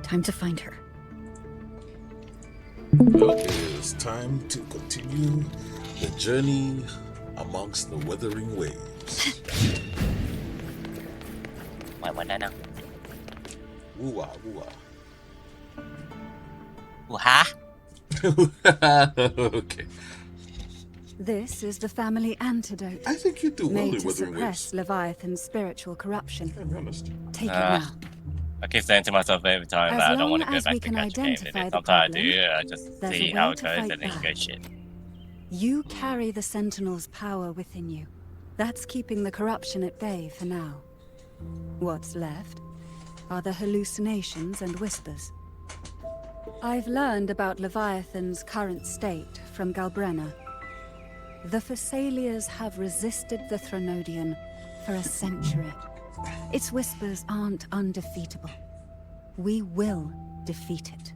Time to find her. Well, it is time to continue the journey amongst the Wuthering Waves. What now? WuWa, WuWa. Okay. This is the family antidote. I think you do well made in to Wuthering suppress Waves. Leviathan's spiritual corruption. I'm honest. Take it now. I keep saying to myself every time As that I don't long want to go as back we to can catch a game. identify And the sometimes I problem, do, I just there's see a how way it to goes fight and then you go back. shit. You carry the Sentinel's power within you. That's keeping the corruption at bay for now. What's left are the hallucinations and whispers. I've learned about Leviathan's current state from Galbrenna. The Thessalians have resisted the Threnodian for a century. Its whispers aren't undefeatable. We will defeat it.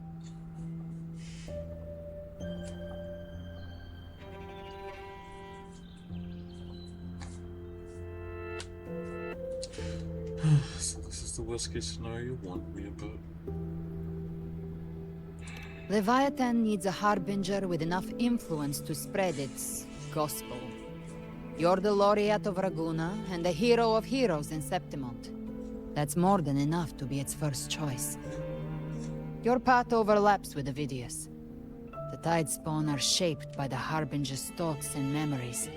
So this is the worst case scenario you want me about. Leviathan needs a harbinger with enough influence to spread its gospel. You're the laureate of Raguna and the hero of heroes in Septimont. That's more than enough to be its first choice. Your path overlaps with Ovidius. The Tidespawn are shaped by the harbinger's thoughts and memories.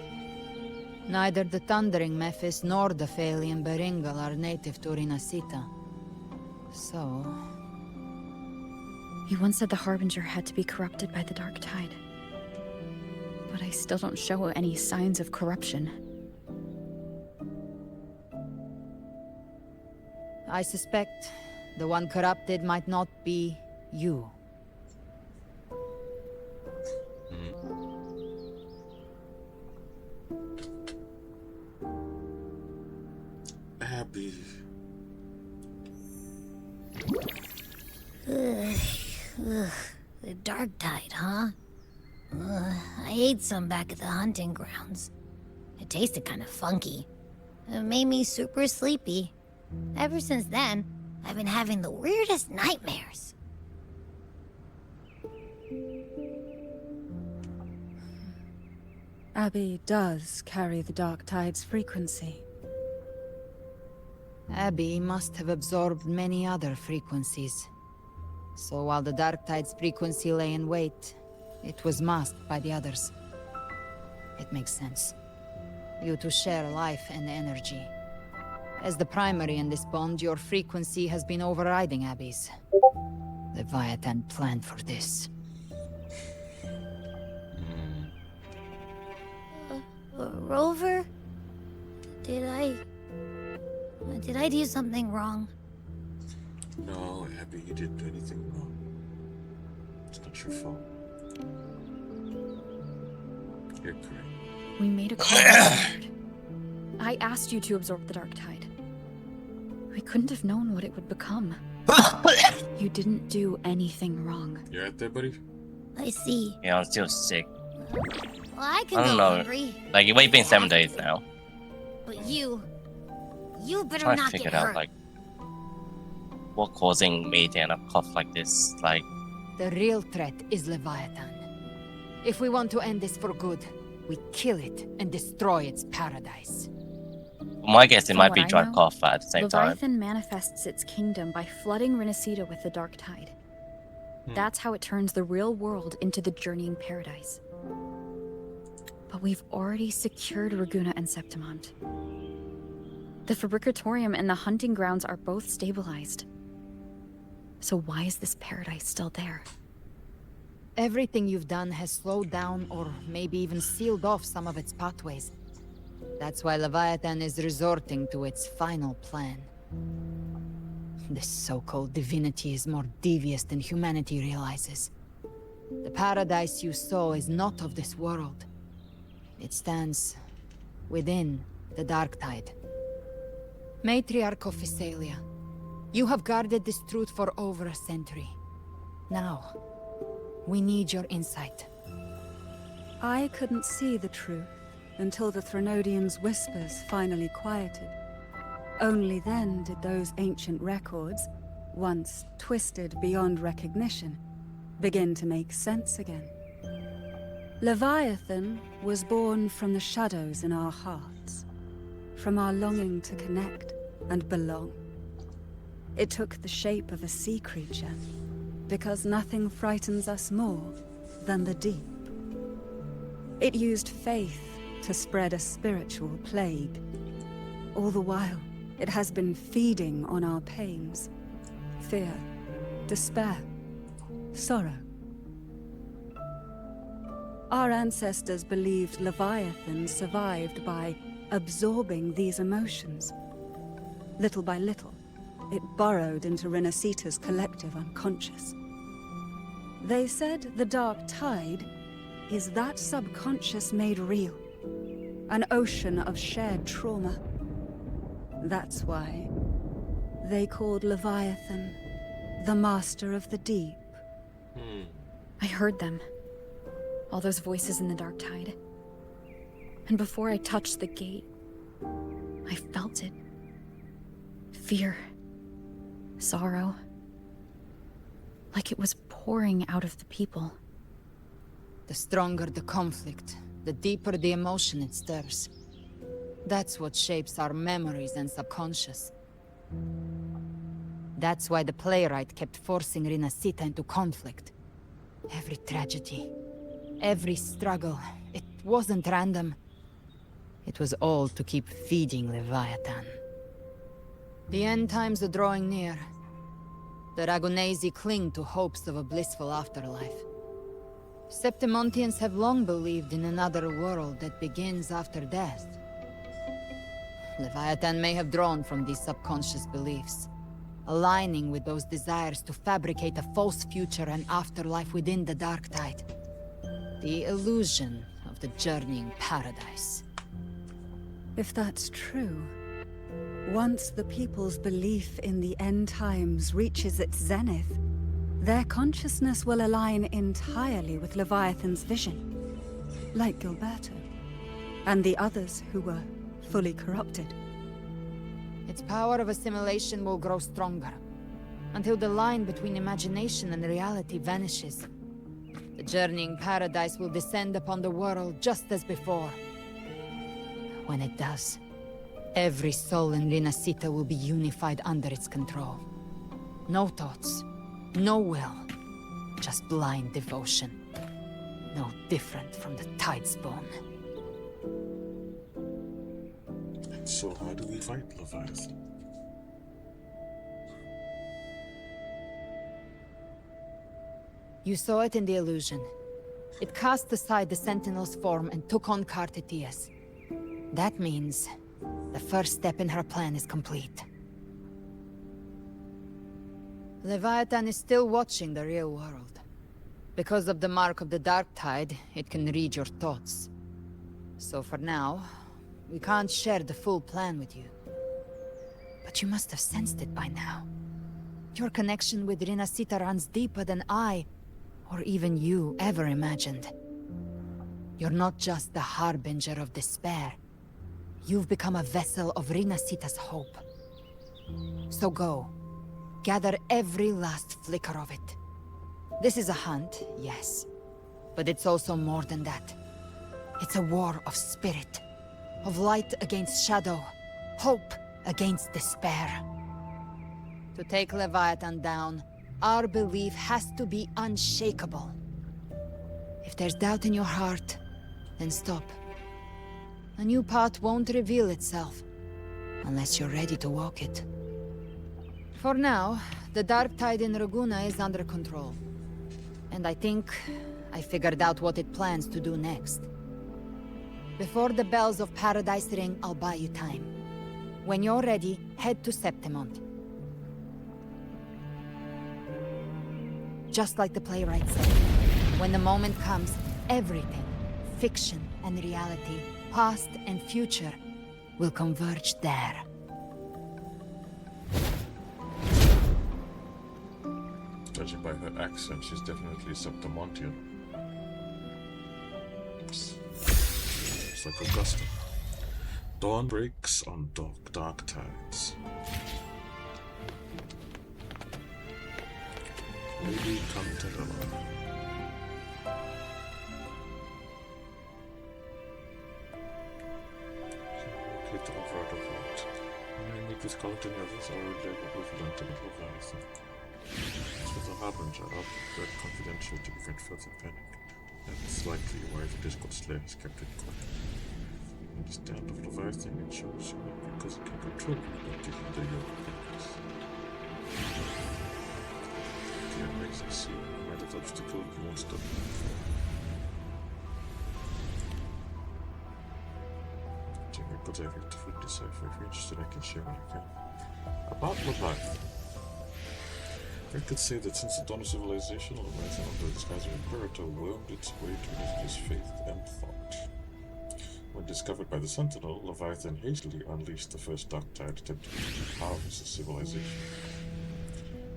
Neither the Thundering Mephis nor the Phalian Beringal are native to Rinascita. So... You once said the Harbinger had to be corrupted by the Dark Tide. But I still don't show any signs of corruption. I suspect the one corrupted might not be you. Abby. The Dark Tide, huh? I ate some back at the hunting grounds. It tasted kind of funky. It made me super sleepy. Ever since then, I've been having the weirdest nightmares. Abby does carry the Dark Tide's frequency. Abby must have absorbed many other frequencies. So while the Dark Tide's frequency lay in wait, it was masked by the others. It makes sense. You two share life and energy. As the primary in this bond, your frequency has been overriding Abby's. Leviathan planned for this. Rover? Did I do something wrong? No, Abby, you didn't do anything wrong. It's not your fault. You're correct. We made a call. Onward. I asked you to absorb the Dark Tide. We couldn't have known what it would become. You didn't do anything wrong. You right there, buddy? I see. Yeah, I'm still sick. Well, I can I don't go know. hungry. Like, it's been 7 days now. But you better Trying to not figure get out, hurt. like, what causing me to end up cough like this. Like, The real threat is Leviathan. If we want to end this for good, we kill it and destroy its paradise. my guess it From might what be I dry know, cough at the same time. Leviathan manifests its kingdom by flooding Rinascita with the Dark Tide. That's how it turns the real world into the journeying paradise. But we've already secured Raguna and Septimont. The Fabricatorium and the hunting grounds are both stabilized. So why is this paradise still there? Everything you've done has slowed down or maybe even sealed off some of its pathways. That's why Leviathan is resorting to its final plan. This so-called divinity is more devious than humanity realizes. The paradise you saw is not of this world. It stands within the Dark Tide. Matriarch of Physalia, you have guarded this truth for over a century. Now, we need your insight. I couldn't see the truth until the Threnodian's whispers finally quieted. Only then did those ancient records, once twisted beyond recognition, begin to make sense again. Leviathan was born from the shadows in our hearts, from our longing to connect and belong. It took the shape of a sea creature, because nothing frightens us more than the deep. It used faith to spread a spiritual plague. All the while, it has been feeding on our pains, fear, despair, sorrow. Our ancestors believed Leviathan survived by absorbing these emotions. Little by little, it burrowed into Rinascita's collective unconscious. They said the dark tide is that subconscious made real, an ocean of shared trauma. That's why they called Leviathan the Master of the Deep. I heard them. All those voices in the dark tide. And before I touched the gate, I felt it. Fear. Sorrow. Like it was pouring out of the people. The stronger the conflict, the deeper the emotion it stirs. That's what shapes our memories and subconscious. That's why the playwright kept forcing Rinascita into conflict. Every tragedy, every struggle, it wasn't random. It was all to keep feeding Leviathan. The end times are drawing near. The Ragunesi cling to hopes of a blissful afterlife. Septimontians have long believed in another world that begins after death. Leviathan may have drawn from these subconscious beliefs, aligning with those desires to fabricate a false future and afterlife within the dark tide. The illusion of the journeying paradise. If that's true, once the people's belief in the end times reaches its zenith, their consciousness will align entirely with Leviathan's vision, like Gilberto, and the others who were fully corrupted. Its power of assimilation will grow stronger, until the line between imagination and reality vanishes. The journeying paradise will descend upon the world just as before. When it does, every soul in Rinascita will be unified under its control. No thoughts, no will, just blind devotion. No different from the Tidespawn. So how do we fight Leviathan? You saw it in the illusion. It cast aside the Sentinel's form and took on Cartetias. That means the first step in her plan is complete. Leviathan is still watching the real world. Because of the mark of the Dark Tide, it can read your thoughts. So for now, we can't share the full plan with you. But you must have sensed it by now. Your connection with Rinascita runs deeper than I, or even you, ever imagined. You're not just the harbinger of despair. You've become a vessel of Rinascita's hope. So go. Gather every last flicker of it. This is a hunt, yes. But it's also more than that. It's a war of spirit. Of light against shadow. Hope against despair. To take Leviathan down, our belief has to be unshakable. If there's doubt in your heart, then stop. A new path won't reveal itself, unless you're ready to walk it. For now, the dark tide in Raguna is under control. And I think I figured out what it plans to do next. Before the bells of Paradise ring, I'll buy you time. When you're ready, head to Septimont. Just like the playwright said, when the moment comes, everything, fiction and reality, past and future, will converge there. Judging by her accent, she's definitely Septimontian. It's like Augusta. Dawn breaks on dark tides. Lady Cantarella. Get the over out of that. When you meet with Skeleton others, I would like equivalent to the Leviathan. As with the Harbinger, very confidential to prevent further panic. That's likely why the Discord Slayer has kept it quiet. You understand of Leviathan, it shows you because it can control you, but you hinder your progress. The amazing sea, no matter the obstacle, you won't stop moving forward. But I have to fully decipher. If you're interested, I can share what I can. About Leviathan. I could say that since the dawn of civilization, Leviathan, under the disguise of Imperator, wormed its way to Rinascita's faith and thought. When discovered by the Sentinel, Leviathan hastily unleashed the first Dark Tide, attempting to harvest the civilization.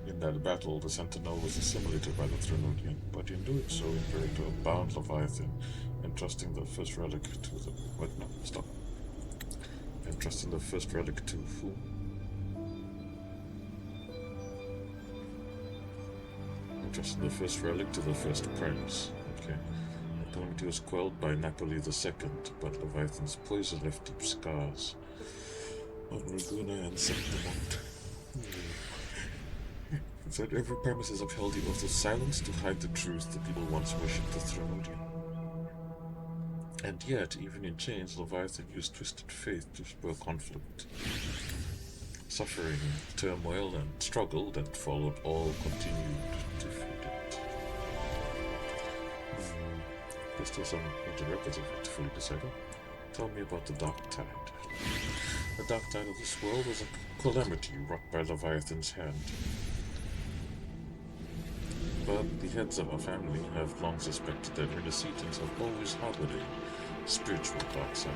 In that battle, the Sentinel was assimilated by the Threnodian, but in doing so, Imperator bound Leviathan, entrusting the first relic to the... Entrusting the first relic to whom? Entrusting the first relic to the first prince. Okay. The calamity was quelled by Napoli II, but Leviathan's poison left deep scars on Raguna and Septimont. That every premise is upheld the oath of silence to hide the truth the people once worshipped the Threnodian. And yet, even in chains, Leviathan used twisted faith to spur conflict. Suffering, turmoil, and struggle that followed all continued to feed it. There's still some major records of it to fully decipher. Tell me about the Dark Tide. The Dark Tide of this world was a calamity wrought by Leviathan's hand. But the heads of our family have long suspected that Rinascitans have always harbored a spiritual dark side.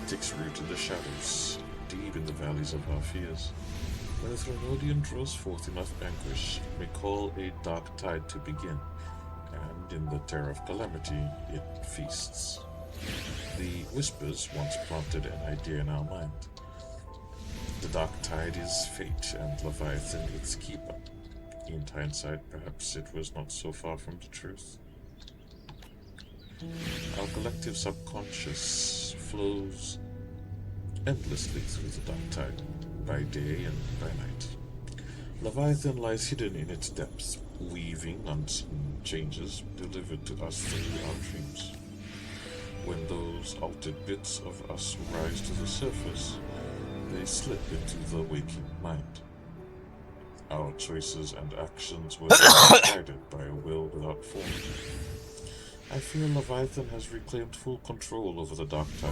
It takes root in the shadows, deep in the valleys of our fears. When a Threnodian draws forth enough anguish, it may call a dark tide to begin, and in the terror of calamity, it feasts. The whispers once planted an idea in our mind. The dark tide is fate, and Leviathan its keeper. In hindsight, perhaps it was not so far from the truth. Our collective subconscious flows endlessly through the dark tide, by day and by night. Leviathan lies hidden in its depths, weaving unseen changes delivered to us through our dreams. When those altered bits of us rise to the surface, they slip into the waking mind. Our choices and actions were guided by a will without form. I fear Leviathan has reclaimed full control over the dark tide.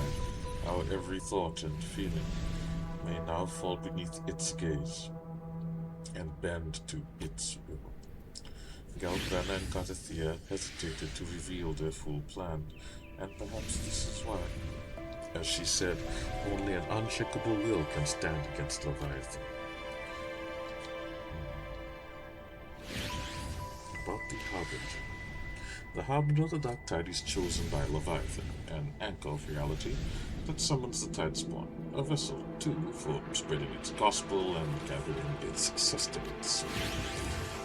Our every thought and feeling may now fall beneath its gaze and bend to its will. Galbrana and Cartathea hesitated to reveal their full plan, and perhaps this is why. As she said, only an unshakable will can stand against Leviathan. About the Harbinger. The Harbinger of the Dark Tide is chosen by Leviathan, an anchor of reality that summons the Tide Spawn, a vessel, too, for spreading its gospel and gathering its sustenance.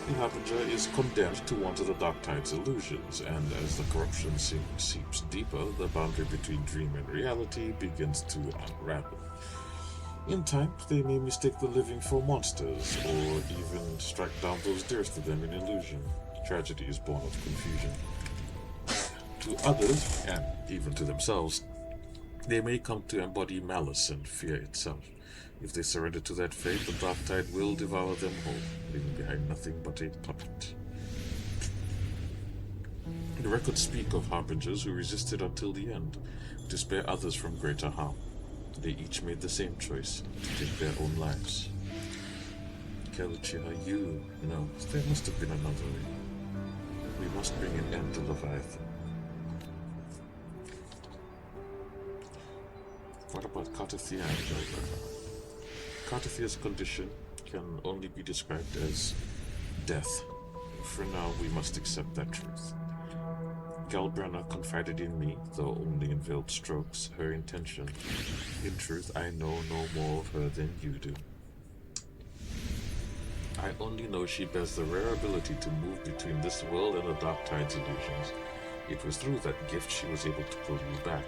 The Harbinger is condemned to one of the Dark Tide's illusions, and as the corruption seeps deeper, the boundary between dream and reality begins to unravel. In time, they may mistake the living for monsters, or even strike down those dearest to them in illusion. Tragedy is born of confusion. To others, and even to themselves, they may come to embody malice and fear itself. If they surrender to that fate, the Dark Tide will devour them whole, leaving behind nothing but a puppet. The records speak of harbingers who resisted until the end, to spare others from greater harm. They each made the same choice, to take their own lives. Kelplayz, you know, there must have been another way. We must bring an end to Leviathan. What about Cartathea and Galbrana? Cartathea's condition can only be described as death. For now, we must accept that truth. Galbrana confided in me, though only in veiled strokes, her intention. In truth, I know no more of her than you do. I only know she bears the rare ability to move between this world and the Dark Tide's illusions. It was through that gift she was able to pull me back.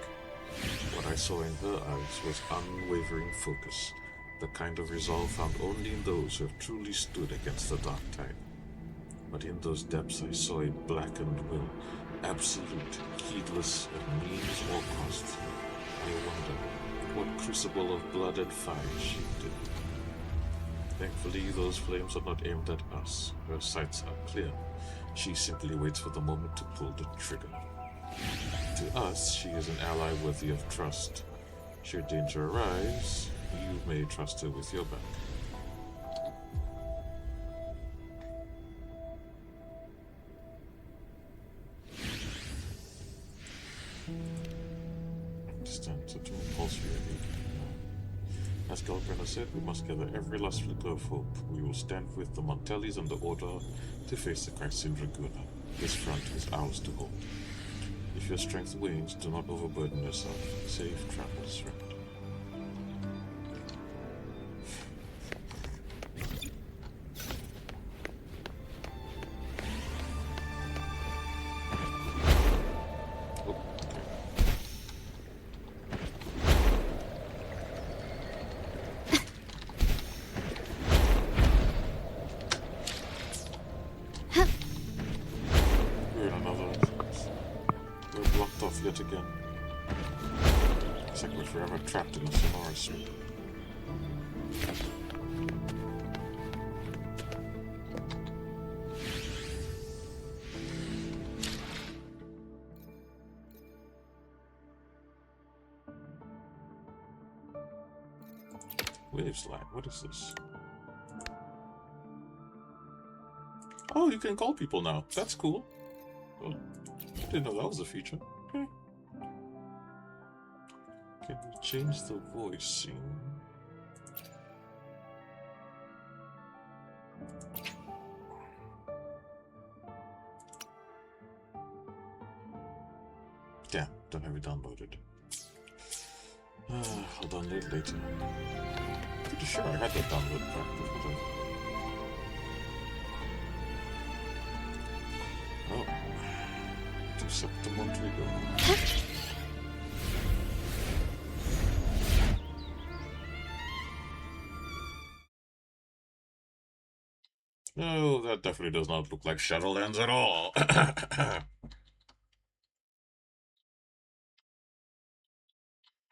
What I saw in her eyes was unwavering focus, the kind of resolve found only in those who have truly stood against the Dark Tide. But in those depths I saw a blackened will, absolute, heedless, at means or cost. I wonder what crucible of blood and fire she did. Thankfully, those flames are not aimed at us. Her sights are clear. She simply waits for the moment to pull the trigger. To us, she is an ally worthy of trust. Should danger arise, you may trust her with your back. Distance to compulsory aid. As Galbrina said, we must gather every last flicker of hope. We will stand with the Montellis and the Order to face the crisis in Draguna. This front is ours to hold. If your strength wanes, do not overburden yourself. Safe travels, friend. Yet again. It's like we're forever trapped in a Sonora suit. Waves line, what is this? Oh, you can call people now. That's cool. Well, I didn't know that was a feature. Okay. Can we change the voicing? Damn, don't have it downloaded. I'll download it later. Pretty sure I had that download back, but whatever. Oh. To September we go. No, that definitely does not look like Shadowlands at all.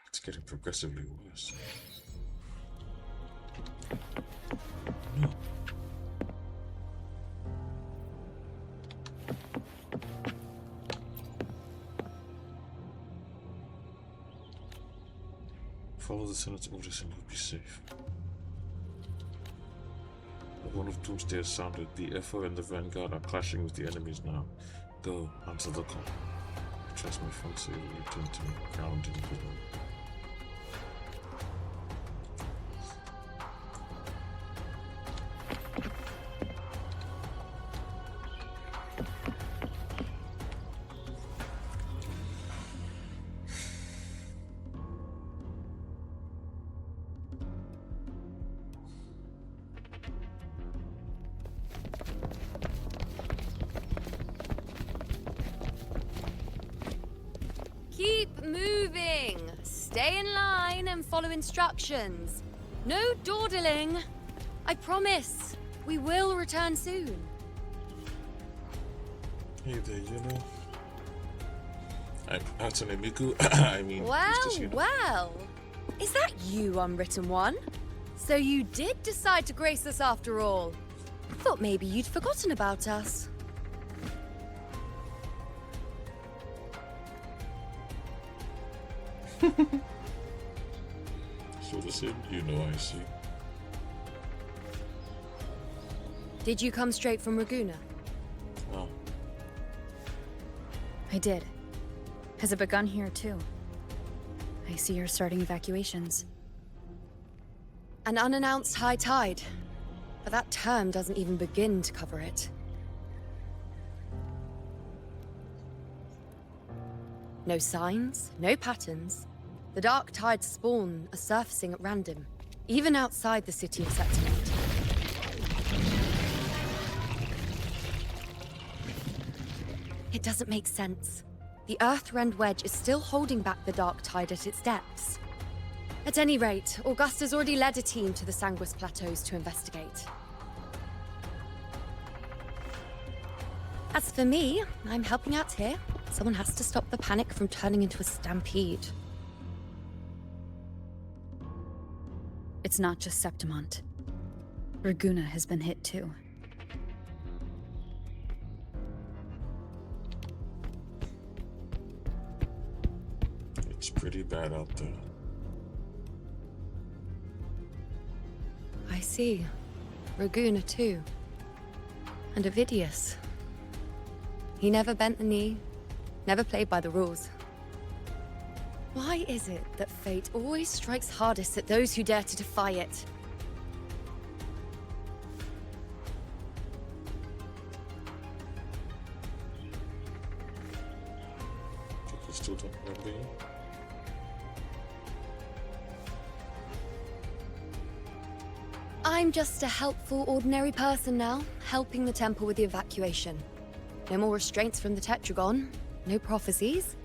It's getting progressively worse. No. Follow the Senate's orders and you'll be safe. One of Doomsday has sounded. The FO and the Vanguard are clashing with the enemies now. Go, answer the call. I trust my fiancé will return to me, crowned in glory. Keep moving. Stay in line and follow instructions. No dawdling. I promise. We will return soon. Hey there, you know. I'm Hatsune Miku. I mean, Well. Is that you, Unwritten One? So you did decide to grace us after all. Thought maybe you'd forgotten about us. So the same, you know, I see. Did you come straight from Raguna? Oh. I did. Has it begun here, too? I see you're starting evacuations. An unannounced high tide. But that term doesn't even begin to cover it. No signs, no patterns. The dark tide's spawn are surfacing at random, even outside the city of Septimate. It doesn't make sense. The Earthrend Wedge is still holding back the dark tide at its depths. At any rate, Augusta's already led a team to the Sanguis Plateaus to investigate. As for me, I'm helping out here. Someone has to stop the panic from turning into a stampede. It's not just Septimont. Raguna has been hit too. It's pretty bad out there. I see. Raguna too. And Ovidius. He never bent the knee, never played by the rules. Why is it that fate always strikes hardest at those who dare to defy it? People still don't remember you. I'm just a helpful, ordinary person now, helping the temple with the evacuation. No more restraints from the Tetragon, no prophecies.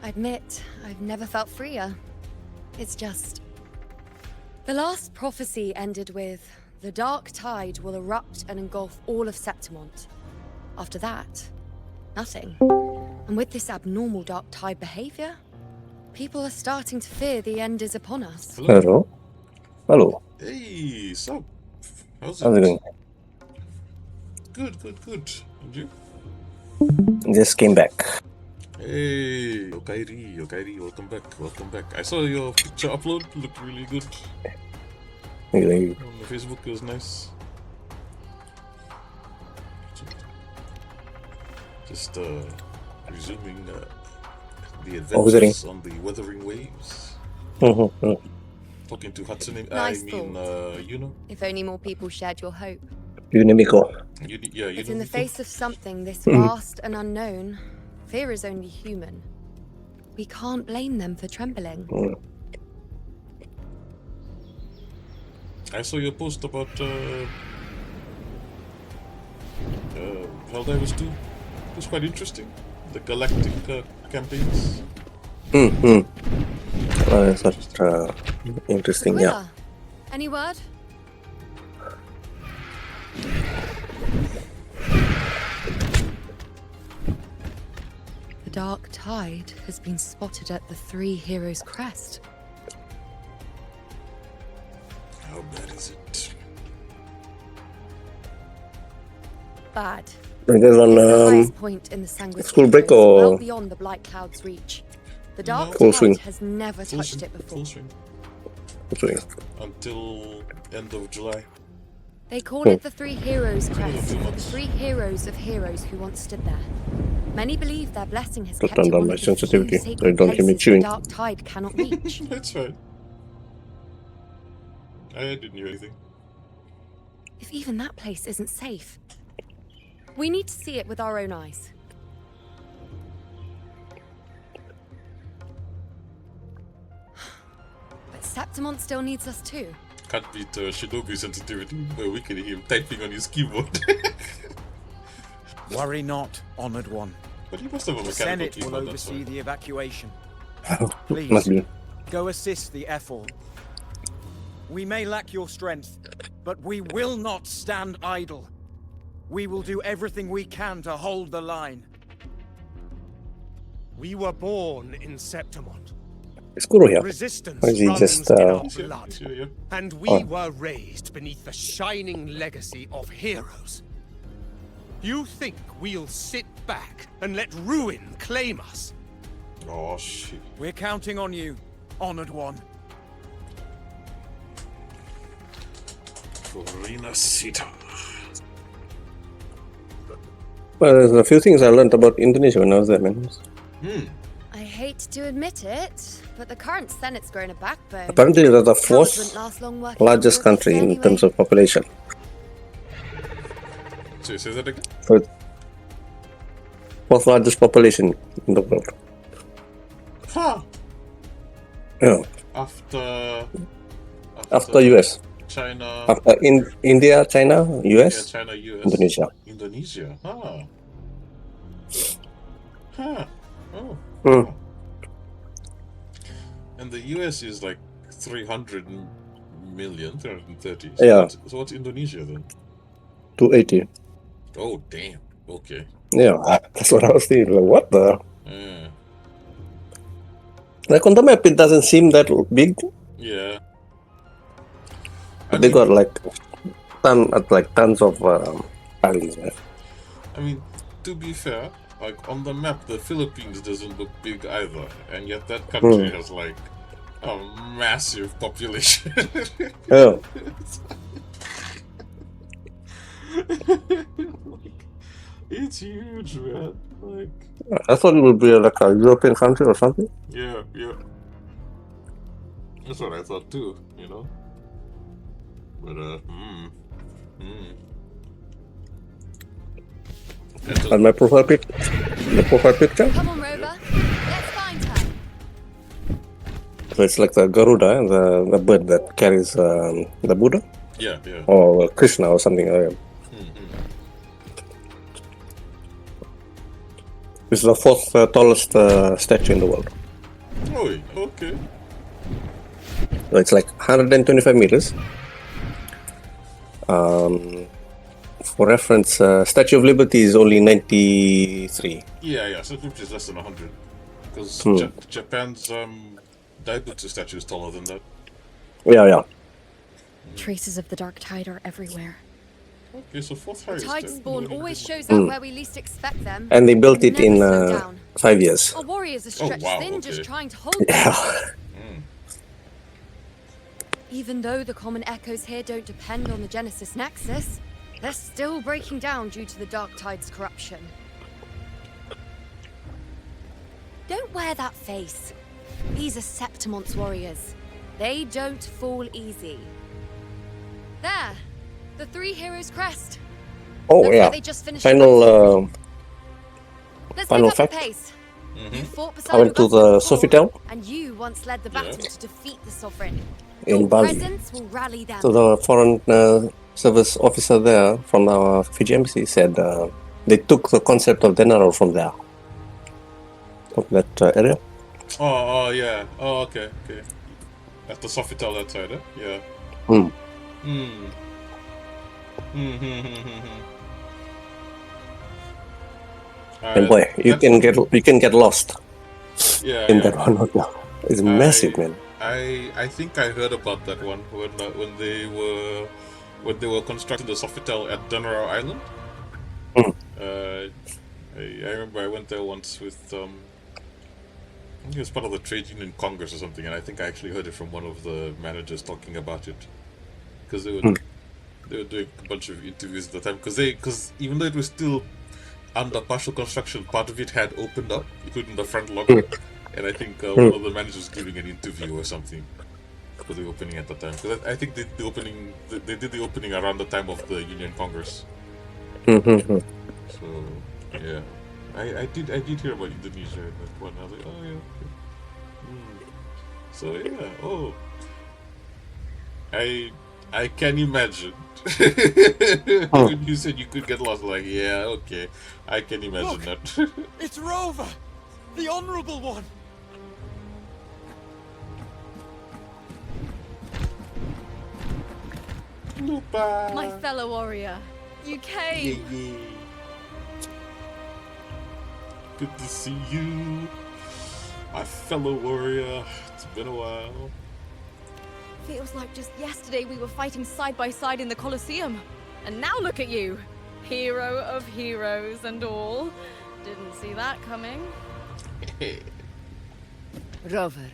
I admit, I've never felt freer. It's just... The last prophecy ended with, the dark tide will erupt and engulf all of Septimont. After that, nothing. And with this abnormal dark tide behavior, people are starting to fear the end is upon us. Hello? Hello. Hey, sup? How's How's it going? Good, good, good. And you? Just came back. Hey, Okairi, welcome back. I saw your picture upload, looked really good. Thank you. On the Facebook, it was nice. Just resuming the Wuthering. adventures on the Wuthering Waves. Mm-hmm. Talking to Hatsune, Nice I mean, Yuno. If only more people shared your hope. Unimiko. Yeah, But in the Yuno. face of something this vast and unknown, fear is only human. We can't blame them for trembling. I saw your post about Helldivers 2. It was quite interesting. The galactic campaigns. Such interesting, yeah. WuWa, any word? The dark tide has been spotted at the Three Heroes Crest. How bad is it? Bad. You guys It's the on highest point in the Sanguis school break Plateaus, or- well beyond the Blight Cloud's reach. The dark Full tide swing. has never touched it before. Full swing. Wuthering? Until end of July. They call it the Three Heroes Crest for the three heroes of heroes who once stood there. Many believe their blessing has Don't kept it turn down one my of the few sensitivity. sacred Don't give me places chewing. the dark tide cannot reach. That's fine. I didn't hear anything. If even that place isn't safe, we need to see it with our own eyes. But Septimont still needs us too. Can't beat Shinobi sensitivity where we can hear him typing on his keyboard. Worry not, Honored One. But he must have a The mechanical Senate will keyboard, that's oversee why. the evacuation. Must Please, be. go assist the Ethel. We may lack your strength, but we will not stand idle. We will do everything we can to hold the line. We were born in Septimont. Is Kuro here? Resistance Or is he runs just, in our He's here, blood. he's here, yeah. And we Oh. were raised beneath the shining legacy of heroes. You think we'll sit back and let ruin claim us? Oh shit. We're counting on you, Honored One. For Rinascita. Well, there's a few things I learned about Indonesia when I was there, man. I hate to admit it, but the current Senate's grown a backbone. Apparently, they're the Towers fourth wouldn't last long working largest for us country in anyway. terms of population. So say that again? So it's fourth largest population in the world. Huh. Yeah. After US. China. After India, China, US, Yeah, China, US. Indonesia. Indonesia. Huh. Huh. Oh. Hmm. Wow. And the US is like 300 million, 330. So Yeah. what's Indonesia then? 280. Oh, damn. Okay. Yeah, that's what I was thinking. Like, what the? Yeah. Like on the map, it doesn't seem that big. Yeah. But they got like tons of islands, man. I mean, to be fair, like on the map, the Philippines doesn't look big either, and yet that country has like a massive population. Yeah. It's huge, man. Like, I thought it would be like a European country or something. yeah. That's what I thought too, you know. But And my profile picture. Come on, Rover. Let's find her. So it's like the Garuda, the bird that carries the Buddha yeah. or Krishna or something. This is the fourth tallest statue in the world. Oh, okay. So it's like 125 meters. For reference, Statue of Liberty is only 93. Yeah. So which is less than 100. Because Japan's Daibutsu statue is taller than that. Yeah. Traces of the dark tide are everywhere. Okay, so fourth The highest. tide spawn always shows up where we least expect them. And they built it Never in slow down. 5 years. Our warriors are stretched thin okay. just trying to hold Yeah. them. Even though the common echoes here don't depend on the Genesis Nexus, they're still breaking down due to the Dark Tide's corruption. Don't wear that face. These are Septimon's warriors. They don't fall easy. There! The Three Heroes crest. Oh, Looks yeah. like they just finished Final, Let's final pick up fact. the pace. You fought beside I went to Augusta the before, Sofitel and you once led the battle to defeat the Sovereign. in Your Bali. presence will rally them. So the foreign service officer there from our Fiji embassy said they took the concept of Denaro from there. From that area. Oh, yeah. Oh, okay. At the Sofitel that side, eh? Yeah. And boy, you can get lost in that one hotel. It's massive, man. I think I heard about that one when they were constructing the Sofitel at Denaro Island. I remember I went there once with I think it was part of the trade union congress or something, and I think I actually heard it from one of the managers talking about it, because they were doing a bunch of interviews at the time, because even though it was still under partial construction, part of it had opened up, including the front lobby. And I think one of the managers was giving an interview or something for the opening at the time. Because I think they did the opening around the time of the Union Congress. So yeah, I did hear about Indonesia in that one. I was like, oh yeah. So yeah, I can imagine. When you said you could get lost, like, yeah, okay, I can imagine that. It's Rover, the honorable one. Lupa. My fellow warrior, you came! Yeah. Good to see you, my fellow warrior. It's been a while. Feels like just yesterday we were fighting side by side in the Colosseum. And now look at you! Hero of heroes and all. Didn't see that coming. Rover,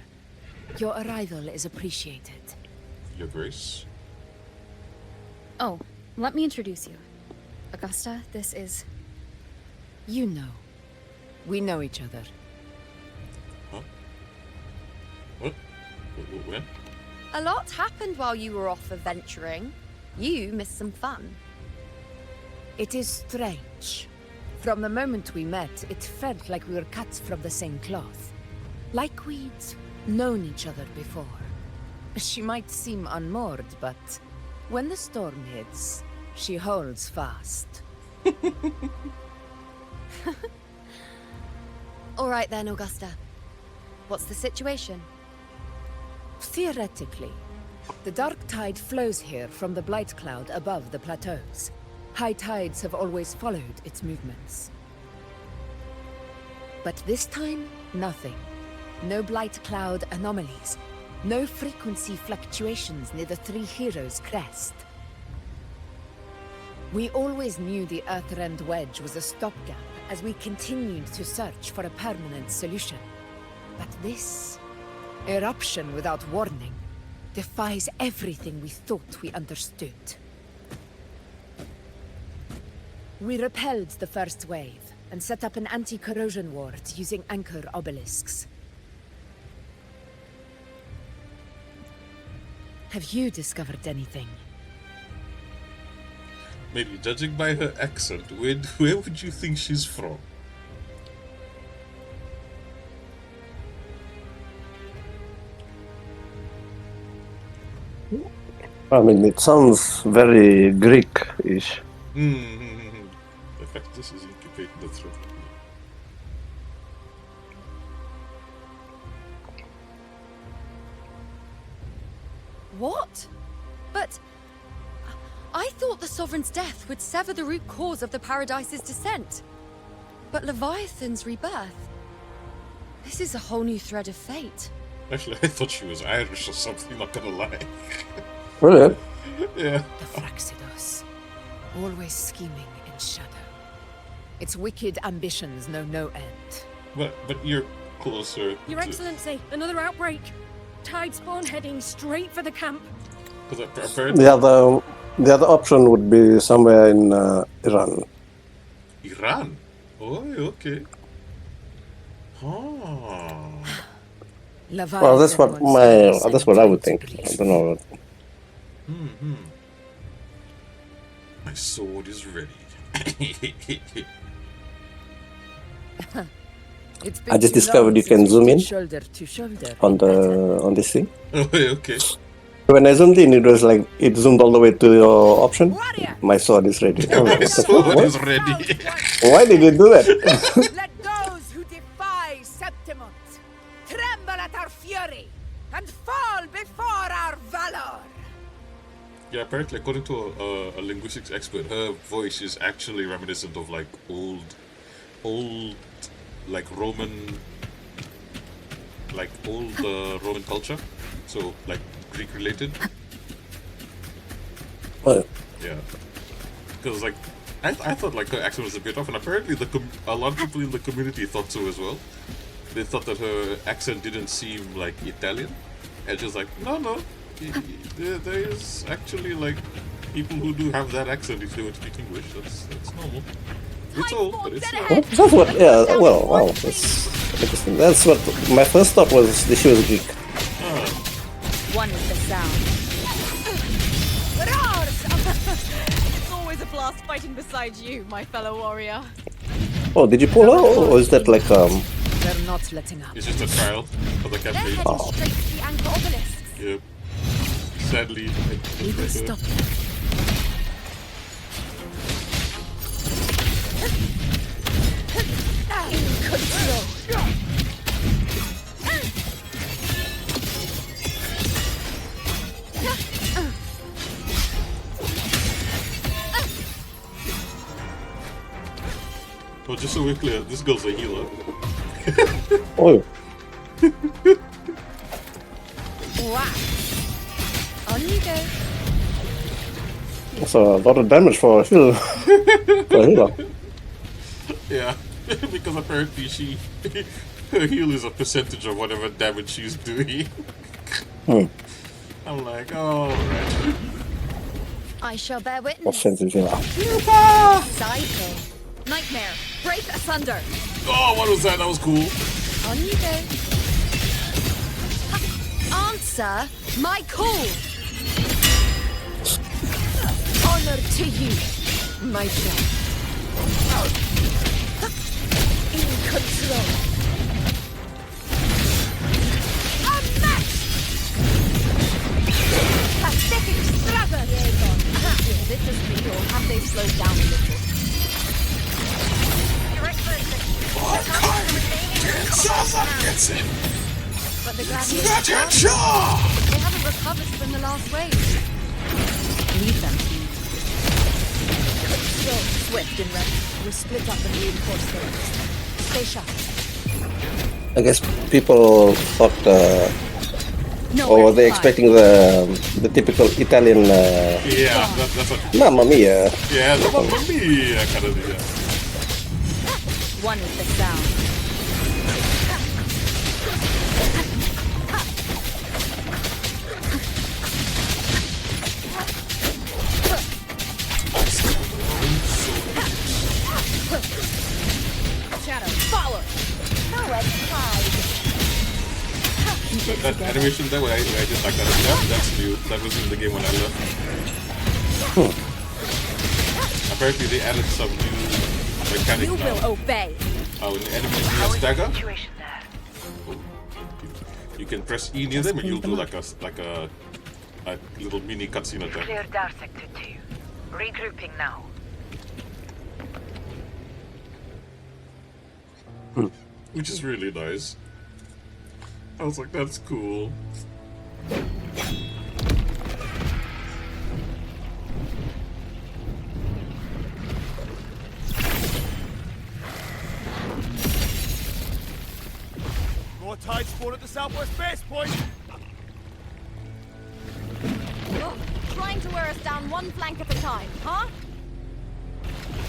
your arrival is appreciated. Your Grace. Oh, let me introduce you. Augusta, this is... You know. We know each other. Huh? What? When? A lot happened while you were off adventuring. You missed some fun. It is strange. From the moment we met, it felt like we were cut from the same cloth. Like we'd known each other before. She might seem unmoored, but when the storm hits, she holds fast. right then, Augusta. What's the situation? Theoretically, the dark tide flows here from the blight cloud above the plateaus. High tides have always followed its movements. But this time, nothing. No blight cloud anomalies. No frequency fluctuations near the Three Heroes crest. We always knew the Earthrend Wedge was a stopgap as we continued to search for a permanent solution. But this eruption without warning defies everything we thought we understood. We repelled the first wave and set up an anti-corrosion ward using anchor obelisks. Have you discovered anything? Maybe judging by her accent, where would you think she's from? I mean, it sounds very Greek-ish. The fact this is incubating the throat. What? But I thought the Sovereign's death would sever the root cause of the Paradise's descent. But Leviathan's rebirth... This is a whole new thread of fate. Actually, I thought she was Irish or something, not gonna lie. Really? Yeah. The Fraxidos, always scheming in shadow. Its wicked ambitions know no end. But you're closer Your to... Excellency, another outbreak. Tide spawn heading straight for the camp. Because apparently... The other option would be somewhere in Iran. Iran? Oh, okay. Oh. Well, that's what I would think. I don't know. My sword is ready. I just discovered you can zoom in Shoulder to shoulder. on this thing. Oh, okay. When I zoomed in, it was like it zoomed all the way to your option. My sword is ready. Oh, My sword is ready. Why did you do that? Let those who defy Septimont tremble at our fury and fall before our valor. Yeah, apparently, according to a linguistics expert, her voice is actually reminiscent of like old, like Roman culture. So like Greek related. What? Yeah, because like I thought like her accent was a bit off, and apparently a lot of people in the community thought so as well. They thought that her accent didn't seem like Italian, and she's like, no, there is actually like people who do have that accent if they would speak English. That's normal. It's old, but it's normal. That's what. Yeah. Well, wow. That's interesting. That's what my first thought was. She was Greek. One is the sound. It's always a blast fighting beside you, my fellow warrior. Oh, did you pull her, or is that like They're not letting up. It's just a trial for the campaign. Straight to the anchor obelisks. Yep. Sadly, We will stop them. In control. Well, just so we're clear, this girl's a healer. Oh. Wow. On you go. That's a lot of damage for a healer. Yeah, because apparently her heal is a percentage of whatever damage she's doing. I'm like, oh, right. I shall bear What witness. percentage? Yeah. Cycle. Nightmare, break asunder. Oh, what was that? That was cool. On you go. Answer my call. Honor to you, my friend. In control. Unmatched! Pathetic struggle! Is it just me, or have they slowed down a little? Your Excellency. That's it. But the That's gladiators, it. they haven't recovered from the last wave. Leave them. So, swift and ready. We split up and reinforce the rest. Stay sharp. I guess people thought, or were they expecting the typical Italian Yeah, that's what. Mamma Mia? Yeah, the Mamma Mia kind of deal. One is the sound. Shadow, follow! Nowhere to hide. That animation there where I just like that. Yeah, that's new. That was in the game when I left. Apparently they added some new mechanic You now. will obey. When the enemy is near a stagger, you can press E near them and you'll do like a little mini cutscene at them. Clear Dar Sector 2. Regrouping now. Which is really nice. I was like, that's cool. More tide spawn at the southwest base point. Oh, trying to wear us down one flank at a time, huh?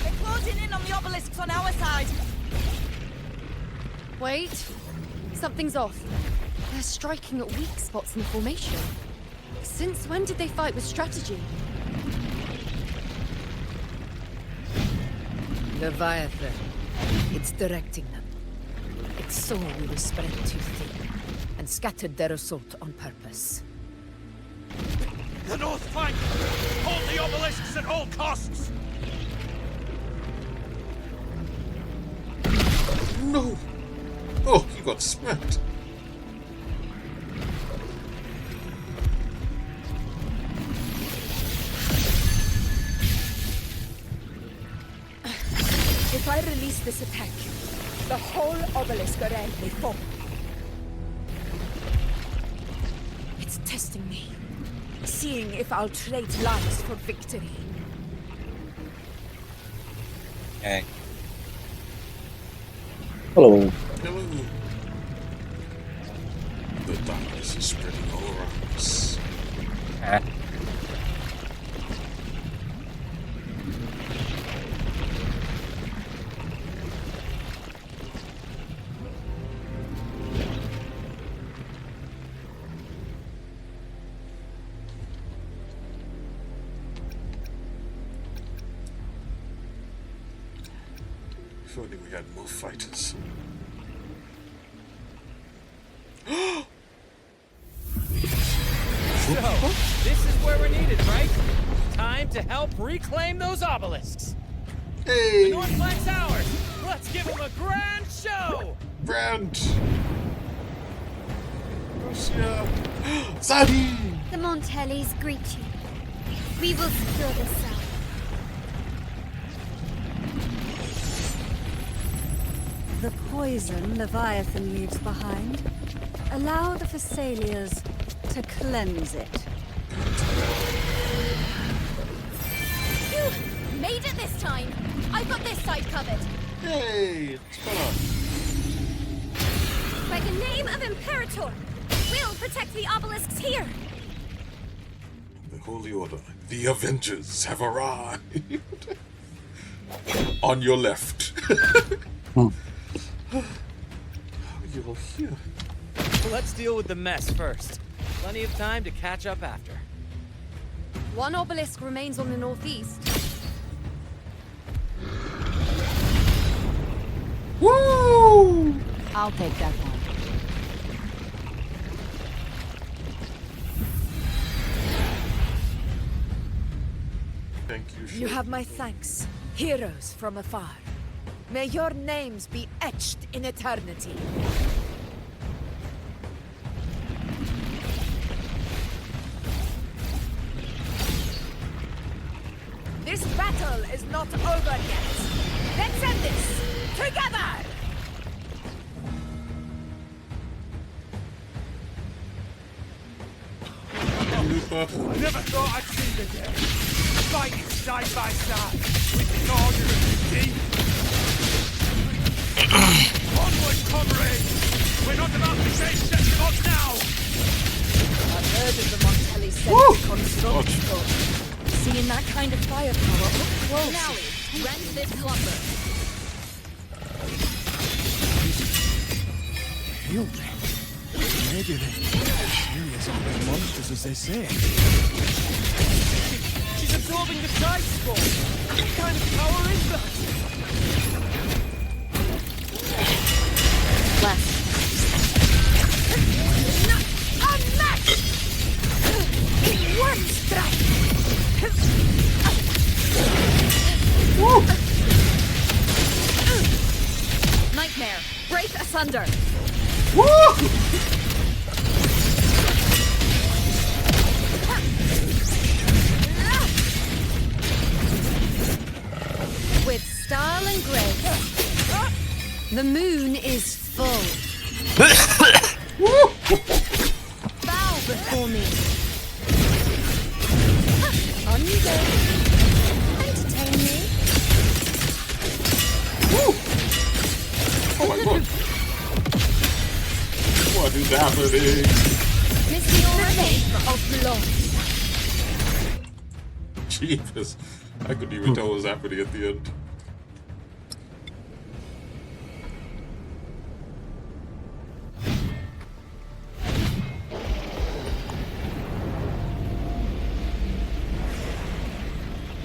They're closing in on the obelisks on our side. Wait. Something's off. They're striking at weak spots in the formation. Since when did they fight with strategy? Leviathan. It's directing them. It saw we were spread too thin, and scattered their assault on purpose. The north flank! Hold the obelisks at all costs! No! Oh, he got smacked. If I release this attack, the whole obelisk around may fall. It's testing me, seeing if I'll trade lives for victory. Okay. Hello. Hello. The darkness is spreading all around us. If only we had more fighters. So, this is where we're needed, right? Time to help reclaim those obelisks. Hey! The north flank's ours. Let's give them a grand show. Brand! Russia! Zahi! The Montellis greet you. We will secure the south. The poison Leviathan leaves behind, allow the Thessalians to cleanse it. Phew! Made it this time. I've got this side covered. Hey! It's fun! By the name of Imperator, we'll protect the obelisks here. The Holy Order, the Avengers have arrived! On your left. You're here. Let's deal with the mess first. Plenty of time to catch up after. One obelisk remains on the northeast. Woo! I'll take that one. Thank you, You have my thanks, heroes from afar. May your names be etched in eternity. This battle is not over yet. Let's end this together! I never thought I'd see the day. Fighting side by side with the Order of the Deep. Onward, comrades! We're not about to change such odds now! I've heard of the Montelli Centricon stronghold. Seeing that kind of firepower up close. Now, rend this lumber. Heal me. Maybe they're serious on those monsters as they say. She's absorbing the side spawn. What kind of power is that? Less. Not a match! In one strike! Nightmare, break asunder! With style and grace, the moon is full. Bow before me. On you go. Entertain me. Oh my god. What is happening? Miss me already? Of blood. Jesus. I couldn't even tell what was happening at the end.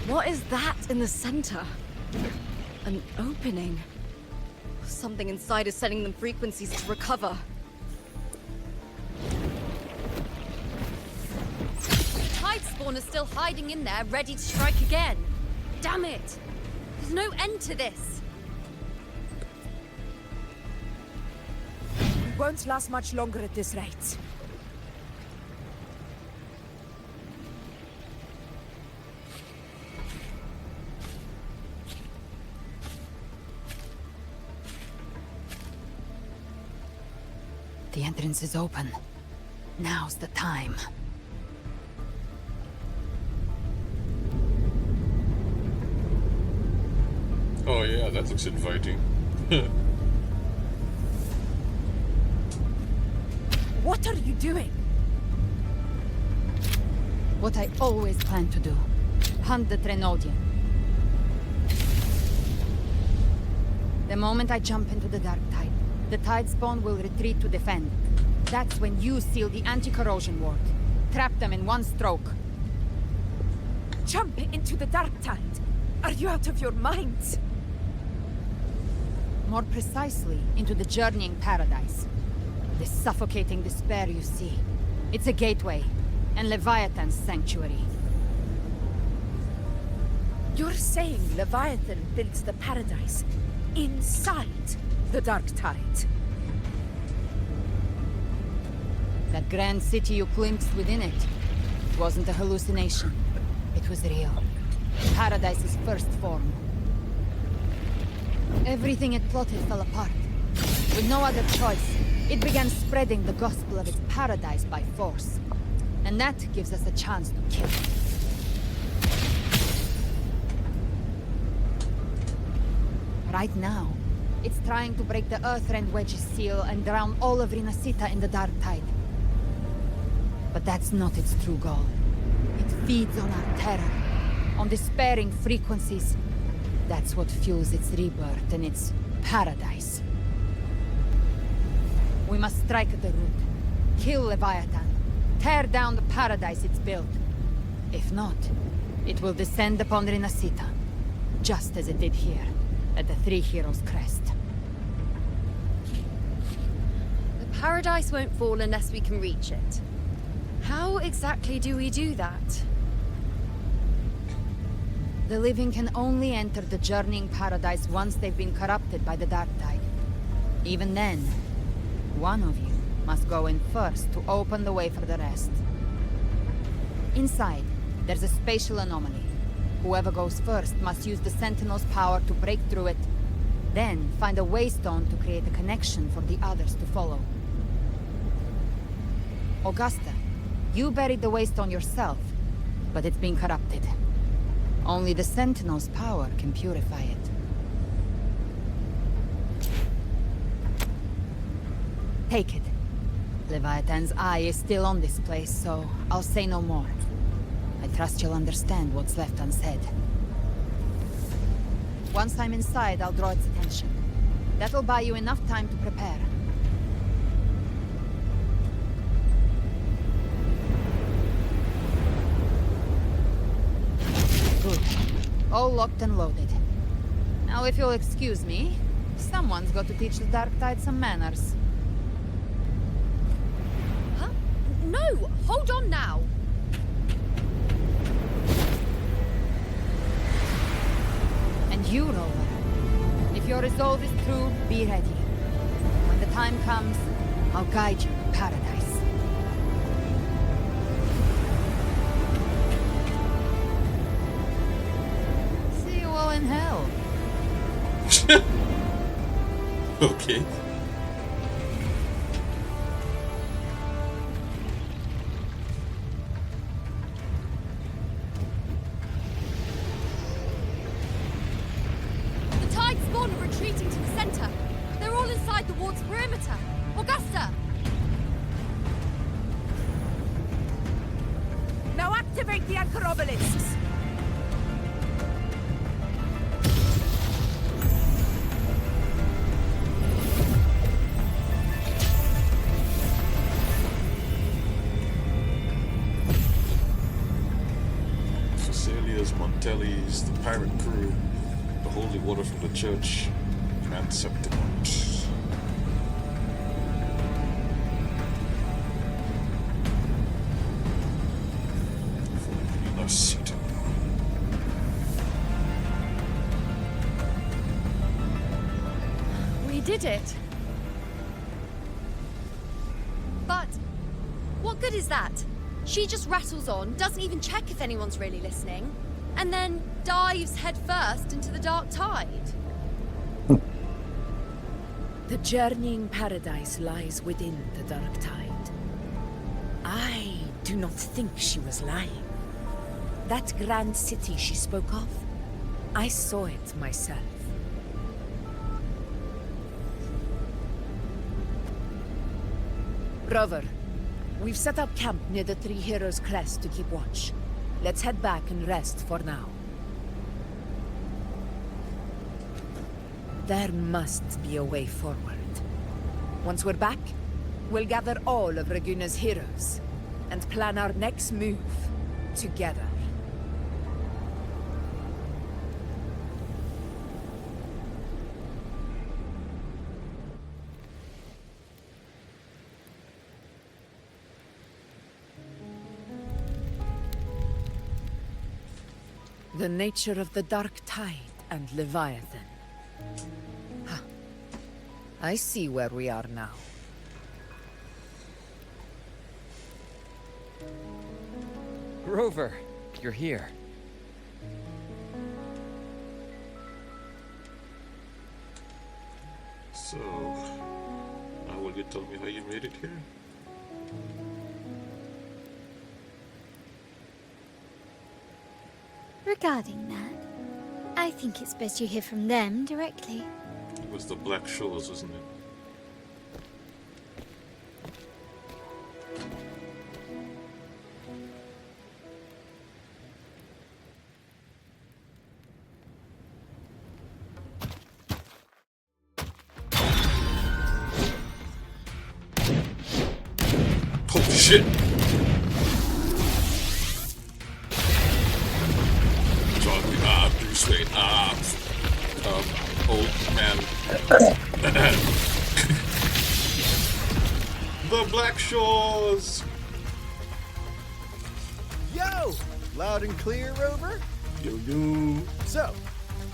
What is that in the center? An opening. Something inside is sending them frequencies to recover. Tide spawn is still hiding in there, ready to strike again. Damn it! There's no end to this. We won't last much longer at this rate. The entrance is open. Now's the time. Oh yeah, that looks inviting. What are you doing? What I always planned to do. Hunt the Trenodian. The moment I jump into the Dark Tide, the Tide Spawn will retreat to defend. That's when you seal the anti-corrosion ward. Trap them in one stroke. Jump into the Dark Tide. Are you out of your minds? More precisely, into the journeying paradise. The suffocating despair you see. It's a gateway, and Leviathan's sanctuary. You're saying Leviathan builds the paradise inside the Dark Tide? That grand city you glimpsed within it wasn't a hallucination. It was real. Paradise's first form. Everything it plotted fell apart. With no other choice, it began spreading the gospel of its paradise by force. And that gives us a chance to kill it. Right now, it's trying to break the Earthrend Wedge's seal and drown all of Rinascita in the Dark Tide. But that's not its true goal. It feeds on our terror, on despairing frequencies. That's what fuels its rebirth and its paradise. We must strike at the root, kill Leviathan, tear down the paradise it's built. If not, it will descend upon Rinascita, just as it did here, at the Three Heroes' Crest. The paradise won't fall unless we can reach it. How exactly do we do that? The living can only enter the journeying paradise once they've been corrupted by the Dark Tide. Even then, one of you must go in first to open the way for the rest. Inside, there's a spatial anomaly. Whoever goes first must use the Sentinel's power to break through it, then find a waystone to create a connection for the others to follow. Augusta, You buried the waystone yourself, but it's been corrupted. Only the Sentinel's power can purify it. Take it. Leviathan's eye is still on this place, so I'll say no more. I trust you'll understand what's left unsaid. Once I'm inside, I'll draw its attention. That'll buy you enough time to prepare. Good. All locked and loaded. Now, if you'll excuse me, someone's got to teach the Dark Tide some manners. Huh? No! Hold on now! And you, Rover. If your resolve is true, be ready. When the time comes, I'll guide you to paradise. See you all in hell. Okay. The tide spawn are retreating to the center. They're all inside the ward's perimeter. Augusta! Now activate the anchor obelisks! Cecilia's, Montelli's, the pirate crew, the holy water from the church, and Septimont. For Rinascita. We did it. But what good is that? She just rattles on, doesn't even check if anyone's really listening, and then dives headfirst into the dark tide. The journeying paradise lies within the dark tide. I do not think she was lying. That grand city she spoke of, I saw it myself. Rover, we've set up camp near the Three Heroes crest to keep watch. Let's head back and rest for now. There must be a way forward. Once we're back, we'll gather all of Raguna's heroes and plan our next move together. The nature of the Dark Tide and Leviathan. Huh. I see where we are now. Rover, you're here. So, now will you tell me how you made it here? Regarding that, I think it's best you hear from them directly. It was the Black Shores, wasn't it? Oh shit! Bruce Wayne, old man. The Black Shores! Yo! Loud and clear, Rover? Yo, yo. So,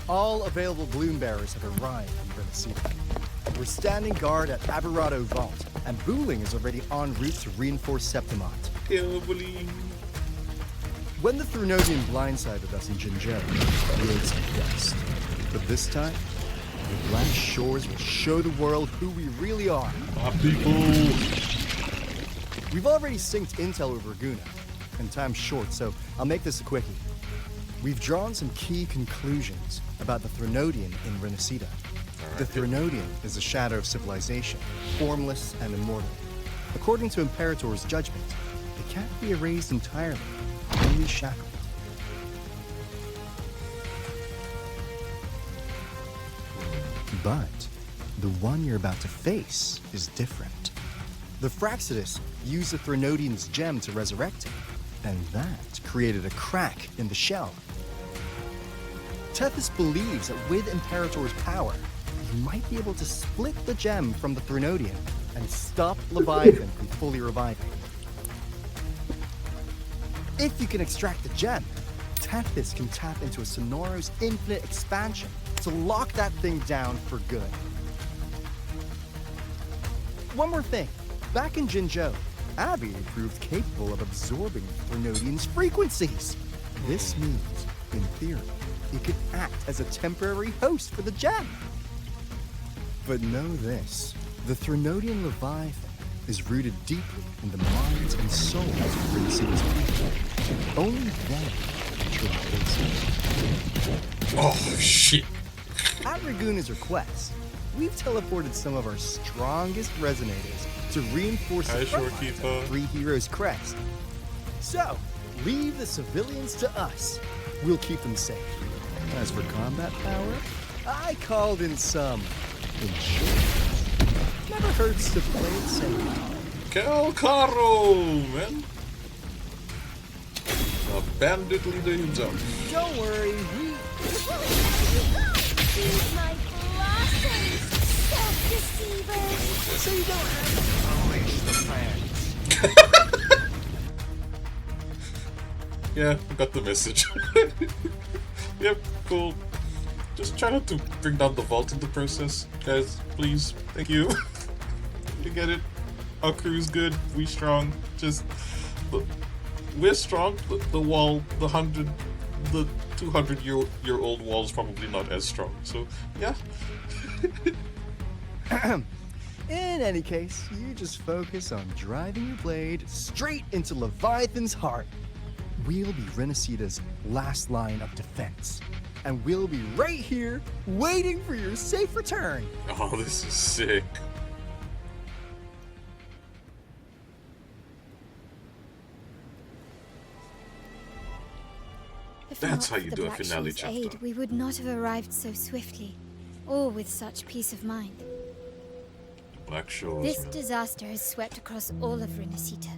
all available bloom bearers have arrived in Rinascita. We're standing guard at Aberrado Vault, and Booling is already en route to reinforce Septimont. When the Thrunosian blindsided us in Jinjeri, we owed some dust. But this time, the Black Shores will show the world who we really are. My people! We've already synced intel over Guna, and time's short, so I'll make this a quickie. We've drawn some key conclusions about the Threnodian in Rinascita. The Threnodian is a shadow of civilization, formless and immortal. According to Imperator's judgment, it can't be erased entirely, only shackled. But the one you're about to face is different. The Fraxidus used the Threnodian's gem to resurrect him, and that created a crack in the shell. Tethys believes that with Imperator's power, he might be able to split the gem from the Threnodian and stop Leviathan from fully reviving. If you can extract the gem, Tethys can tap into a Sonoro's infinite expansion to lock that thing down for good. One more thing. Back in Jinzhou, Abby proved capable of absorbing Threnodian's frequencies. This means, in theory, it could act as a temporary host for the gem. But know this, the Threnodian Leviathan is rooted deeply in the minds and souls of Rinascita's people. Only then can truly face it. Oh, shit. At Raguna's request, we've teleported some of our strongest resonators to reinforce the front lines of the Three Heroes' crest. So, leave the civilians to us. We'll keep them safe. As for combat power, I called in some insurance. Never hurts to play it safe. Kel Caro, man. A bandit leader himself. Don't worry, we... Use my blossoms, self-deceivers! So you don't have to unleash the fans. Yeah, I got the message. Yep, cool. Just try not to bring down the vault in the process, guys. Please, thank you. You get it. Our crew's good. We strong. Just we're strong. The wall, the 200-year-old wall is probably not as strong. So yeah. In any case, you just focus on driving your blade straight into Leviathan's heart. We'll be Rinascita's last line of defense. And we'll be right here, waiting for your safe return. Oh, this is sick. If That's not how you for do the a Black finale Shield's chapter. aid, we would not have arrived so swiftly, or with such peace of mind. Black Shores. This disaster has swept across all of Rinascita.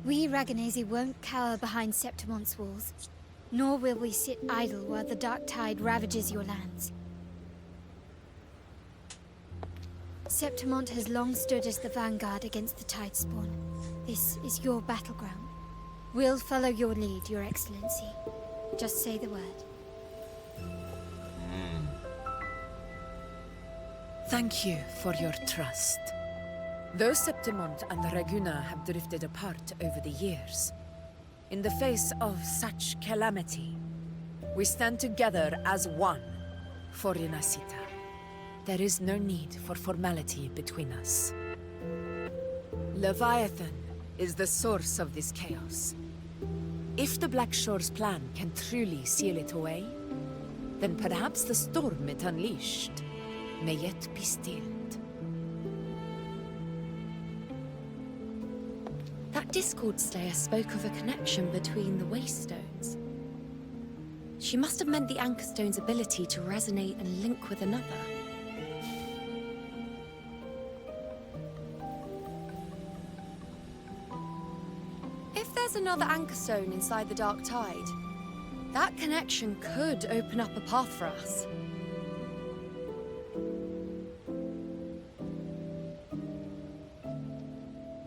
We Raganese won't cower behind Septimon's walls, nor will we sit idle while the dark tide ravages your lands. Septimont has long stood as the vanguard against the tide spawn. This is your battleground. We'll follow your lead, Your Excellency. Just say the word. Thank you for your trust. Though Septimont and Raguna have drifted apart over the years, in the face of such calamity, we stand together as one for Rinascita. There is no need for formality between us. Leviathan is the source of this chaos. If the Black Shore's plan can truly seal it away, then perhaps the storm it unleashed may yet be stilled. That Discord Slayer spoke of a connection between the Wastestones. She must have meant the Anchorstone's ability to resonate and link with another. If there's another Anchorstone inside the Dark Tide, that connection could open up a path for us.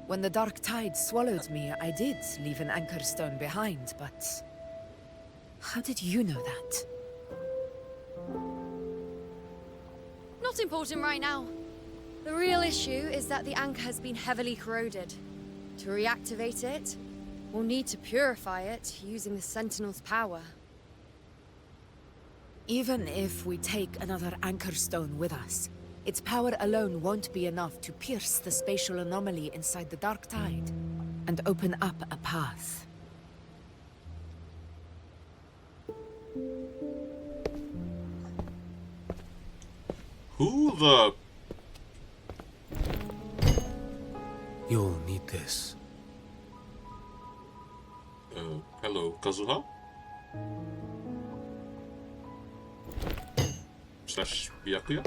When the Dark Tide swallowed me, I did leave an Anchorstone behind, but... how did you know that? Not important right now. The real issue is that the anchor has been heavily corroded. To reactivate it, we'll need to purify it using the Sentinel's power. Even if we take another Anchorstone with us, its power alone won't be enough to pierce the spatial anomaly inside the Dark Tide. and open up a path. Who the... You'll need this. Hello, Kazuha? Slash Byakuya?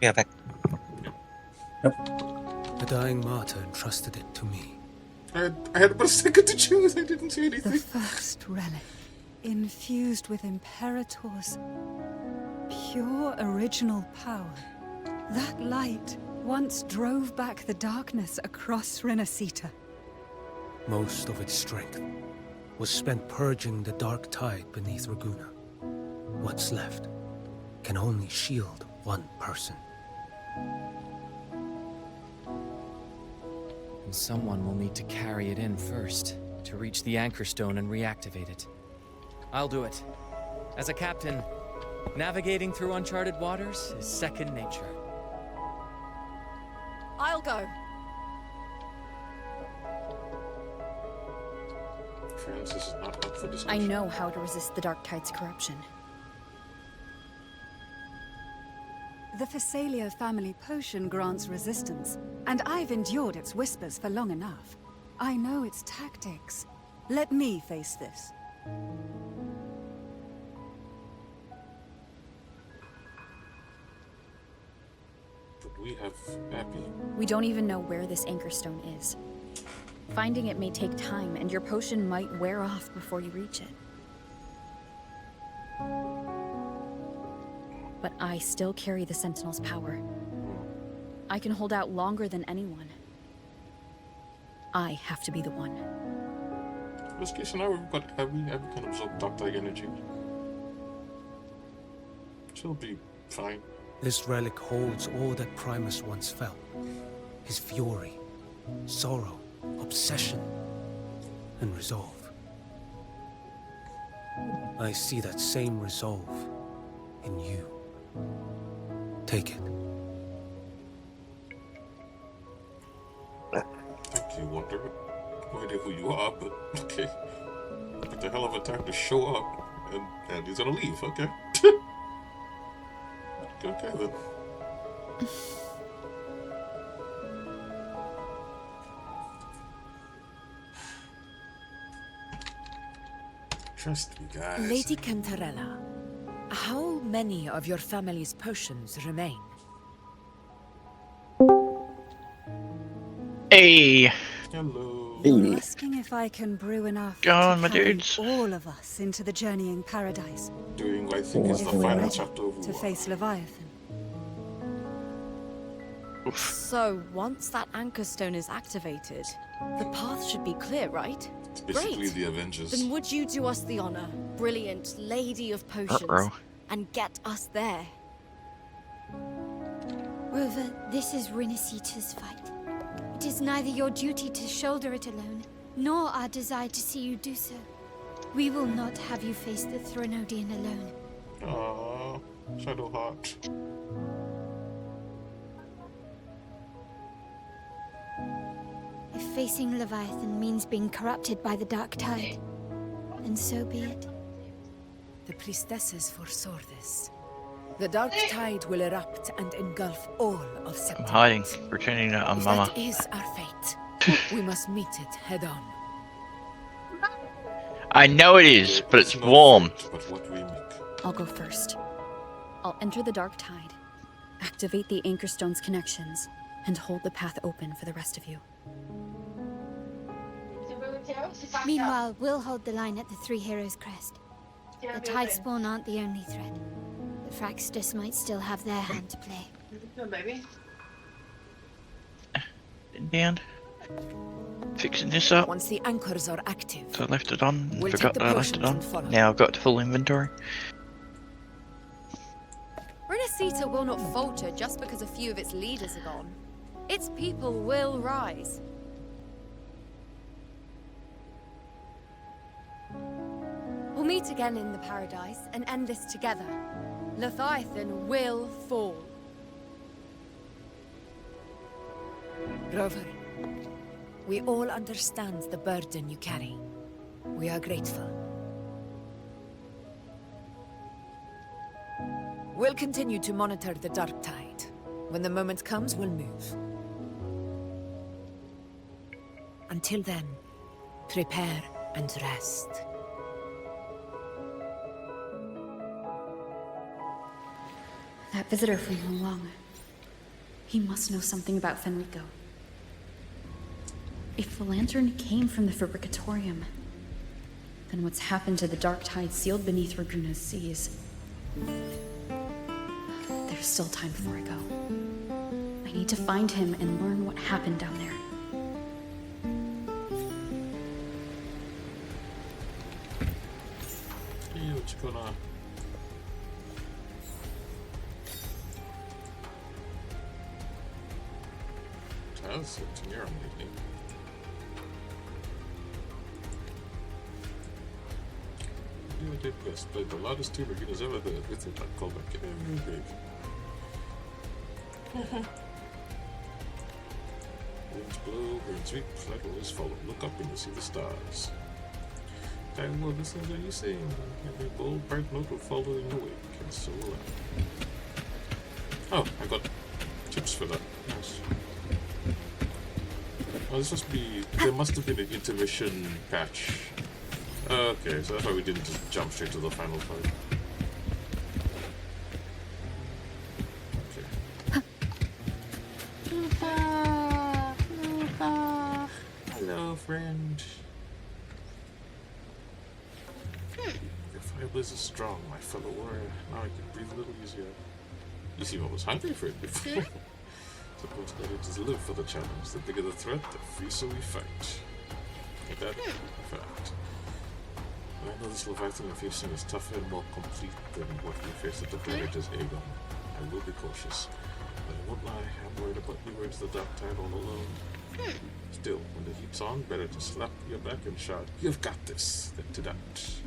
Yeah, back. The dying martyr entrusted it to me. I had about a second to choose. I didn't say The anything. first relic, infused with Imperator's pure original power. That light once drove back the darkness across Rinascita. Most of its strength was spent purging the dark tide beneath Raguna. What's left can only shield one person. And someone will need to carry it in first, to reach the anchor stone and reactivate it. I'll do it. As a captain, navigating through uncharted waters is second nature. I'll go. Francis is not up for I discussion. know how to resist the Dark Tide's corruption. The Phasalia family potion grants resistance, and I've endured its whispers for long enough. I know its tactics. Let me face this. But we have Abby. We don't even know where this anchor stone is. Finding it may take time, and your potion might wear off before you reach it. But I still carry the Sentinel's power. I can hold out longer than anyone. I have to be the one. Worst case scenario, we've got Abby. Abby can absorb Doctor energy. She'll be fine. This relic holds all that Primus once felt. His fury, sorrow, obsession, and resolve. I see that same resolve in you. Take it. Thank you, Wonder. No idea who you are, but okay. It's a hell of a time to show up, and he's gonna leave, okay? Okay then. Trust me, guys. Lady Cantarella, how many of your family's potions remain? Hey. Hello. You're asking if I can brew enough Go on, to my carry dudes. all of us into the journeying paradise. Doing what I think is the If we're final ready chapter of to WuWa. face Leviathan. So, once that anchor stone is activated, the path should be clear, right? It's basically Great. the Avengers. Then would you do us the honor, brilliant lady of potions, Uh-oh. and get us there? Rover, this is Rinascita's fight. It is neither your duty to shoulder it alone, nor our desire to see you do so. We will not have you face the Thronodian alone. Aww, Shadowheart. If facing Leviathan means being corrupted by the Dark Tide, then so be it. The priestesses foresaw this. The Dark Tide will erupt and engulf all of I'm September. hiding, pretending that I'm If Mama. that is our fate, we must meet it head on. I know it is, but it's warm. But what we make. I'll go first. I'll enter the Dark Tide, activate the Anchor Stone's connections, and hold the path open for the rest of you. Meanwhile, we'll hold the line at the Three Heroes Crest. The Tide Spawn aren't the only threat. The Fraxtus might still have their hand to play. Down. Fixing this up. Once the anchors are active, So I left it on. We'll Forgot take the that I left it potions on. and follow. Now I've got full inventory. Rinascita will not falter just because a few of its leaders are gone. Its people will rise. We'll meet again in the paradise and end this together. Leviathan will fall. Rover, we all understand the burden you carry. We are grateful. We'll continue to monitor the dark tide. When the moment comes, we'll move. Until then, prepare and rest. That visitor from Long. He must know something about Fenrico. If the lantern came from the Fabricatorium, then what's happened to the dark tide sealed beneath Raguna's seas? There's still time before I go. I need to find him and learn what happened down there. Hey, what you going on? That's a near meeting. You did best, but the loudest team Regina's ever heard with it. I call back every big. Winds blow, winds sweep, flag always follow. Look up and you see the stars. Time will listen to you sing. Every bold, bright note will follow in the wake, and so will I. Oh, I got tips for that. Nice. Oh, this must be. There must have been an intermission patch. Okay, so that's why we didn't just jump straight to the final fight. Okay. Hello, friend. Your fireblaze is strong, my fellow warrior. Now I can breathe a little easier. You seem almost hungry for it before. Suppose that it is live for the challenge. The bigger the threat, the fiercer we fight. Like that, fact. I know this Leviathan we're facing is tougher and more complete than what we faced at the Predator's Aegon. I will be cautious. But I won't lie, I'm worried about you into the dark tide all alone. Still, when the heat's on, better to slap your back and shout, "You've got this," than to doubt.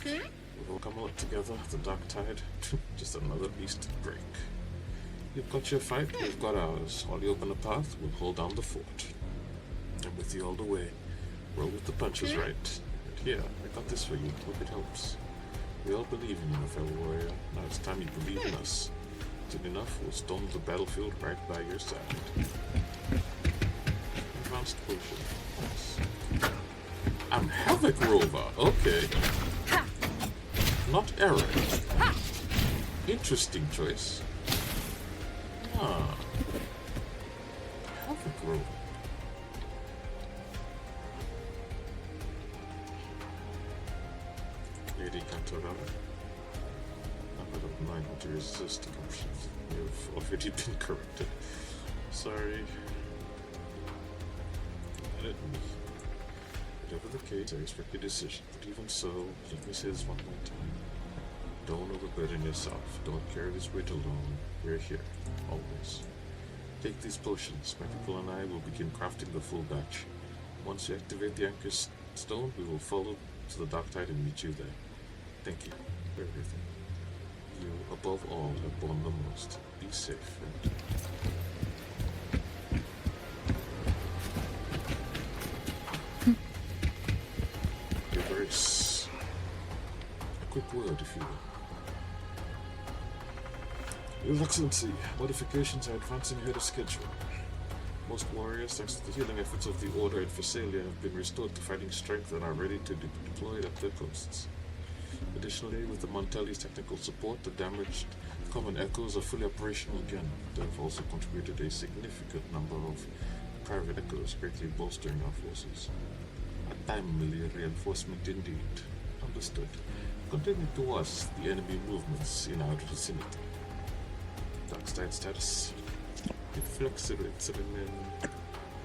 We've all come along together, the dark tide, just another beast to break. You've got your fight, we've got ours. While you open a path, we'll hold down the fort. I'm with you all the way. Roll with the punches, right? And here, I got this for you. Hope it helps. We all believe in you, fellow warrior. Now it's time you believe in us. Soon enough, we'll storm the battlefield right by your side. Advanced potion. Nice. I'm Havoc Rover. Okay. Not Eric. Interesting choice. Ah. Havoc Rover. Lady Cantorella. I don't mind how to resist options. You've already been corrected. Sorry. Let me. Whatever the case, I respect your decision. But even so, let me say this one more time. Don't overburden yourself. Don't carry this weight alone. We're here, always. Take these potions. My people and I will begin crafting the full batch. Once you activate the anchor stone, we will follow to the dark tide and meet you there. Thank you for everything. You, above all, have borne the most. Be safe, friend. Your grace. A quick word, if you will. Your Excellency, modifications are advancing ahead of schedule. Most warriors, thanks to the healing efforts of the Order in Phasalia, have been restored to fighting strength and are ready to be deployed at their posts. Additionally, with the Montelli's technical support, the damaged common echoes are fully operational again. They have also contributed a significant number of private echoes, greatly bolstering our forces. A timely reinforcement indeed. Understood. Continue to watch the enemy movements in our vicinity. Darkstide status. It fluctuates remain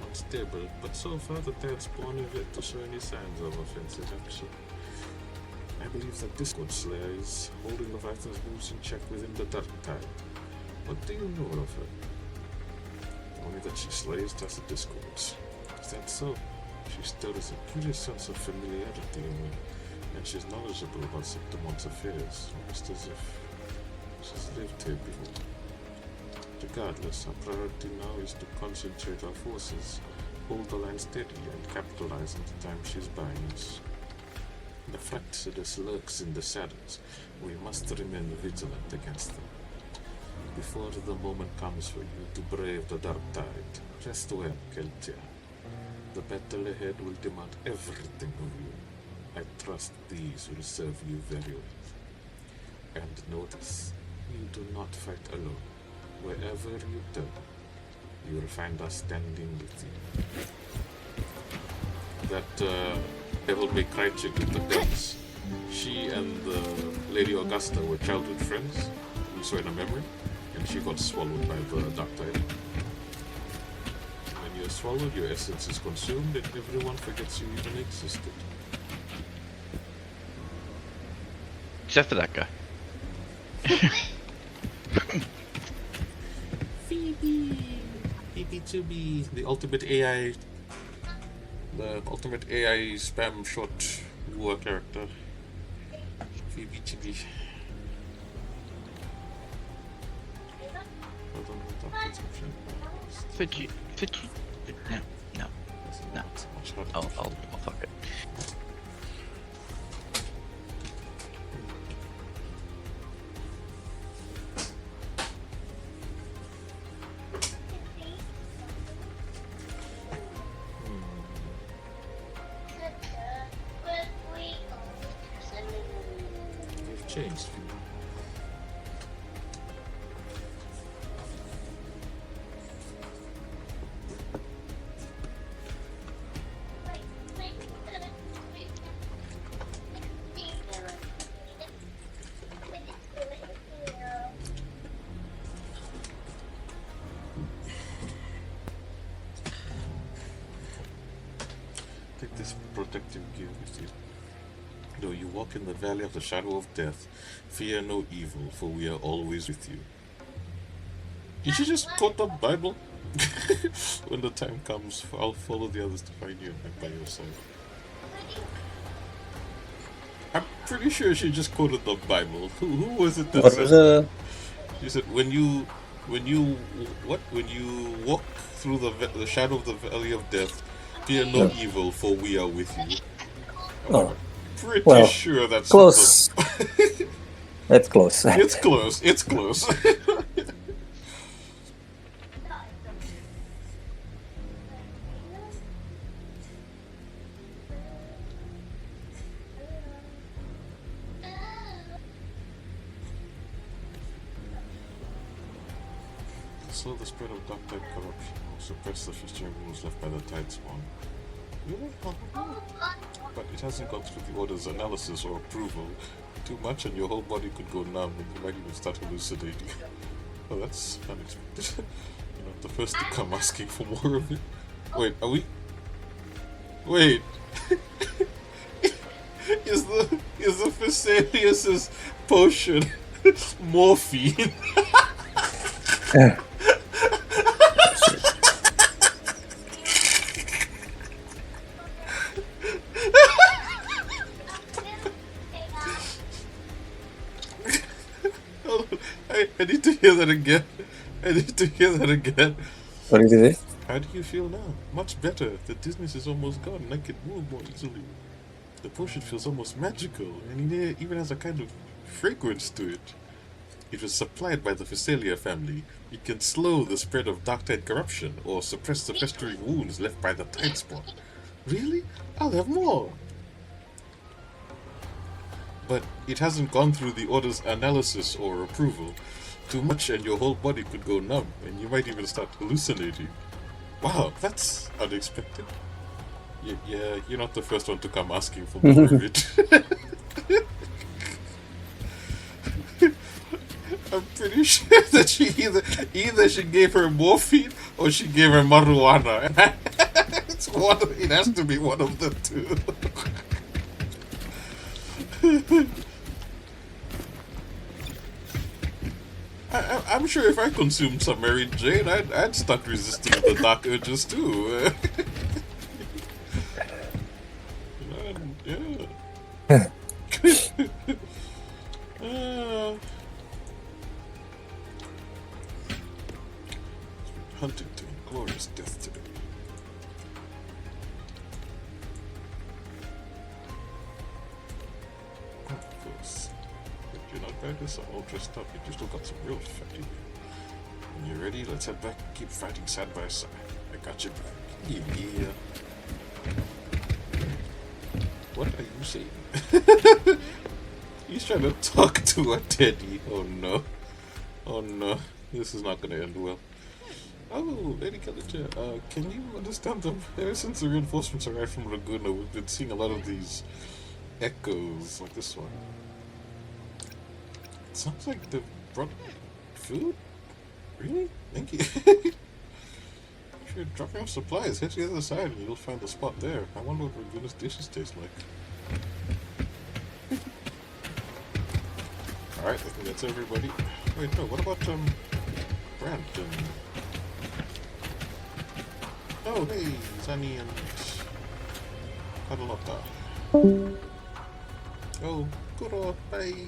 unstable, but so far the tide spawn is yet to show any signs of offensive action. I believe that Discord Slayer is holding Leviathan's moves in check within the dark tide. What do you know of her? Only that she slays tacit discords. Is that so? She still has a curious sense of familiarity in me. and she's knowledgeable about Septimon's affairs, almost as if she's lived here before. Regardless, our priority now is to concentrate our forces, hold the line steady, and capitalize on the time she's buying us. The Fraxidus lurks in the shadows. We must remain vigilant against them. Before the moment comes for you to brave the dark tide, rest well, Kelplayz. The battle ahead will demand everything of you. I trust these will serve you very well. And notice, you do not fight alone. Wherever you turn, you will find us standing with you. That Devil May Cry chick with the guns. She and Lady Augusta were childhood friends. We saw in a memory, and she got swallowed by the dark tide. When you're swallowed, your essence is consumed, and everyone forgets you even existed. Except for that guy. Phoebe to be the ultimate AI spam short WuWa character. Phoebe to be. No. I'll fuck it. You've changed. Take this protective gear with you. Though you walk in the valley of the shadow of death, fear no evil, for we are always with you. Did you just quote the Bible? When the time comes, I'll follow the others to find you and by your side. I'm pretty sure she just quoted the Bible. Who was it that What said? was the... She said, when you walk through the shadow of the valley of death, fear no evil, for we are with you. Oh. Pretty sure that's close. That's close. It's close. It's close. Slow the spread of dark tide corruption, or suppress the festering wounds left by the tide spawn. Really? But it hasn't gone through the order's analysis or approval. Too much and your whole body could go numb and you might even start hallucinating. Oh, that's unexpected. You're not the first to come asking for more of it. Wait, are we... Wait. Is the Vesalius's potion morphine? I need to hear that again. I need to hear that again. What did you say? How do you feel now? Much better. The dizziness is almost gone and I can move more easily. The potion feels almost magical, and it even has a kind of fragrance to it. It was supplied by the Physalia family. It can slow the spread of dark tide corruption or suppress the festering wounds left by the tide spot. Really? I'll have more! But it hasn't gone through the order's analysis or approval. Too much and your whole body could go numb, and you might even start hallucinating. Wow, that's unexpected. Yeah, you're not the first one to come asking for more of it. I'm pretty sure that she either she gave her morphine or she gave her marijuana. It has to be one of the two. I'm sure if I consumed some Mary Jane, I'd start resisting the dark urges too. Yeah. bad is all dressed up. You still got some real fatty. When you're ready, let's head back and keep fighting side by side. I got your back. Yeah. What are you saying? He's trying to talk to a teddy. Oh no. Oh no. This is not gonna end well. Oh, Lady Kelplayz, can you understand them? Ever since the reinforcements arrived from Laguna, we've been seeing a lot of these echoes, like this one. It sounds like they brought food? Really? Thank you. If you're dropping off supplies, head to the other side and you'll find the spot there. I wonder what Laguna's dishes taste like. Alright, I think that's everybody. Wait, no, what about, Brant and... Oh, hey, Sunny and... Carlotta. Oh, Kuro, bye!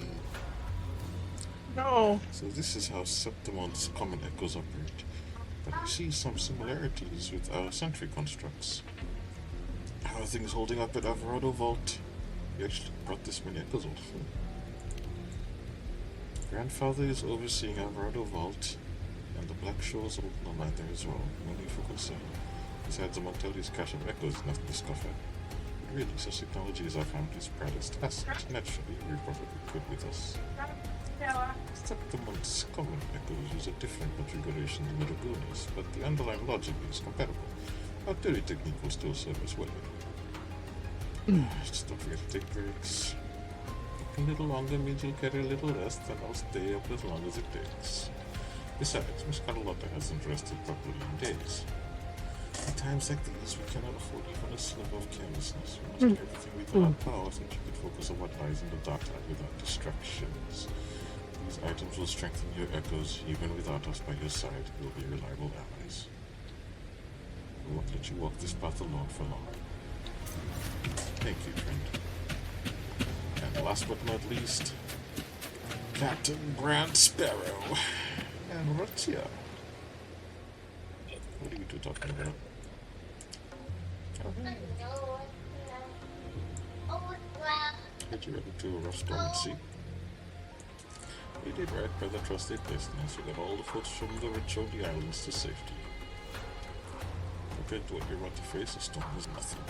No! So this is how Septimon's common echoes operate. But I see some similarities with our sentry constructs. How are things holding up at Alvarado Vault? You actually brought this many echoes off. Grandfather is overseeing Alvarado Vault, and the Black Shores open the line there as well. No need for concern. Besides, among Telly's cache of echoes is nothing to scoff at. But really, such technology is our family's proudest asset. Naturally, we probably could with us. Septimon's common echoes use a different configuration than the Laguna's, but the underlying logic is compatible. Our theory technique will still serve us well. Just don't forget to take breaks. A little longer means you'll get a little rest, and I'll stay up as long as it takes. Besides, Miss Carlotta hasn't rested properly in days. At times like these, we cannot afford even a sliver of carelessness. We must do everything within our power so that you can focus on what lies in the dark side without distractions. These items will strengthen your echoes. Even without us by your side, you'll be reliable allies. We won't let you walk this path alone for long. Thank you, friend. And last but not least, Captain Brant Sparrow and Rotia. What are you two talking about? Oh, hey. Get you ready to a rough storm at sea. We did right by the trust they placed in us. We got all the folks from the rich of the islands to safety. Compared to what you're about to face, a storm is nothing.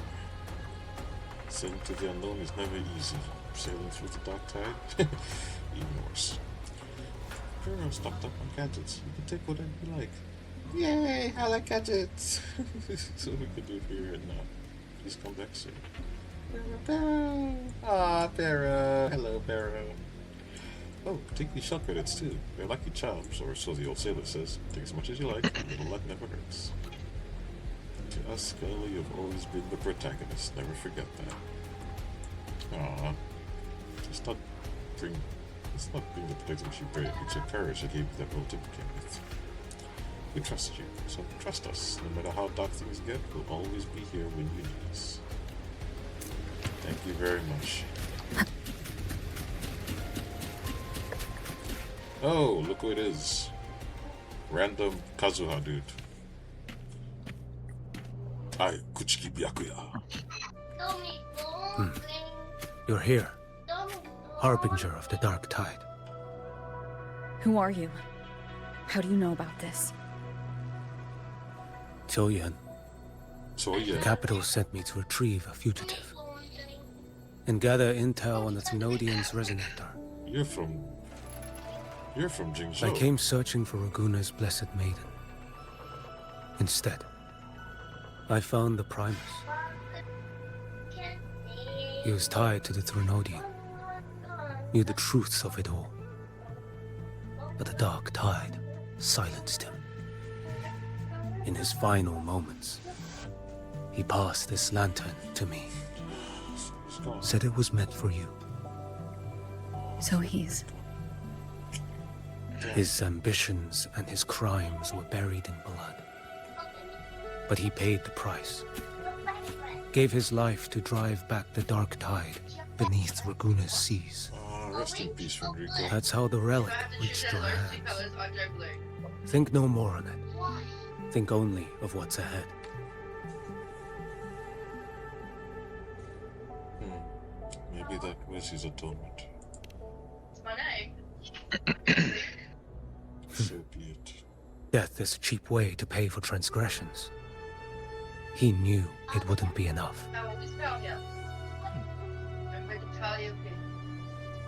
Sailing to the unknown is never easy. Sailing through the dark tide, even worse. You're stocked up on gadgets. You can take whatever you like. Yay! I like gadgets! So we can do it here and now. Please come back soon. Barrow! Ah, Barrow! Hello, Barrow. Oh, take these shot credits too. They're lucky charms, or so the old sailor says. Take as much as you like, a little luck never hurts. To us, Scully, you've always been the protagonist. Never forget that. Aww. Let's not bring the protagonist you brave. It's your courage that gave you that role to begin with. We trust you, so trust us. No matter how dark things get, we'll always be here when you need us. Thank you very much. Oh, look who it is. Random Kazuha dude. Ai, Kuchiki Byakuya. You're here. Harbinger of the Dark Tide. Who are you? How do you know about this? Choyan. The capital sent me to retrieve a fugitive and gather intel on the Thenodian's resonator. You're from Jingzhou. I came searching for Raguna's blessed maiden. Instead, I found the Primus. He was tied to the Thenodian, knew the truths of it all. But the Dark Tide silenced him. In his final moments, he passed this lantern to me. Said it was meant for you. So he's... His ambitions and his crimes were buried in blood. But he paid the price. Gave his life to drive back the Dark Tide beneath Raguna's seas. Rest in peace, Federico. That's how the relic reached your hands. Think no more on it. Think only of what's ahead. Maybe that was his atonement. It's my name. So be it. Death is a cheap way to pay for transgressions. He knew it wouldn't be enough.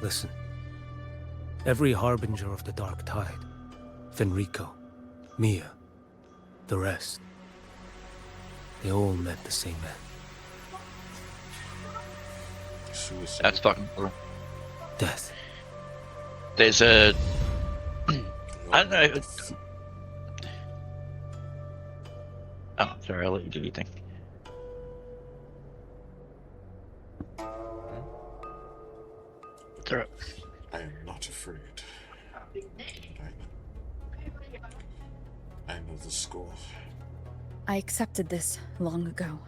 Listen. Every harbinger of the dark tide, Fenrico, Mia, the rest, they all met the same end. Suicide. That's fucking cool. Death. There's a... I don't know. Oh, sorry, I'll let you do your thing. Throw it. I am not afraid. I know the score. I accepted this long ago.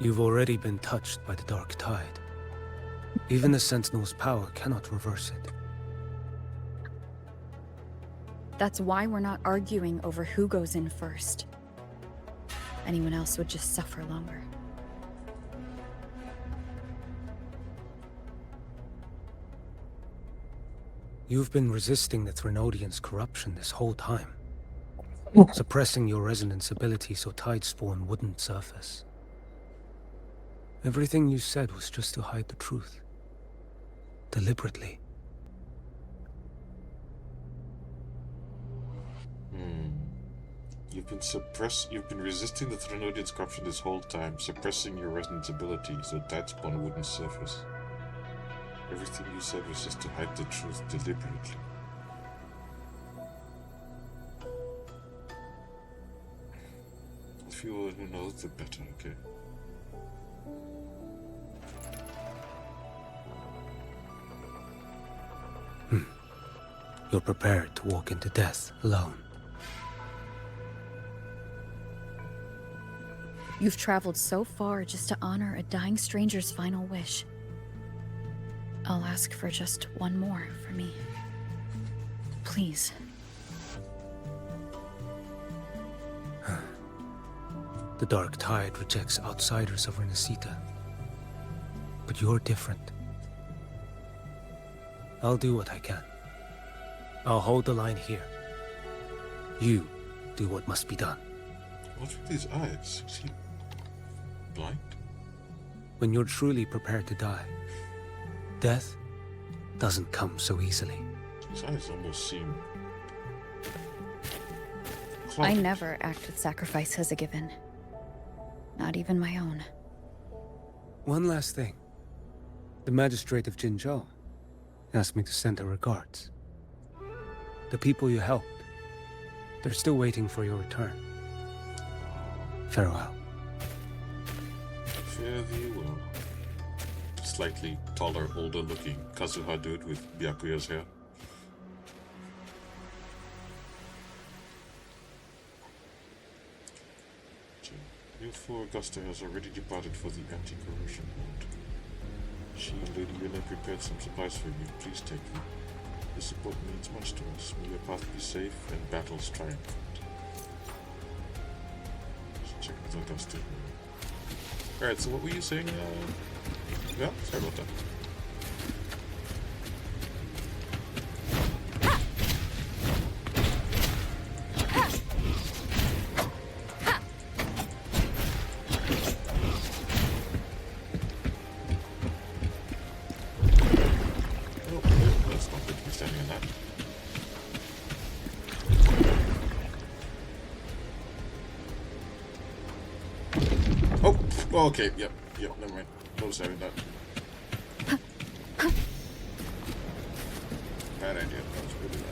You've already been touched by the dark tide. Even the Sentinel's power cannot reverse it. That's why we're not arguing over who goes in first. Anyone else would just suffer longer. You've been resisting the Threnodians' corruption this whole time. Suppressing your resonance ability so Tidespawn wouldn't surface. Everything you said was just to hide the truth. Deliberately. You've been resisting the Threnodians' corruption this whole time, suppressing your resonance ability so Tidespawn wouldn't surface. Everything you said was just to hide the truth deliberately. The fewer who knows, the better, okay? You're prepared to walk into death alone. You've traveled so far just to honor a dying stranger's final wish. I'll ask for just one more for me. Please. The dark tide rejects outsiders of Rinascita. But you're different. I'll do what I can. I'll hold the line here. You do what must be done. What's with these eyes? Is he blind? When you're truly prepared to die, death doesn't come so easily. His eyes almost seem... I never act with sacrifice as a given. Not even my own. One last thing. The magistrate of Jinzhou asked me to send her regards. The people you helped, they're still waiting for your return. Farewell. Fare thee well. Slightly taller, older-looking Kazuha dude with Byakuya's hair. Therefore, Augusta has already departed for the anti-corruption mode. She and Lady Yuna prepared some supplies for you. Please take them. Your support means much to us. May your path be safe and battles triumphant. Just check with Augusta. Alright, so what were you saying? Yeah, sorry about that. Oh, okay, yep, never mind. No saving that. Bad idea, that was really bad.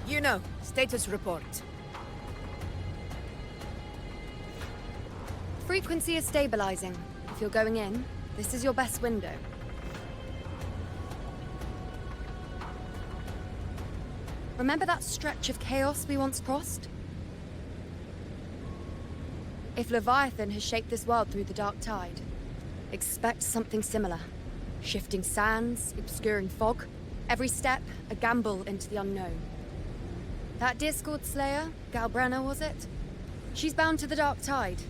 You know, status report. Frequency is stabilizing. If you're going in, this is your best window. Remember that stretch of chaos we once crossed? If Leviathan has shaped this world through the dark tide, Expect something similar. Shifting sands, obscuring fog. Every step, a gamble into the unknown. That Discord Slayer, Galbrenna was it? She's bound to the Dark Tide.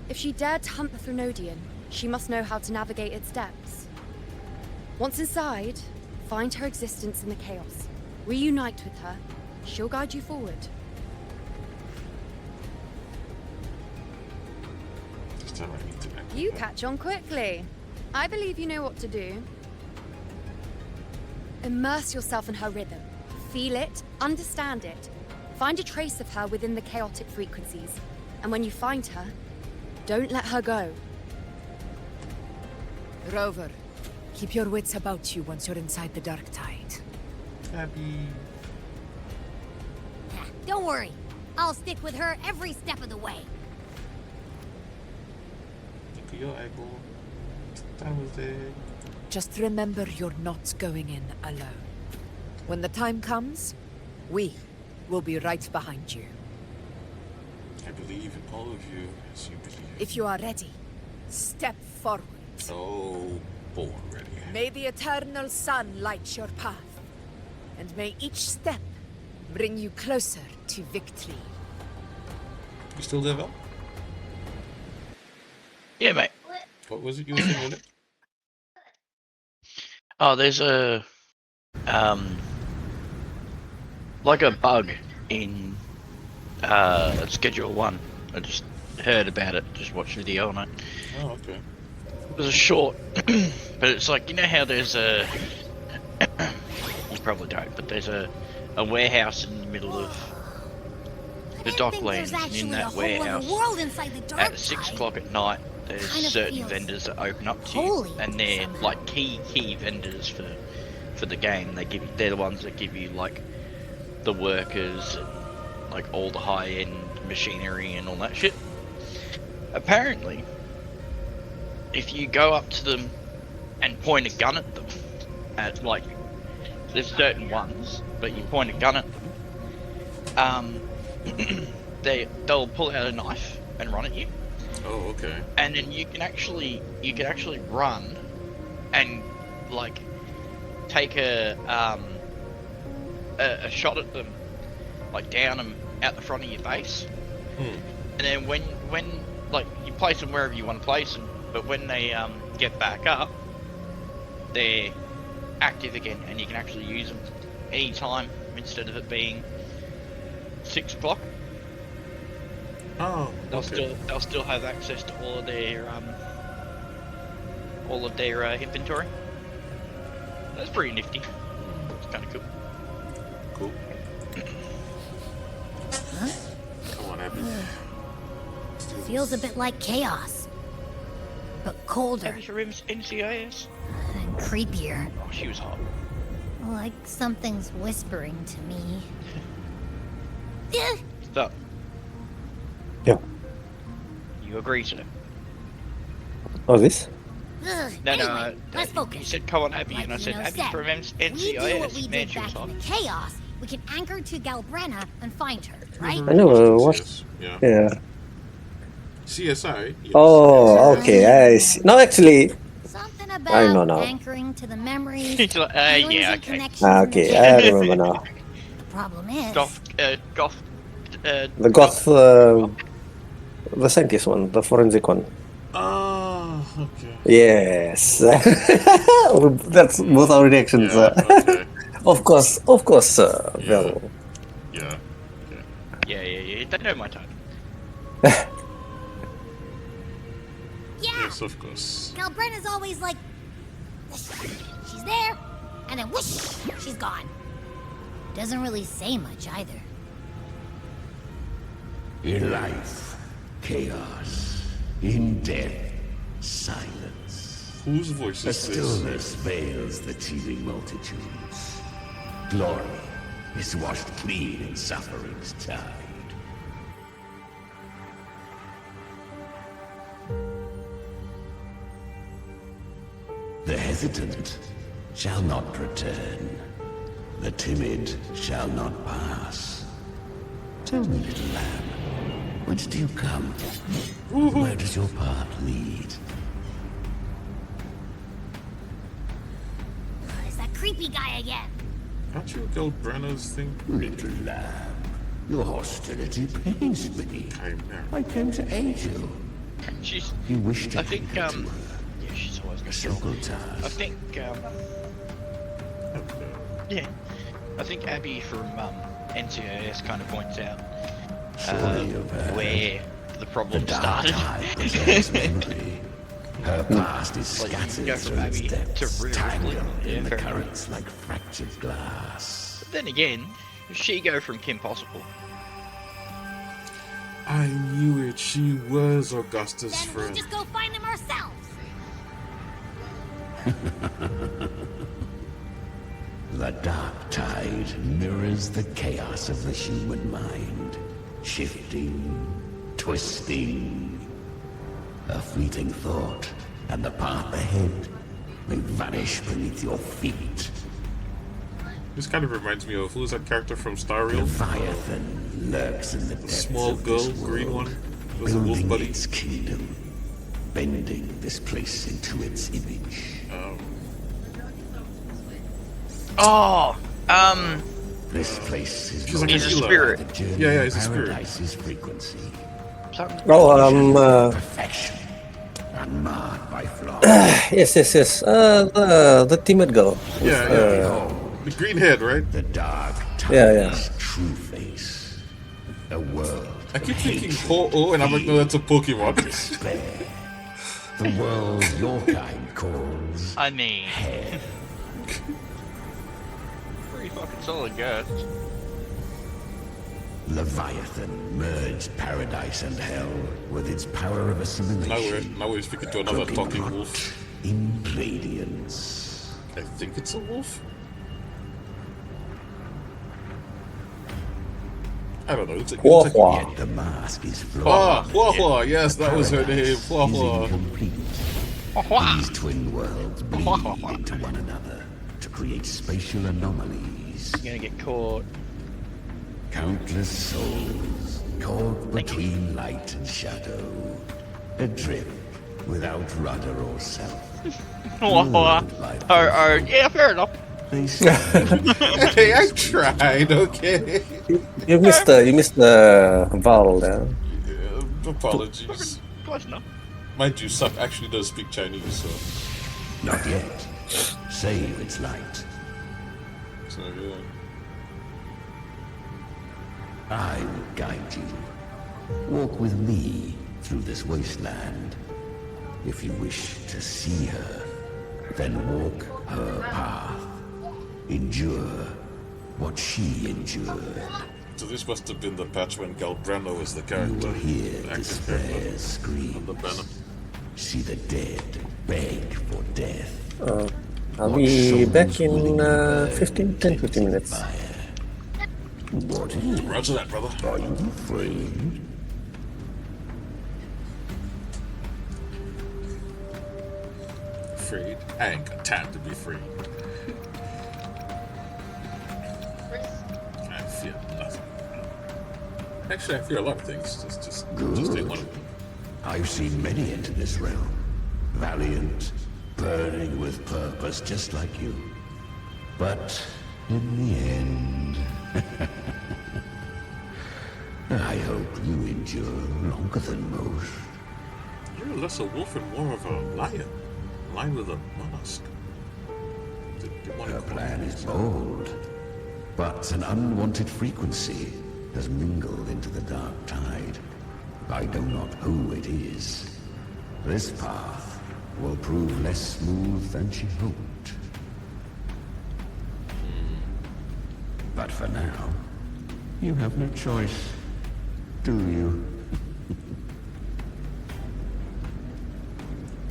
If she dared to hunt the Threnodian, she must know how to navigate its depths. Once inside, find her existence in the chaos. Reunite with her. She'll guide you forward. This time I need to act. You catch on quickly. I believe you know what to do. Immerse yourself in her rhythm. Feel it, understand it. Find a trace of her within the chaotic frequencies. And when you find her, don't let her go. Rover, keep your wits about you once you're inside the Dark Tide. Abby. Don't worry. I'll stick with her every step of the way. Look at your eyeball. That was it. Just remember you're not going in alone. When the time comes, we will be right behind you. I believe in all of you as you believe. If you are ready, step forward. Oh, born ready. May the eternal sun light your path, and may each step bring you closer to victory. You still there, Val? Yeah, mate. What was it you were saying with it? Oh, there's a like a bug in Schedule 1. I just heard about it, just watched a video on it. Oh, okay. It was a short, but it's like, you know how there's a you probably don't, but there's a warehouse in the middle of the docklands, and in that warehouse World inside the Dark at 6 o'clock at night there's certain vendors that open up to you, and they're like key vendors for the game. They're the ones that give you like the workers and like all the high-end machinery and all that shit. Apparently, if you go up to them and point a gun at them, at like, there's certain ones, but you point a gun at them, they'll pull out a knife and run at you. Oh, okay. And then you can actually run and like take a shot at them, like down them out the front of your face. And then when like you place them wherever you want to place them, but when they get back up, they're active again, and you can actually use them anytime instead of it being 6 o'clock. Oh, they'll still have access to all of their inventory. That's pretty nifty. It's kind of cool. Cool. Huh? Come on, Abby. Feels a bit like chaos, but colder. Abby from NCIS. And creepier. Oh, she was hot. Like something's whispering to me. Stop. Yeah. You agree, sir? Oh, this? No, let's focus. You said come on, Abby, and I said Abby from We do what we NCIS. Man, did she was back hot. in the chaos. We can anchor to Galbrenna and find her, right? I never watched. Yeah. CSI. Yes. Oh, okay. I see. No, actually, Something I know about now. anchoring to the memories. Yeah, okay. Connections Okay, I remember now. The problem is, The goth, the scientist one, the forensic one. Oh, okay. Yes, that's both our reactions. Okay. Of course, Vel. Yeah. Yeah. They know my type. Yes, of course. Galbrenna's always like, she's there, and then whoosh, she's gone. Doesn't really say much either. In life, chaos. In death, silence. Whose voice A is this? stillness veils the teeming multitudes. Glory is washed clean in suffering's tide. The hesitant shall not return. The timid shall not pass. Tell me, little lamb, whence do you come? Where does your path lead? creepy guy again. Aren't you Gelbreno's thing? Little lamb, your hostility pains me. I came to aid you. She's. You wish to I think. take her to Yeah, she's always a been simple cool. task. I think. Yeah. I think Abby from NCIS kind of points out where the problem started. Her past is Like, you scattered go from through its Abby depths, to Rue. tangled Yeah, in the fair enough. currents like fractured glass. But then again, she go from Kim Possible. I knew it. She was Augusta's Then we'll friend. just go find him ourselves. The dark tide mirrors the chaos of the human mind, shifting, twisting. A fleeting thought, and the path ahead may vanish beneath your feet. This kind of reminds me of who's that character from Star Rail? Leviathan lurks in the The depths small of girl, this green world, one. Was a wolf building buddy. its kingdom, bending this place into its image. This place is She's like He's a healer. spirit. the journey Yeah, of he's a spirit. Paradise's frequency. Oh, Perfection, unmarred by flaws. yes. The timid girl. Yeah. The green head, right? The dark Yeah. true face. A world. I keep thinking Ho-Oh, and I'm like, no, that's a Pokemon. The world your kind calls. I mean, pretty fucking solid guess. Leviathan merged paradise and hell with its power of assimilation. Now we're speaking to another cooking talking hot wolf. in radiance. I think it's a wolf. I don't know. It's a Hua. Yet the mask is Ah, flawed. Hua. Yes, that was her name. Paradise Hua. is incomplete. These twin worlds bleed into one another to create spatial anomalies. You're gonna get caught. Countless souls caught between light and shadow, adrift without rudder or self. Yeah, fair enough. They stand Hey, I tried. Okay. You missed the vowel there. Yeah, apologies. Close enough. Mind you, Suck actually does speak Chinese, so. not yet. Save its light. So yeah. I will guide you. Walk with me through this wasteland. If you wish to see her, then walk her path. Endure what she endured. So this must have been the patch when Galbreno was the character. You will hear the active despair character on the screams. banner. See the dead beg for death. I'll be back in 10-15 minutes. What is it? Roger that, brother. Are you afraid? Afraid? I ain't got time to be afraid. I fear nothing. Actually, I fear a lot of things. Just ain't one of them. I've seen many enter this realm. Valiant, burning with purpose, just like you. But in the end, I hope you endure longer than most. You're less a wolf and more of a lion. A lion with a mask. Her plan is bold, but an unwanted frequency has mingled into the dark tide. I know not who it is. This path will prove less smooth than she hoped. But for now, you have no choice, do you?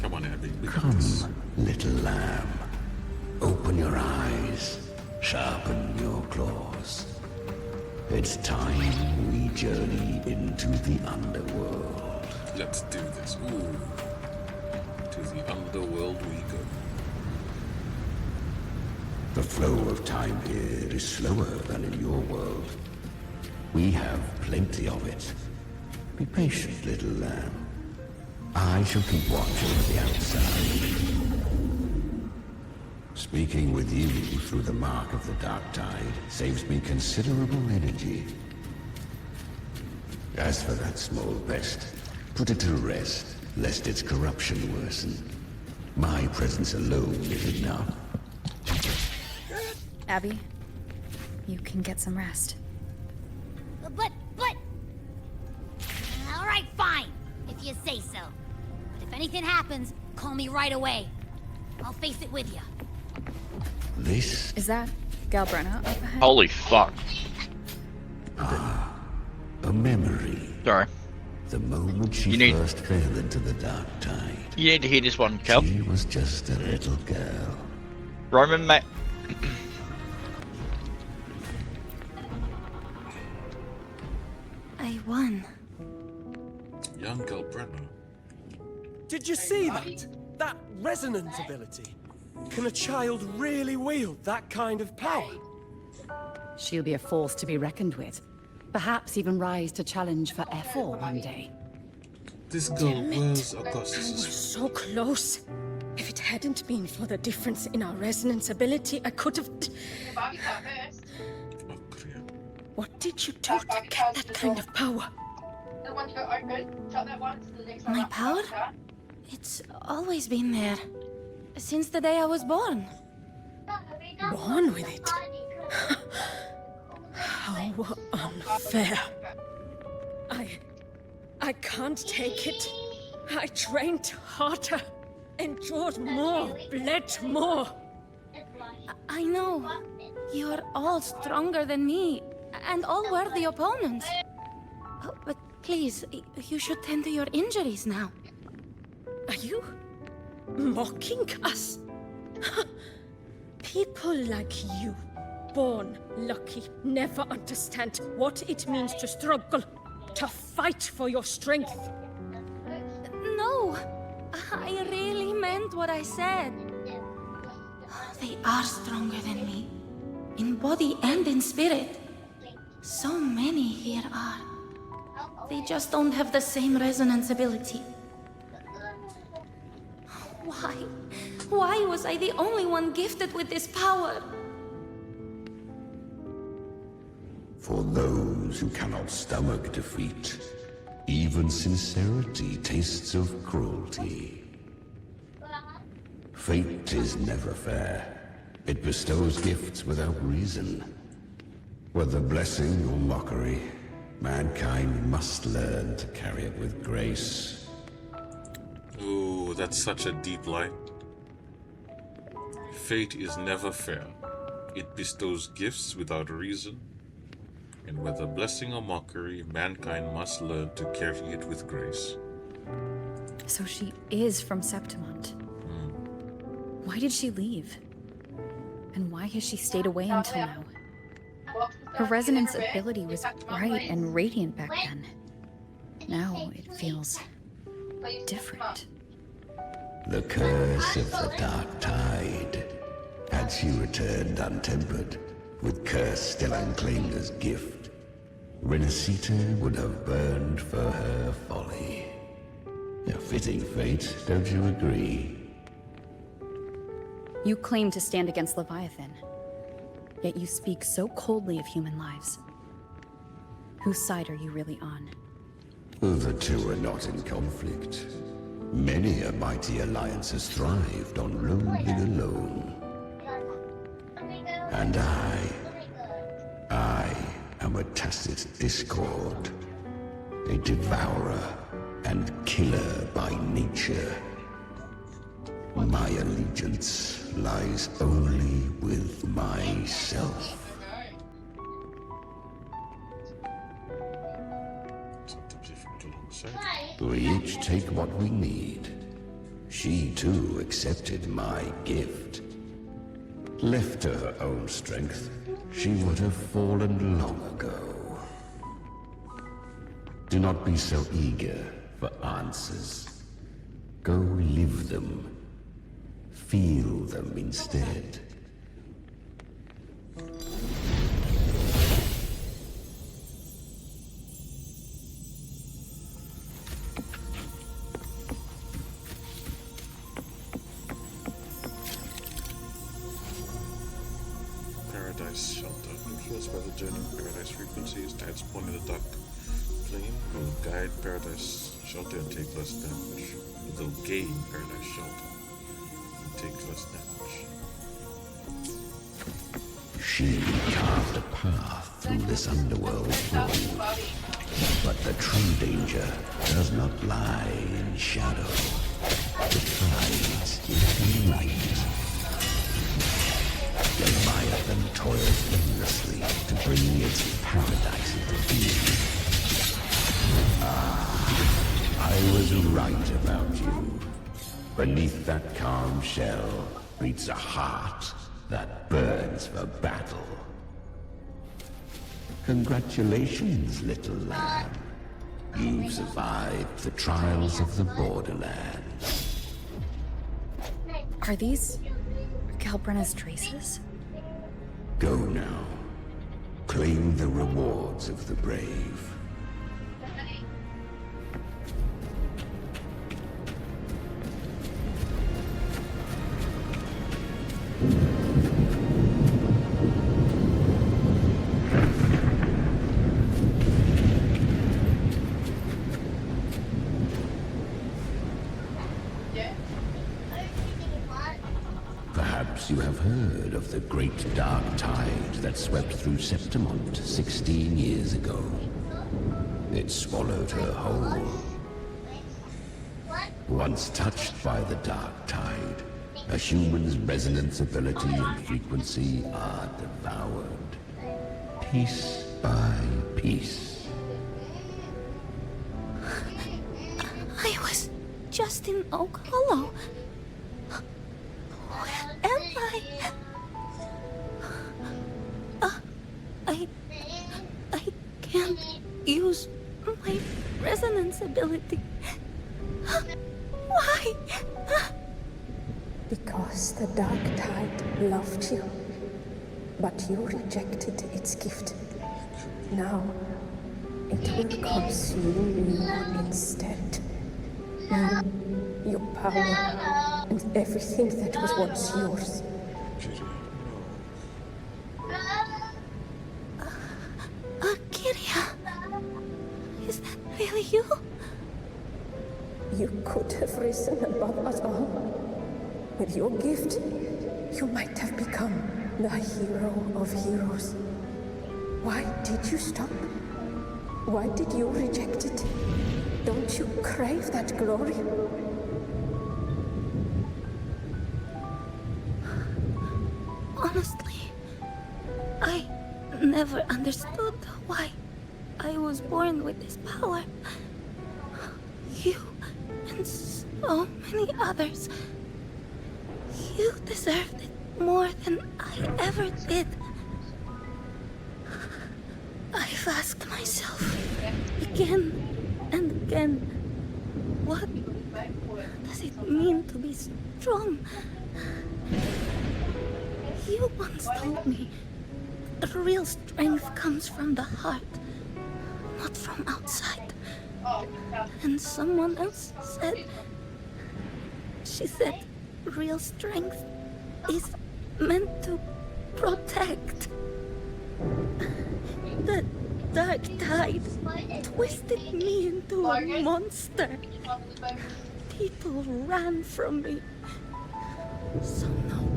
Come on, Abby. We got Come, this. little lamb. Open your eyes, sharpen your claws. It's time we journey into the underworld. Let's do this. Ooh. To the underworld we go. The flow of time here is slower than in your world. We have plenty of it. Be patient, little lamb. I shall keep watch over the outside. Speaking with you through the mark of the Dark Tide saves me considerable energy. As for that small pest, put it to rest, lest its corruption worsen. My presence alone is enough. Abby, you can get some rest. But... Alright, fine, if you say so. But if anything happens, call me right away. I'll face it with you. This... Is that Galbrenna up ahead? Holy fuck. A memory. Sorry. The moment she first fell into the Dark Tide. You need to hear this one, Kel. She was just a little girl. Roman mate. I won. Young Kelplayz. Did you see that? That resonance ability? Can a child really wield that kind of power? She'll be a force to be reckoned with. Perhaps even rise to challenge for F4 one day. This girl wears I was Augustus. so close. If it hadn't been for the difference in our resonance ability, I could have... What did you do to get that kind of power? My power? It's always been there. Since the day I was born. Born with it? How unfair. I can't take it. I trained harder, endured more, bled more. I know. You're all stronger than me, and all worthy opponents. Oh, but please, you should tend to your injuries now. Are you mocking us? People like you, born lucky, never understand what it means to struggle, to fight for your strength. No, I really meant what I said. They are stronger than me, in body and in spirit. So many here are. They just don't have the same resonance ability. Why? Why was I the only one gifted with this power? For those who cannot stomach defeat, even sincerity tastes of cruelty. Fate is never fair. It bestows gifts without reason. Whether blessing or mockery, mankind must learn to carry it with grace. Ooh, that's such a deep line. Fate is never fair. It bestows gifts without reason. And whether blessing or mockery, mankind must learn to carry it with grace. So she is from Septimont. Why did she leave? And why has she stayed away until now? Her resonance ability was bright and radiant back then. Now it feels different. The curse of the Dark Tide. Had she returned untempered, with curse still unclaimed as gift, Rinascita would have burned for her folly. A fitting fate, don't you agree? You claim to stand against Leviathan, yet you speak so coldly of human lives. Whose side are you really on? The two are not in conflict. Many a mighty alliance has thrived on roaming alone. And I am a tacit discord, a devourer and killer by nature. My allegiance lies only with myself. We each take what we need. She too accepted my gift. Left to her own strength, she would have fallen long ago. Do not be so eager for answers. Go live them. Feel them instead. journey in paradise frequencies. Tides point in the dark plane will guide paradise shelter and take less damage. They'll gain paradise shelter and take less damage. She carved a path through this underworld throne. But the true danger does not lie in shadow. It hides in light. Leviathan toils endlessly to bring its paradise into being. I was right about you. Beneath that calm shell beats a heart that burns for battle. Congratulations, little lamb. You've survived the trials of the borderlands. Are these Kalbrenna's traces? Go now. Claim the rewards of the brave. Perhaps you have heard of the great dark tide that swept through Septimont 16 years ago. It swallowed her whole. Once touched by the dark tide, a human's resonance ability and frequency are devoured, piece by piece. I was just in Oak Hollow. Where am I? I can't use my resonance ability. Why? Because the dark tide loved you, but you rejected its gift. Now, it will consume you instead. You, your power, and everything that was once yours. Kiria, is that really you? You could have risen above us all. With your gift, you might have become the hero of heroes. Why did you stop? Why did you reject it? Don't you crave that glory? Honestly, I never understood why I was born with this power. You and so many others. You deserved it more than I ever did. I've asked myself again and again, what does it mean to be strong? You once told me that real strength comes from the heart, not from outside. And someone else said, she said, real strength is meant to protect. The dark tide twisted me into a monster. People ran from me. So no,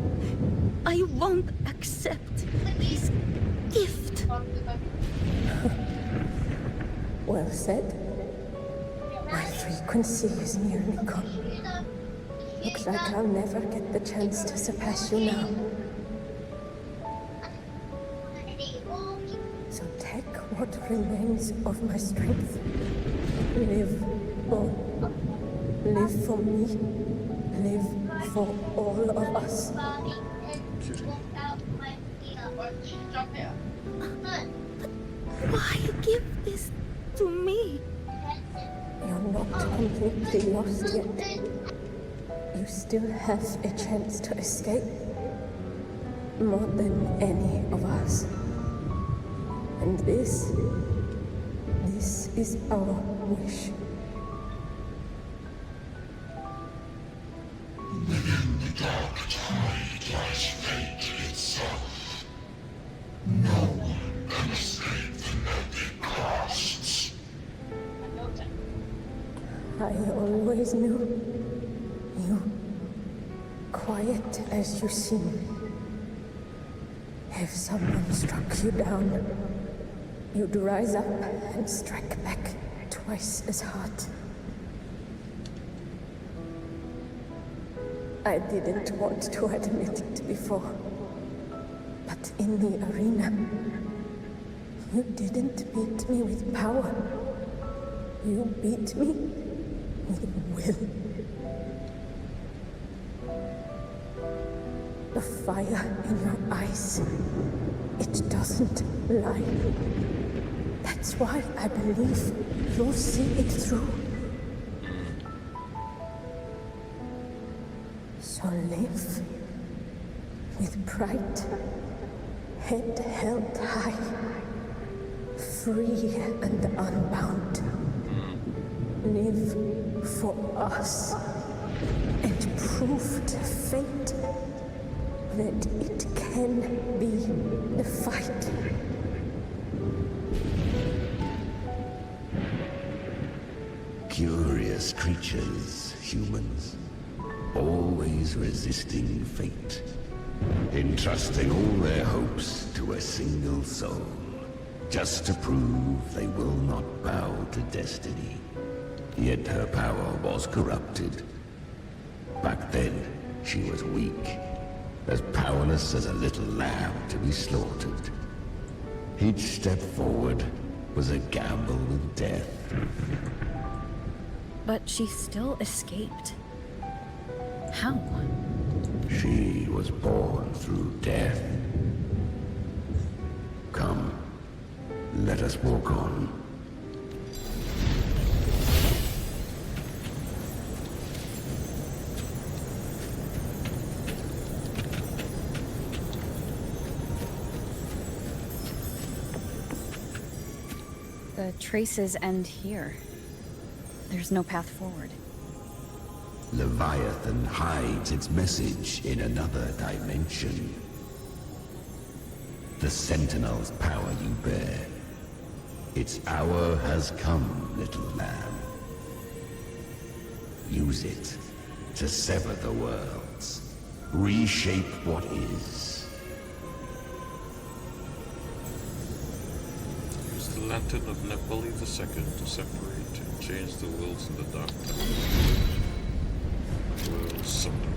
I won't accept his gift. Well said. My frequency is nearly gone. Looks like I'll never get the chance to surpass you now. So take what remains of my strength. Live on. Live for me. Live for all of us. Why give this to me? You're not completely lost yet. You still have a chance to escape. More than any of us. And this is our wish. Within the dark tide lies fate itself. No one can I always knew you, quiet as you seem. If someone struck you down, you'd rise up and strike back twice as hard. I didn't want to admit it before, but in the arena, you didn't beat me with power. You beat me with will. The fire in your eyes, it doesn't lie. That's why I believe you'll see it through. So live with pride, head held high, free and unbound. Live for us and prove to fate that it can be the fight. Curious creatures, humans, always resisting fate, entrusting all their hopes to a single soul, just to prove they will not bow to destiny. Yet her power was corrupted. Back then, she was weak, as powerless as a little lamb to be slaughtered. Each step forward was a gamble with death. But she still escaped. How? She was born through death. Come, let us walk on. The traces end here. There's no path forward. Leviathan hides its message in another dimension. The Sentinel's power you bear. Its hour has come, little lamb. Use it to sever the worlds, reshape what is. Use the lantern of Nepali II to separate and change the worlds in the dark tide. World Summoner.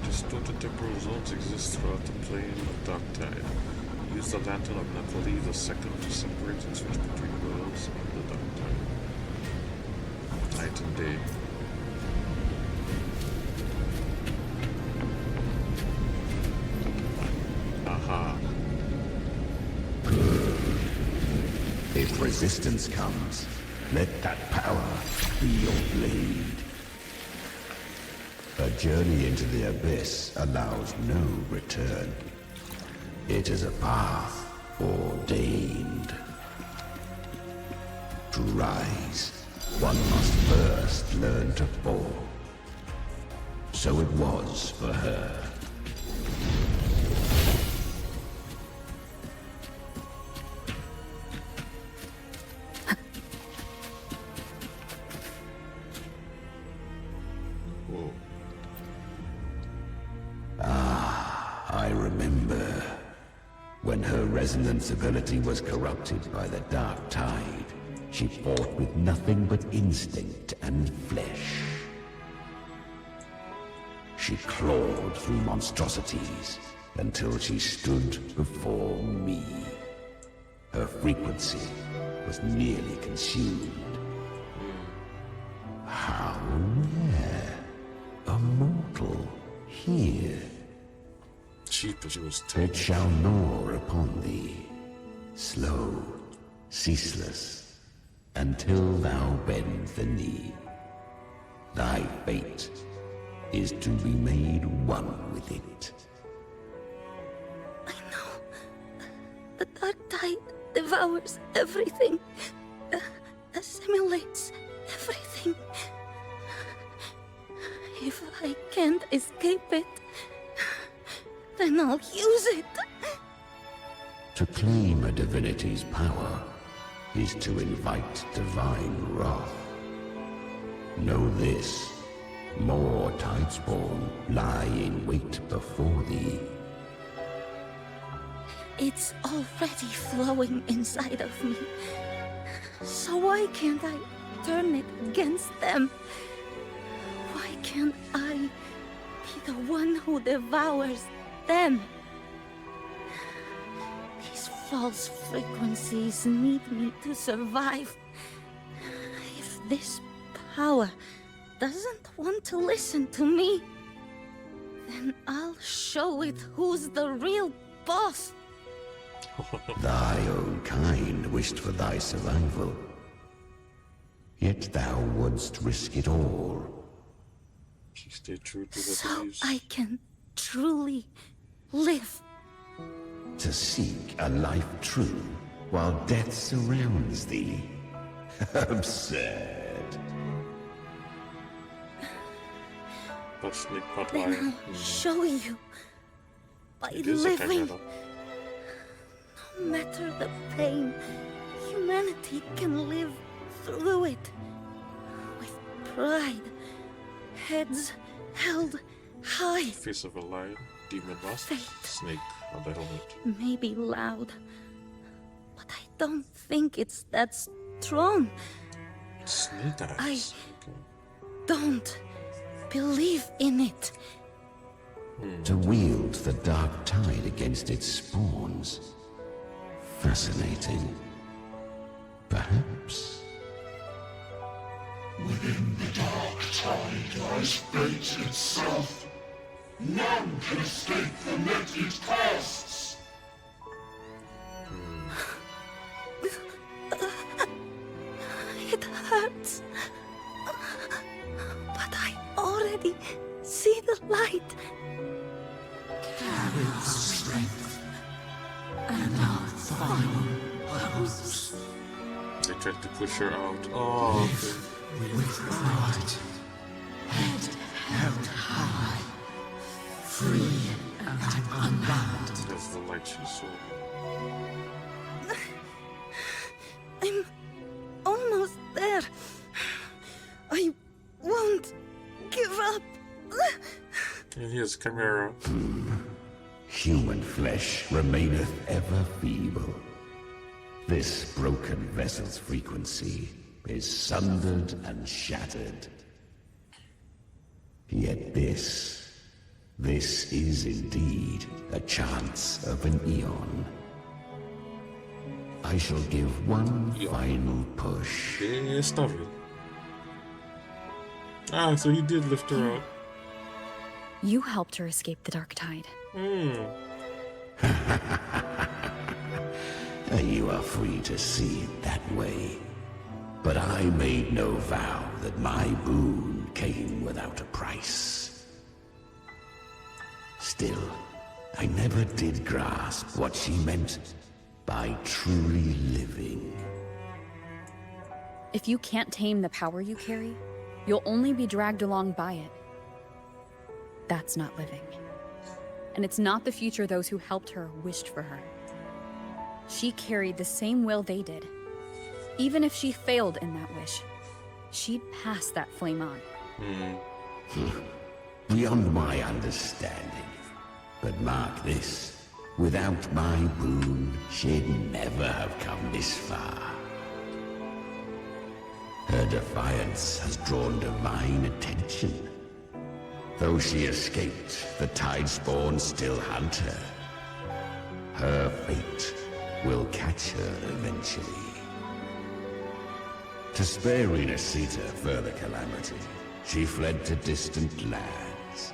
Distorted temporal zones exist throughout the plane of dark tide. Use the lantern of Nepali II to separate and switch between worlds in the dark tide. Night and day. Aha. If resistance comes, let that power be your blade. A journey into the abyss allows no return. It is a path ordained. To rise, one must first learn to fall. So it was for her. I remember when her resonance ability was corrupted by the dark tide. She fought with nothing but instinct and flesh. She clawed through monstrosities until she stood before me. Her frequency was nearly consumed. How rare! A mortal here. It shall gnaw upon thee, slow, ceaseless, until thou bend the knee. Thy fate is to be made one with it. I know. The dark tide devours everything, assimilates everything. If I can't escape it, then I'll use it. To claim a divinity's power, is to invite divine wrath. Know this, more Tidespawn lie in wait before thee. It's already flowing inside of me. So why can't I turn it against them? Why can't I be the one who devours them? These false frequencies need me to survive. If this power doesn't want to listen to me, then I'll show it who's the real boss. Thy own kind wished for thy survival. Yet thou wouldst risk it all. She stayed true to her So beliefs. I can truly live. To seek a life true while death surrounds thee. Absurd. But Snake Pot Then Lion. I'll show you. By It is a living, chimera. no matter the pain, humanity can live through it. With pride, heads held high. Face of a lion, demon mask, snake on the helmet. Maybe loud, but I don't think it's that strong. Snake eyes. I don't believe in it. To wield the dark tide against its spawns. Fascinating. Perhaps. Within the dark tide lies fate itself. None can escape the net it casts. It hurts. But I already see the light. Carry the strength and our final purpose. They tried to push her out. Oh, okay. With pride, head held high, free and unbound. That's the light she saw. I'm almost there. I won't give up. And here's Chimera. Human flesh remaineth ever feeble. This broken vessel's frequency is sundered and shattered. Yet this is indeed a chance of an eon. I shall give one final push. Yeah, stop it. Ah, so he did lift her out. You helped her escape the dark tide. You are free to see it that way. But I made no vow that my boon came without a price. Still, I never did grasp what she meant by truly living. If you can't tame the power you carry, you'll only be dragged along by it. That's not living. And it's not the future those who helped her wished for her. She carried the same will they did. Even if she failed in that wish, she'd pass that flame on. Beyond my understanding. But mark this, without my boon, she'd never have come this far. Her defiance has drawn divine attention. Though she escaped, the Tidespawn still hunt her. Her fate will catch her eventually. To spare Rinascita further calamity, she fled to distant lands,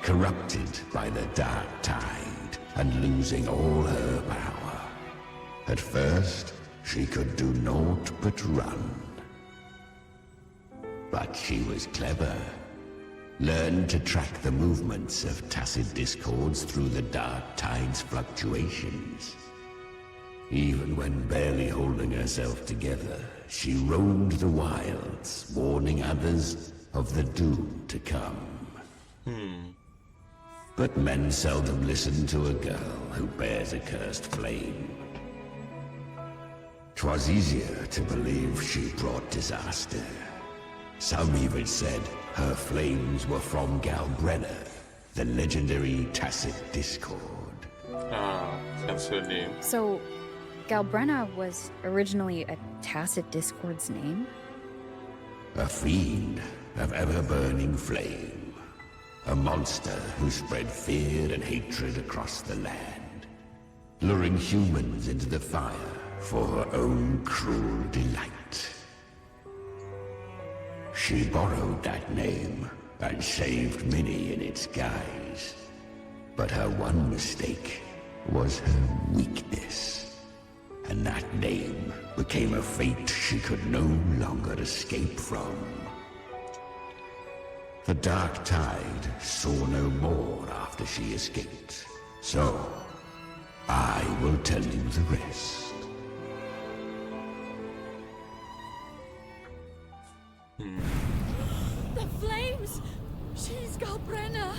corrupted by the dark tide and losing all her power. At first, she could do naught but run. But she was clever. Learned to track the movements of tacit discords through the dark tide's fluctuations. Even when barely holding herself together, she roamed the wilds, warning others of the doom to come. But men seldom listen to a girl who bears a cursed flame. 'Twas easier to believe she brought disaster. Some even said her flames were from Galbrenna, the legendary Tacit Discord. Ah, that's her name. So, Galbrenna was originally a Tacit Discord's name? A fiend of ever-burning flame. A monster who spread fear and hatred across the land, luring humans into the fire for her own cruel delight. She borrowed that name and saved many in its guise. But her one mistake was her weakness. And that name became a fate she could no longer escape from. The Dark Tide saw no more after she escaped. So, I will tell you the rest. The flames! She's Galbrenna!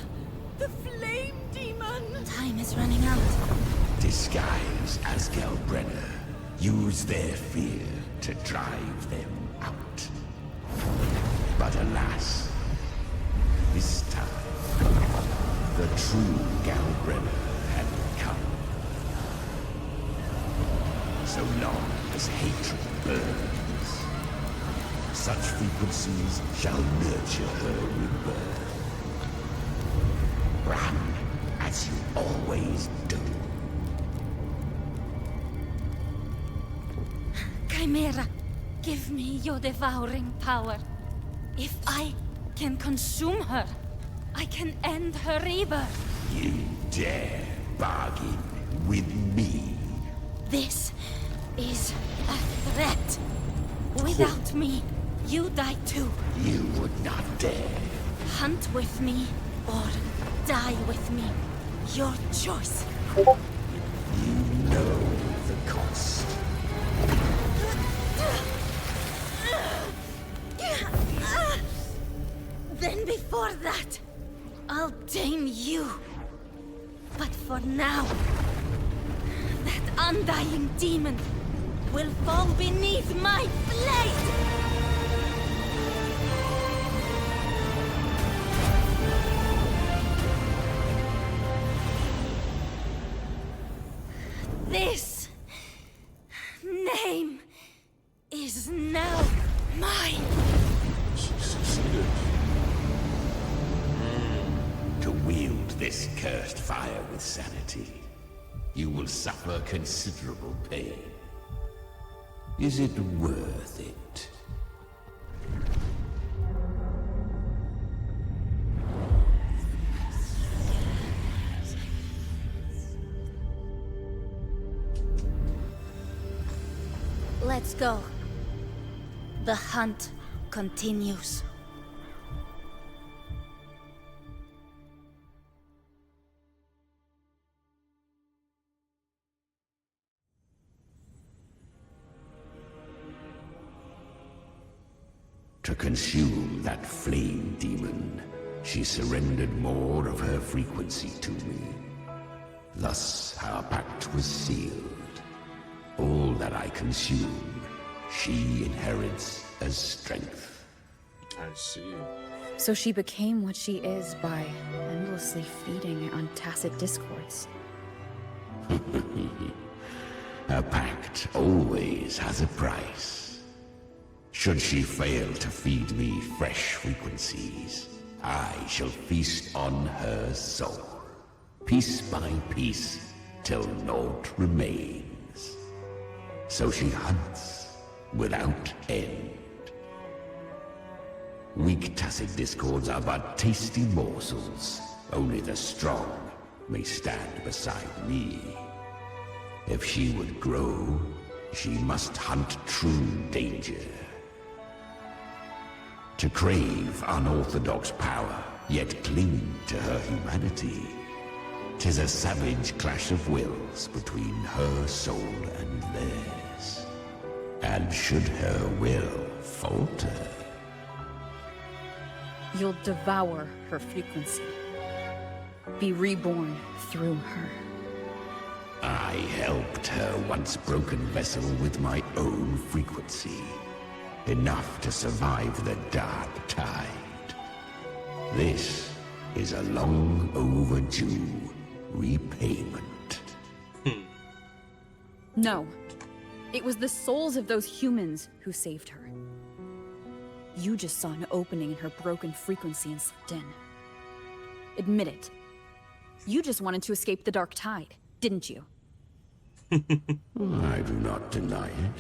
The flame demon! Time is running out. Disguised as Galbrenna, use their fear to drive them out. But alas, this time, the true Galbrenna had come. So long as hatred burns, such frequencies shall nurture her rebirth. Run as you always do. Chimera, give me your devouring power. If I can consume her, I can end her rebirth. You dare bargain with me? This is a threat. Without me, you die too. You would not dare. Hunt with me, or die with me. Your choice. You know the cost. Then before that, I'll tame you. But for now, that undying demon will fall beneath my blade! This name is now mine. To wield this cursed fire with sanity, you will suffer considerable pain. Is it worth it? Let's go. The hunt continues. To consume that flame demon, she surrendered more of her frequency to me. Thus our pact was sealed. All that I consume, she inherits as strength. I see. So she became what she is by endlessly feeding on Tacit Discords. A pact always has a price. Should she fail to feed me fresh frequencies, I shall feast on her soul, piece by piece, till naught remains. So she hunts without end. Weak Tacit Discords are but tasty morsels. Only the strong may stand beside me. If she would grow, she must hunt true danger. To crave unorthodox power, yet cling to her humanity, 'tis a savage clash of wills between her soul and theirs. And should her will falter, You'll devour her frequency. Be reborn through her. I helped her once broken vessel with my own frequency. Enough to survive the dark tide. This is a long overdue repayment. No. It was the souls of those humans who saved her. You just saw an opening in her broken frequency and slipped in. Admit it. You just wanted to escape the dark tide, didn't you? I do not deny it.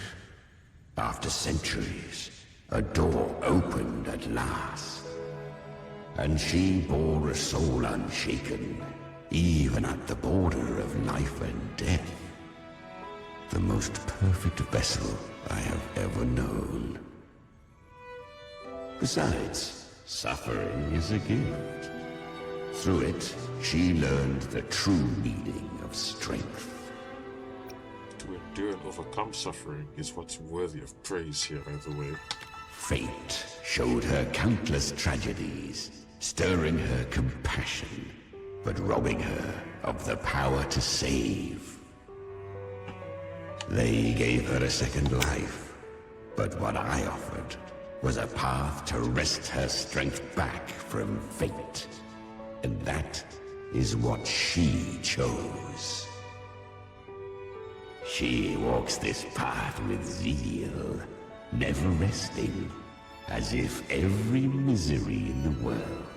After centuries, a door opened at last. And she bore a soul unshaken, even at the border of life and death. The most perfect vessel I have ever known. Besides, suffering is a gift. Through it, she learned the true meaning of strength. To endure and overcome suffering is what's worthy of praise here, by the way. Fate showed her countless tragedies, stirring her compassion, but robbing her of the power to save. They gave her a second life, but what I offered was a path to wrest her strength back from fate. And that is what she chose. She walks this path with zeal, never resting, as if every misery in the world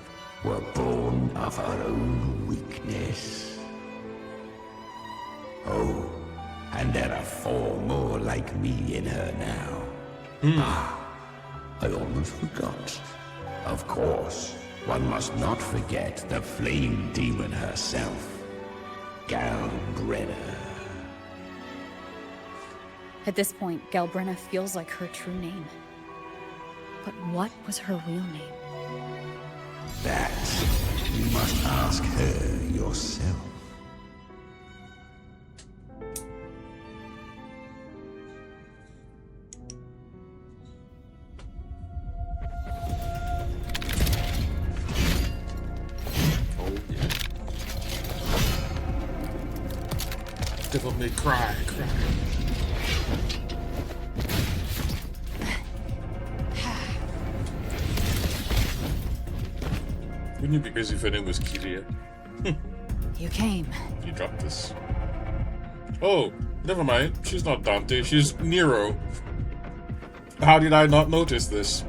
were born of her own weakness. Oh, and there are 4 more like me in her now. I almost forgot. Of course, one must not forget the flame demon herself, Galbrenna. At this point, Galbrenna feels like her true name. But what was her real name? That you must ask her yourself. Devil may cry. Wouldn't you be busy if her name was Kiria? You came. You dropped this. Oh, never mind. She's not Dante. She's Nero. How did I not notice this?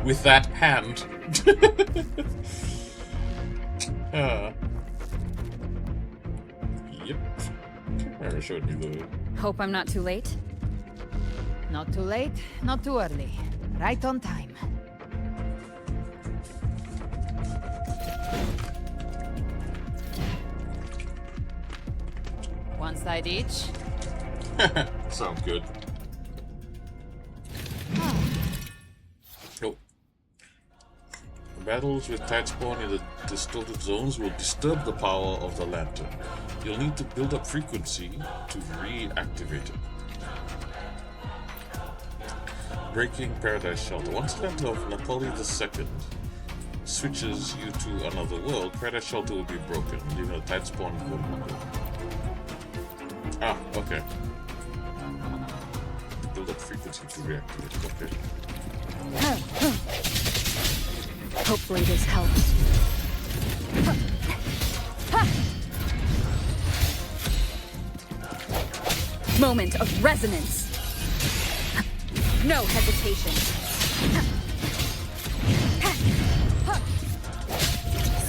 With that hand. Yep. Camera showed me the... Hope I'm not too late. Not too late, not too early. Right on time. One side each. Sounds good. Nope. Battles with Tidespawn in the distorted zones will disturb the power of the lantern. You'll need to build up frequency to reactivate it. Breaking Paradise Shelter. Once the lantern of Napoli II switches you to another world, Paradise Shelter will be broken, leaving a Tidespawn vulnerable. Ah, okay. Build up frequency to reactivate it, okay. Hopefully this helps. Moment of resonance. No hesitation.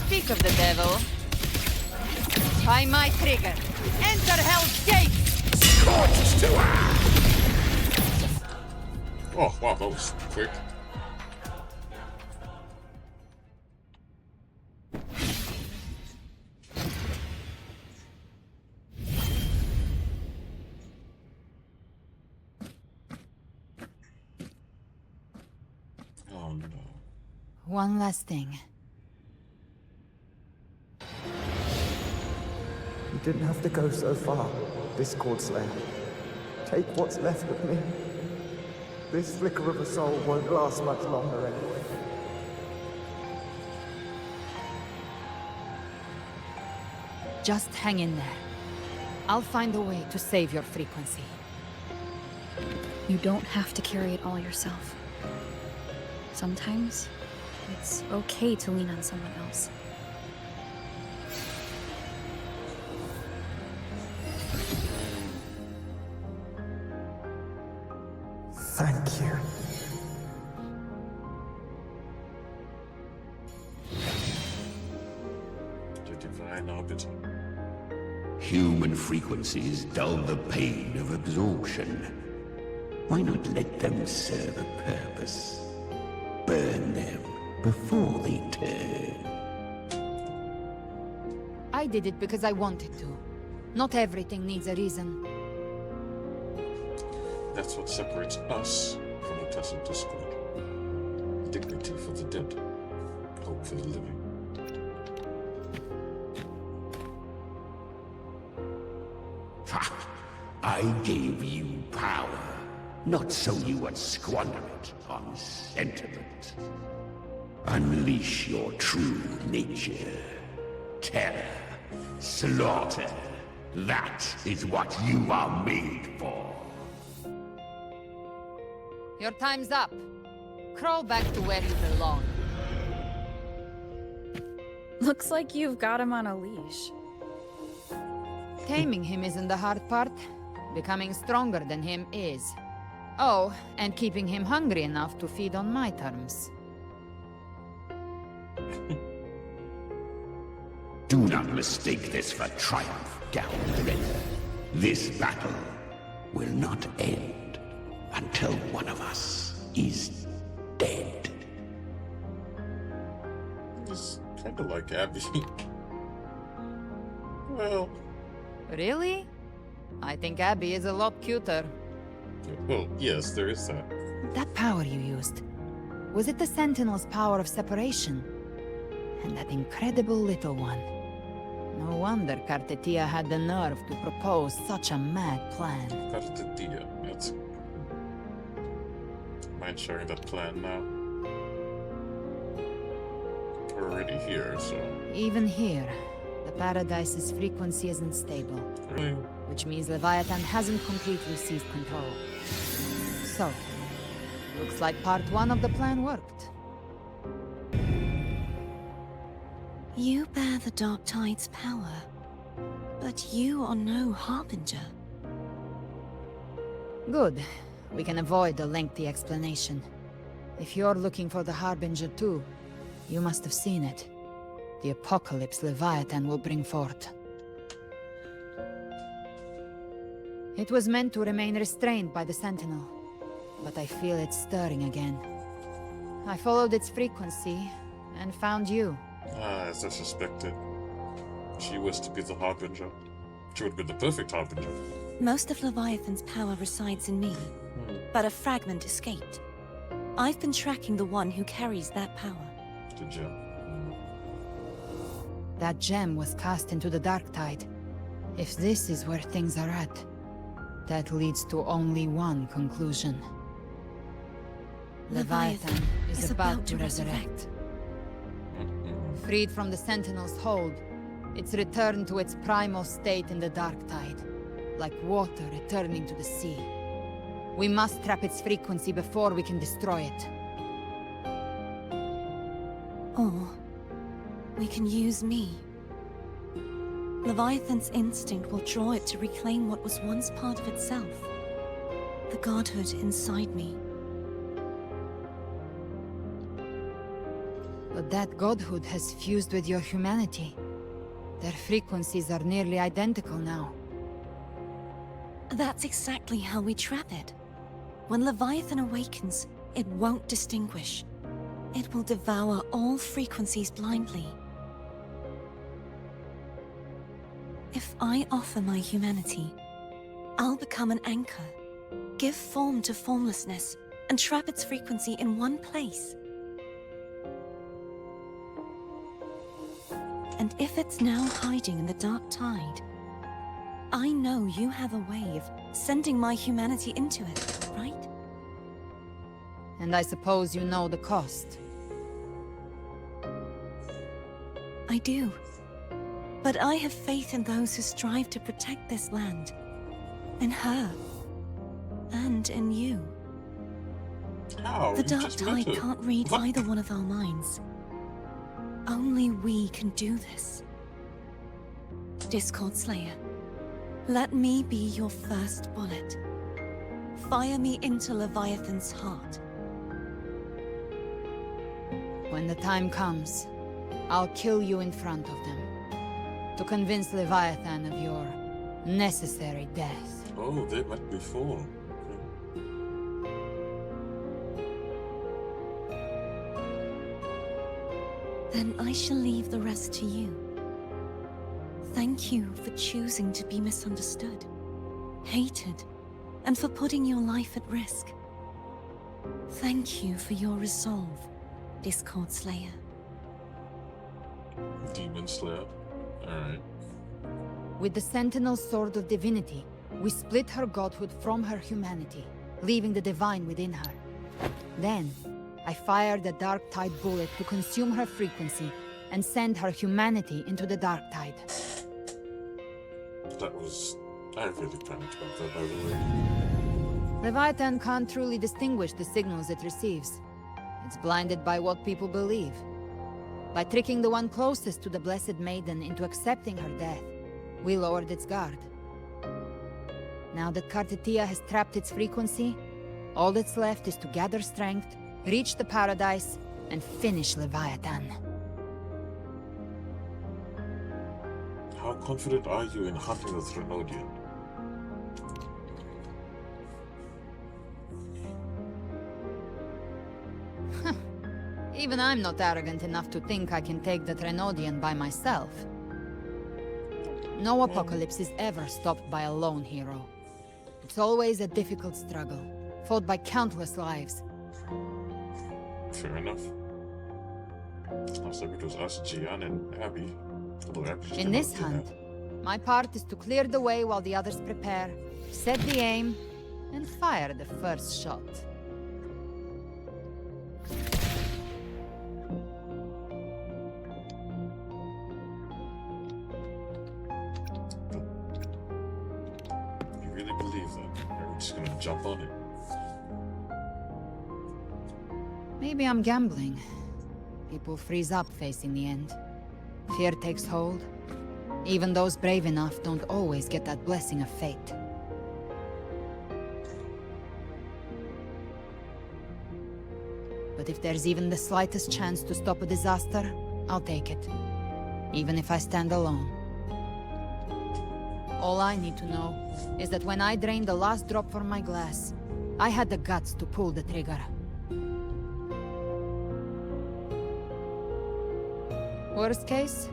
Speak of the devil. By my trigger. Enter Hell's Gate! Scorched to Oh, wow, that was quick. Oh no. One last thing. You didn't have to go so far, Discord Slayer. Take what's left of me. This flicker of a soul won't last much longer anyway. Just hang in there. I'll find a way to save your frequency. You don't have to carry it all yourself. Sometimes, it's okay to lean on someone else. Thank you. The divine arbiter. Human frequencies dull the pain of absorption. Why not let them serve a purpose? Burn them before they turn. I did it because I wanted to. Not everything needs a reason. That's what separates us from the Tesseract Squad. Dignity for the dead, hope for the living. Ha! I gave you power, not so you would squander it on sentiment. Unleash your true nature. Terror, slaughter. That is what you are made for. Your time's up. Crawl back to where you belong. Looks like you've got him on a leash. Taming him isn't the hard part. Becoming stronger than him is. Oh, and keeping him hungry enough to feed on my terms. Do not mistake this for triumph, Gallagher. This battle will not end until one of us is dead. It's kind of like Abby. Well... Really? I think Abby is a lot cuter. Well, yes, there is that. That power you used, was it the Sentinel's power of separation? And that incredible little one. No wonder Cartetia had the nerve to propose such a mad plan. Cartetia, that's... Mind sharing that plan now? We're already here, so... Even here, the Paradise's frequency isn't stable. Really? Which means Leviathan hasn't completely seized control. So, looks like part one of the plan worked. You bear the Dark Tide's power, but you are no Harbinger. Good. We can avoid a lengthy explanation. If you're looking for the Harbinger too, you must have seen it. The apocalypse Leviathan will bring forth. It was meant to remain restrained by the Sentinel, but I feel it stirring again. I followed its frequency, and found you. Ah, as I suspected. She was to be the Harbinger. She would be the perfect Harbinger. Most of Leviathan's power resides in me, but a fragment escaped. I've been tracking the one who carries that power. The gem. That gem was cast into the Dark Tide. If this is where things are at, that leads to only one conclusion. Leviathan is about to resurrect. Freed from the Sentinel's hold, it's returned to its primal state in the Dark Tide, like water returning to the sea. We must trap its frequency before we can destroy it. Or we can use me. Leviathan's instinct will draw it to reclaim what was once part of itself. The godhood inside me. But that godhood has fused with your humanity. Their frequencies are nearly identical now. That's exactly how we trap it. When Leviathan awakens, it won't distinguish. It will devour all frequencies blindly. If I offer my humanity, I'll become an anchor, give form to formlessness, and trap its frequency in one place. And if it's now hiding in the Dark Tide, I know you have a way of sending my humanity into it, right? And I suppose you know the cost. I do. But I have faith in those who strive to protect this land. In her. And in you. How? The You Dark just met Tide her. can't read What? either one of our minds. Only we can do this. Discord Slayer, let me be your first bullet. Fire me into Leviathan's heart. When the time comes, I'll kill you in front of them. To convince Leviathan of your necessary death. Oh, they met before. Then I shall leave the rest to you. Thank you for choosing to be misunderstood, hated, and for putting your life at risk. Thank you for your resolve, Discord Slayer. Demon Slayer. Alright. With the Sentinel Sword of Divinity, we split her godhood from her humanity, leaving the divine within her. Then, I fired a Dark Tide bullet to consume her frequency and send her humanity into the Dark Tide. That was... I really panicked about that, by the way. Leviathan can't truly distinguish the signals it receives. It's blinded by what people believe. By tricking the one closest to the Blessed Maiden into accepting her death, we lowered its guard. Now that Kartetia has trapped its frequency, all that's left is to gather strength, reach the paradise, and finish Leviathan. How confident are you in hunting the Threnodian? Even I'm not arrogant enough to think I can take the Threnodian by myself. No apocalypse is ever stopped by a lone hero. It's always a difficult struggle, fought by countless lives. Fair enough. Last time it was us, Gian, and Abby. Although Abby just In came this out of hunt, dinner. my part is to clear the way while the others prepare, set the aim, and fire the first shot. You really believe that? Are we just gonna jump on it? Maybe I'm gambling. People freeze up facing the end. Fear takes hold. Even those brave enough don't always get that blessing of fate. But if there's even the slightest chance to stop a disaster, I'll take it. Even if I stand alone. All I need to know is that when I drained the last drop from my glass, I had the guts to pull the trigger. Worst case,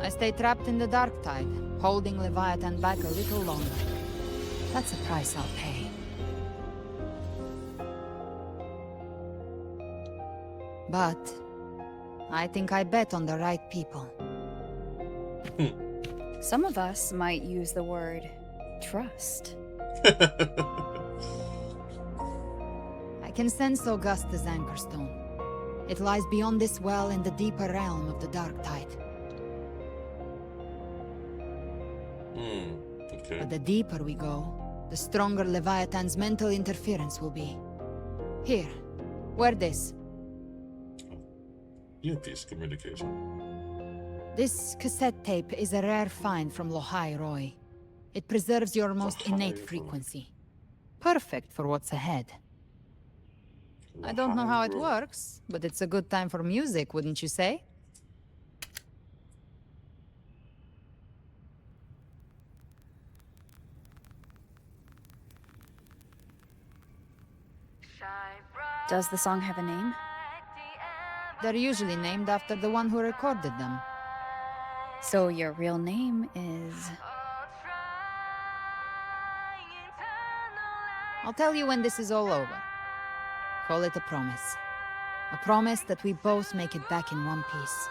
I stay trapped in the Dark Tide, holding Leviathan back a little longer. That's a price I'll pay. But I think I bet on the right people. Some of us might use the word trust. I can sense Augusta's anchorstone. It lies beyond this well in the deeper realm of the Dark Tide. Okay. But the deeper we go, the stronger Leviathan's mental interference will be. Here, wear this. Earpiece communication. This cassette tape is a rare find from Lohai Roy. It preserves your most innate frequency. Perfect for what's ahead. I don't know how it works, but it's a good time for music, wouldn't you say? Does the song have a name? They're usually named after the one who recorded them. So your real name is... I'll tell you when this is all over. Call it a promise. A promise that we both make it back in one piece.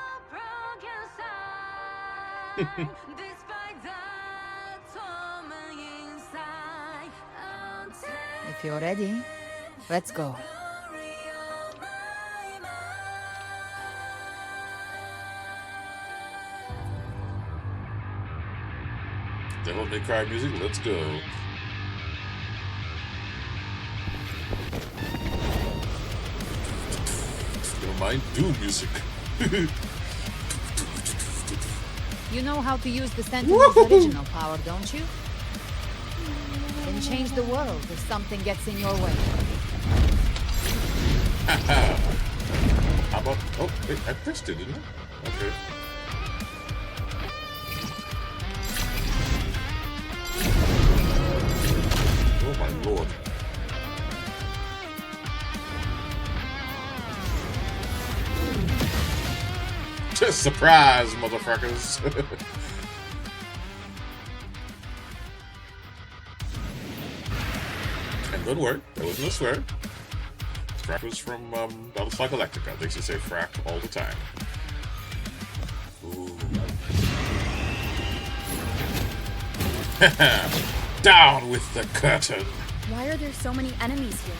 If you're ready, let's go. Devil May Cry music, let's go. Don't mind Doom music. You know how to use the Sentinel's original power, don't you? Then change the world if something gets in your way. How about... Oh, wait, I pressed it, didn't I? Okay. Oh my lord. Just surprise, motherfuckers. And don't worry, there was no swear. Frack was from Battlestar Galactica. They should say frack all the time. Ooh. Down with the curtain. Why are there so many enemies here?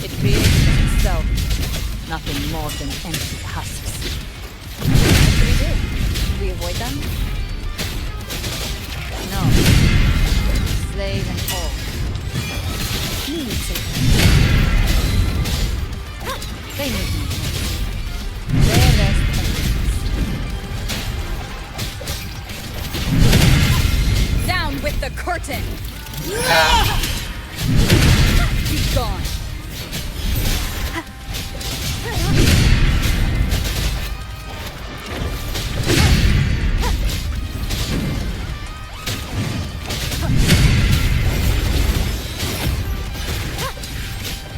It creates itself nothing more than empty husks. What do we do? Do we avoid them? No. Slay them all. You need saving. They need me. Their rest and Down with the curtain! be gone.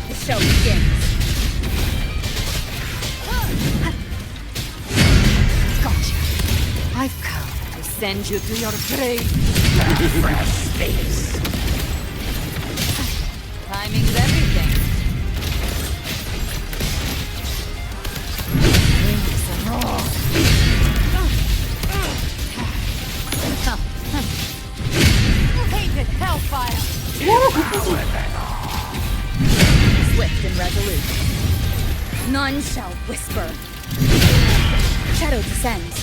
The show begins. Gotcha. I've come to send you to your grave. Fresh space. Timing's everything. Wings and roar. Hated hellfire. Swift and resolute. None shall whisper. Shadow descends.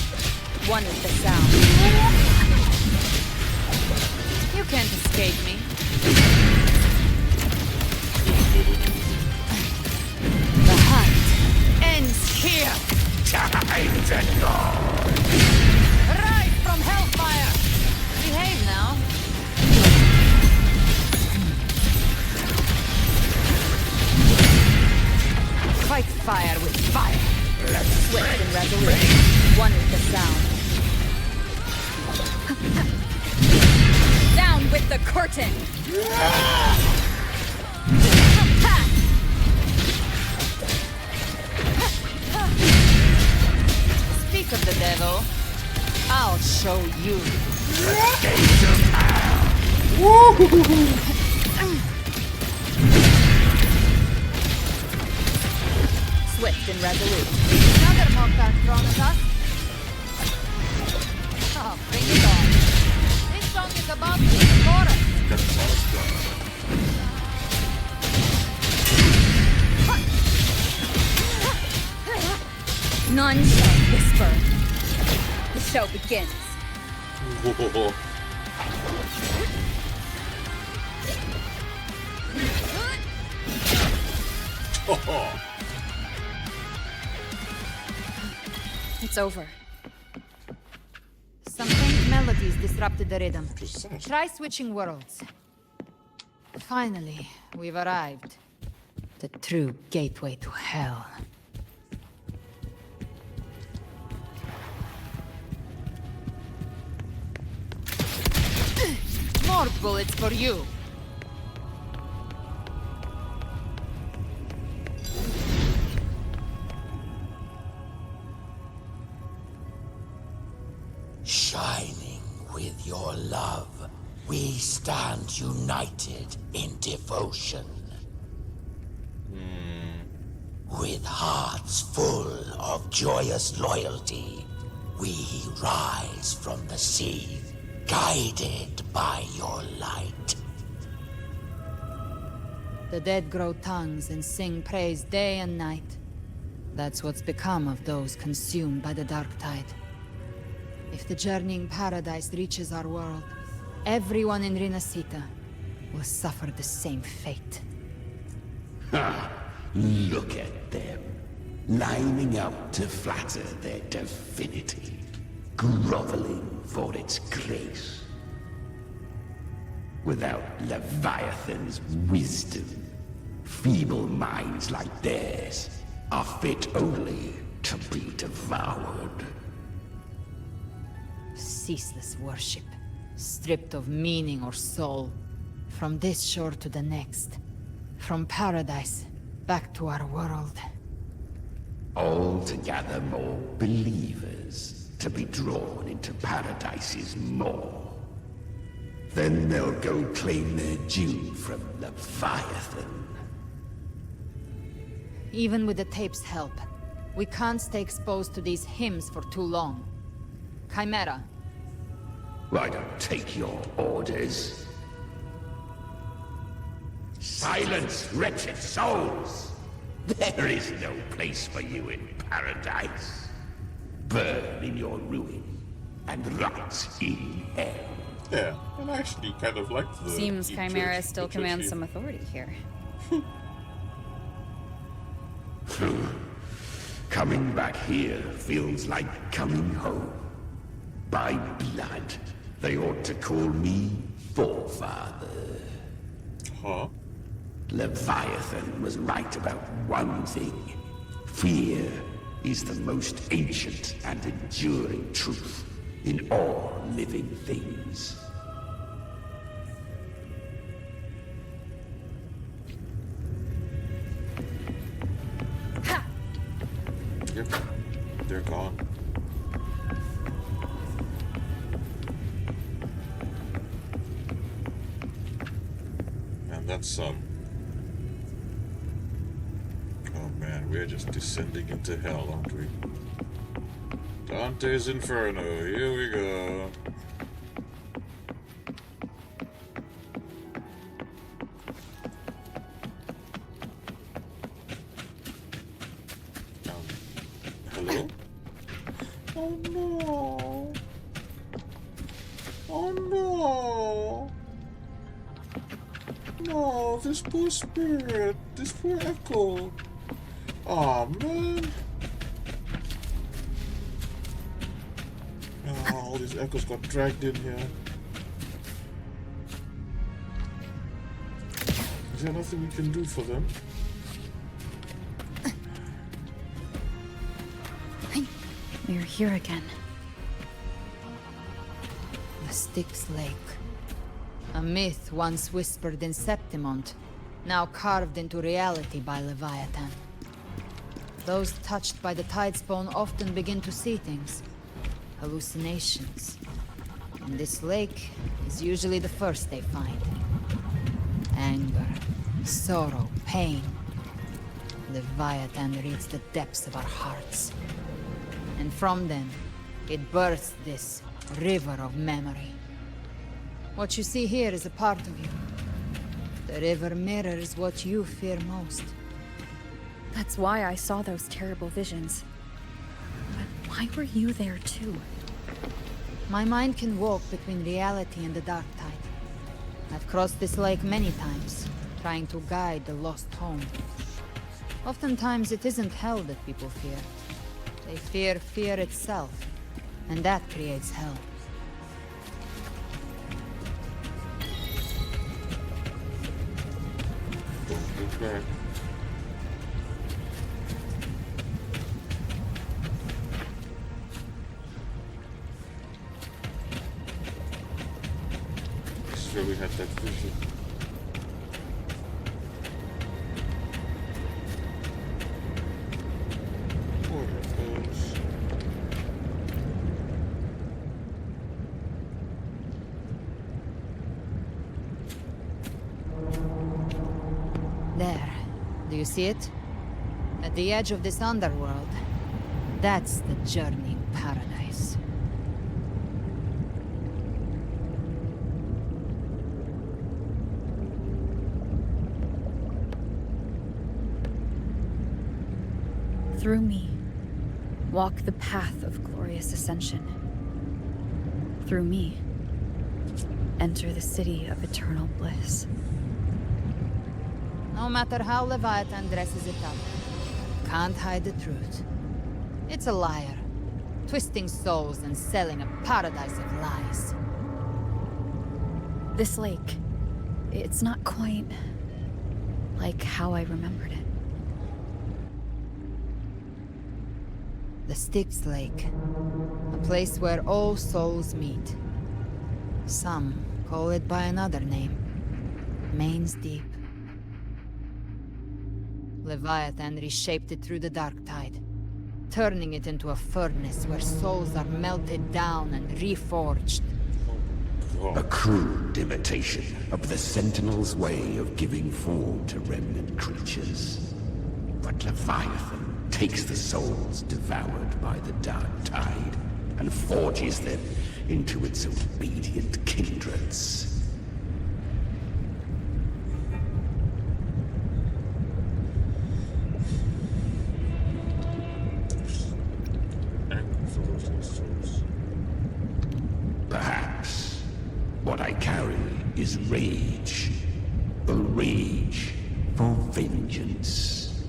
One with the sound. You can't escape me. The hunt ends here. Time to go. Rise from hellfire. Behave now. Fight fire with fire. Swift and resolute. One with the sound. Down with the curtain! Speak of the devil. I'll show you. Swift and resolute. Another Mockback thrown at us. Oh, bring it on. This song is about the chorus. None shall whisper. The show begins. It's over. Some faint melodies disrupted the rhythm. Try switching worlds. Finally, we've arrived. The true gateway to hell. More bullets for you. Shining with your love, we stand united in devotion. With hearts full of joyous loyalty, we rise from the sea, guided by your light. The dead grow tongues and sing praise day and night. That's what's become of those consumed by the dark tide. If the journeying paradise reaches our world, everyone in Rinascita will suffer the same fate. Ha! Look at them, lining up to flatter their divinity, groveling for its grace. Without Leviathan's wisdom, feeble minds like theirs are fit only to be devoured. Ceaseless worship, stripped of meaning or soul, from this shore to the next, from paradise back to our world. All to gather more believers to be drawn into Paradise's maw. Then they'll go claim their due from Leviathan. Even with the tape's help, we can't stay exposed to these hymns for too long. Chimera. I don't take your orders. Silence, wretched souls! There is no place for you in paradise. Burn in your ruin, and rot in hell. Yeah, and I actually kind of like the... Seems the Chimera church- still the commands churchy- some authority here. Coming back here feels like coming home. By blood, they ought to call me Forefather. Huh? Leviathan was right about one thing. Fear is the most ancient and enduring truth in all living things. Yep, they're gone. And that's Oh man, we're just descending into hell, aren't we? Dante's Inferno, here we go. Hello? Oh no! Oh no! No, this poor spirit, this poor echo. Oh man! Oh, all these echoes got dragged in here. Is there nothing we can do for them? We're here again. The Styx Lake. A myth once whispered in Septimont, now carved into reality by Leviathan. Those touched by the Tidespawn often begin to see things. Hallucinations. And this lake is usually the first they find. Anger, sorrow, pain. Leviathan reads the depths of our hearts. And from them, it births this river of memory. What you see here is a part of you. The river mirrors what you fear most. That's why I saw those terrible visions. But why were you there too? My mind can walk between reality and the dark tide. I've crossed this lake many times, trying to guide the lost home. Oftentimes it isn't hell that people fear. They fear fear itself, and that creates hell. Don't look back. This is where we had that vision. Poor echoes. There. Do you see it? At the edge of this underworld. That's the journeying paradise. Through me, walk the path of glorious ascension. Through me, enter the city of eternal bliss. No matter how Leviathan dresses it up, can't hide the truth. It's a liar, twisting souls and selling a paradise of lies. This lake, it's not quite like how I remembered it. The Styx Lake, a place where all souls meet. Some call it by another name, Main's Deep. Leviathan reshaped it through the dark tide, turning it into a furnace where souls are melted down and reforged. A crude imitation of the Sentinel's way of giving form to remnant creatures. But Leviathan takes the souls devoured by the dark tide and forges them into its obedient kindreds. Perhaps what I carry is rage. A rage for vengeance.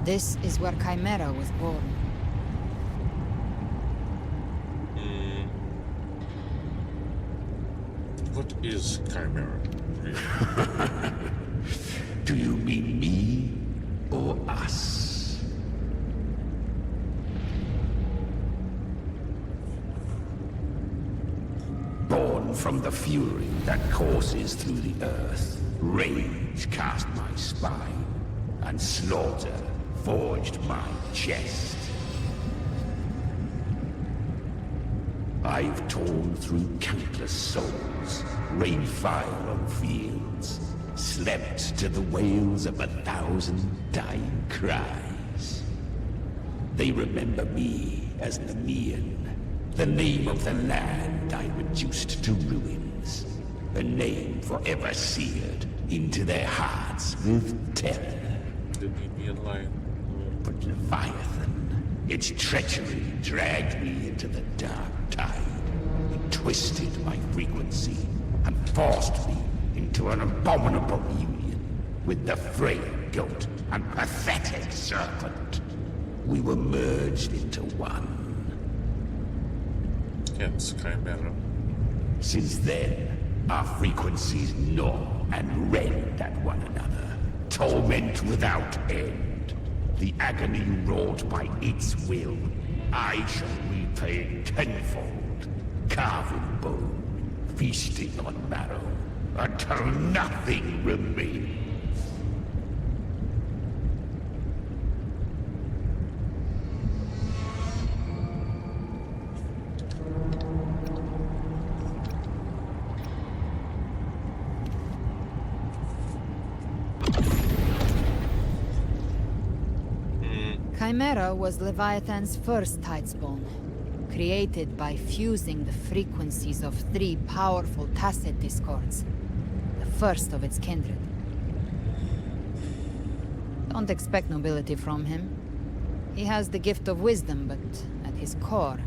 This is where Chimera was born. What is Chimera, really? Do you mean me or us? Born from the fury that courses through the earth, rage cast my spine, and slaughter forged my chest. I've torn through countless souls, rained fire on fields, slept to the wails of 1,000 dying cries. They remember me as Nemean, the name of the land I reduced to ruins, a name forever seared into their hearts with terror. The Nemean line. But Leviathan, its treachery dragged me into the dark tide. It twisted my frequency and forced me into an abominable union with the frail goat and pathetic serpent. We were merged into one. Hence Chimera. Since then, our frequencies gnaw and rend at one another, torment without end. The agony wrought by its will, I shall repay tenfold, carving bone, feasting on marrow, until nothing remains. Chimera was Leviathan's first tidespawn, created by fusing the frequencies of 3 powerful tacit discords, the first of its kindred. Don't expect nobility from him. He has the gift of wisdom, but at his core,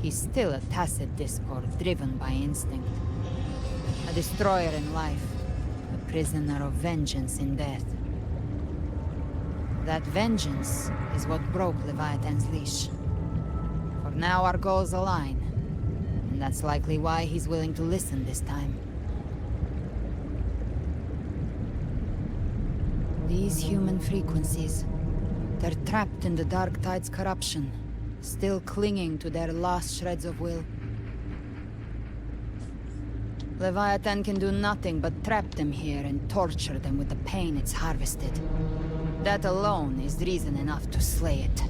he's still a tacit discord driven by instinct. A destroyer in life, a prisoner of vengeance in death. That vengeance is what broke Leviathan's leash. For now our goals align, and that's likely why he's willing to listen this time. These human frequencies, they're trapped in the Dark Tide's corruption, still clinging to their last shreds of will. Leviathan can do nothing but trap them here and torture them with the pain it's harvested. That alone is reason enough to slay it.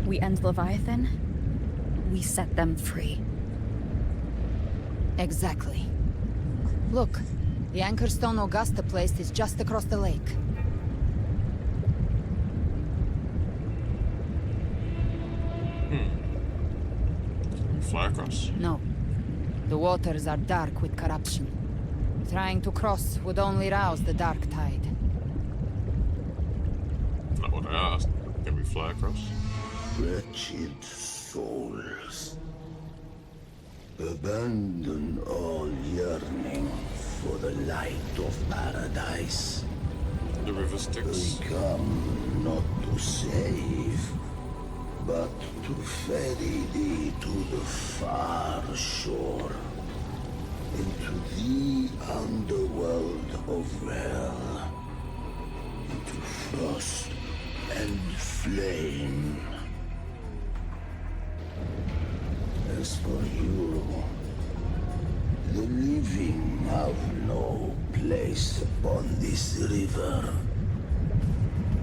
We end Leviathan, we set them free. Exactly. Look, the anchor stone Augusta placed is just across the lake. Fly across. No. The waters are dark with corruption. Trying to cross would only rouse the dark tide. Not what I asked. Can we fly across? Wretched souls. Abandon all yearning for the light of paradise. The river Styx. They come not to save, but to ferry thee to the far shore, into the underworld of hell, into frost and flame. As for you, the living have no place upon this river.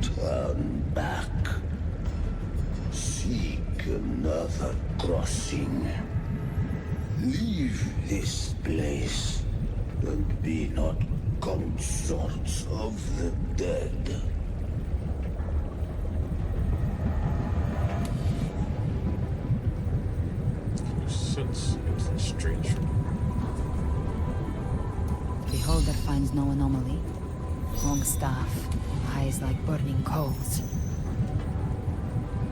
Turn back. Seek another crossing. Leave this place, and be not consorts of the dead. Sense it's strange. Beholder finds no anomaly. Long staff, eyes like burning coals.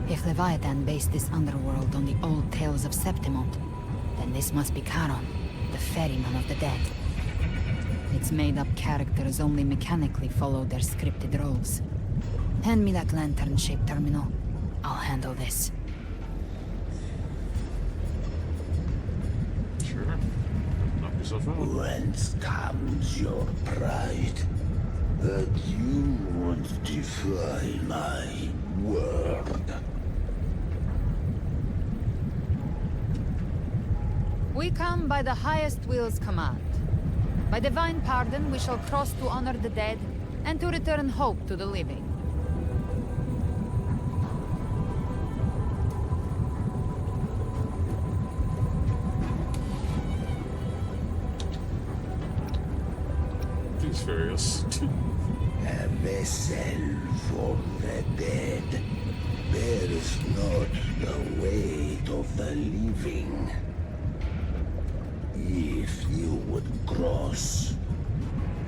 If Leviathan based this underworld on the old tales of Septimont, then this must be Charon, the ferryman of the dead. Its made-up characters only mechanically follow their scripted roles. Hand me that lantern-shaped terminal. I'll handle this. Sure. Knock yourself out. Whence comes your pride? That you would defy my word? We come by the highest will's command. By divine pardon, we shall cross to honor the dead, and to return hope to the living. Please ferry us. A vessel for the dead bears not the weight of the living. If you would cross,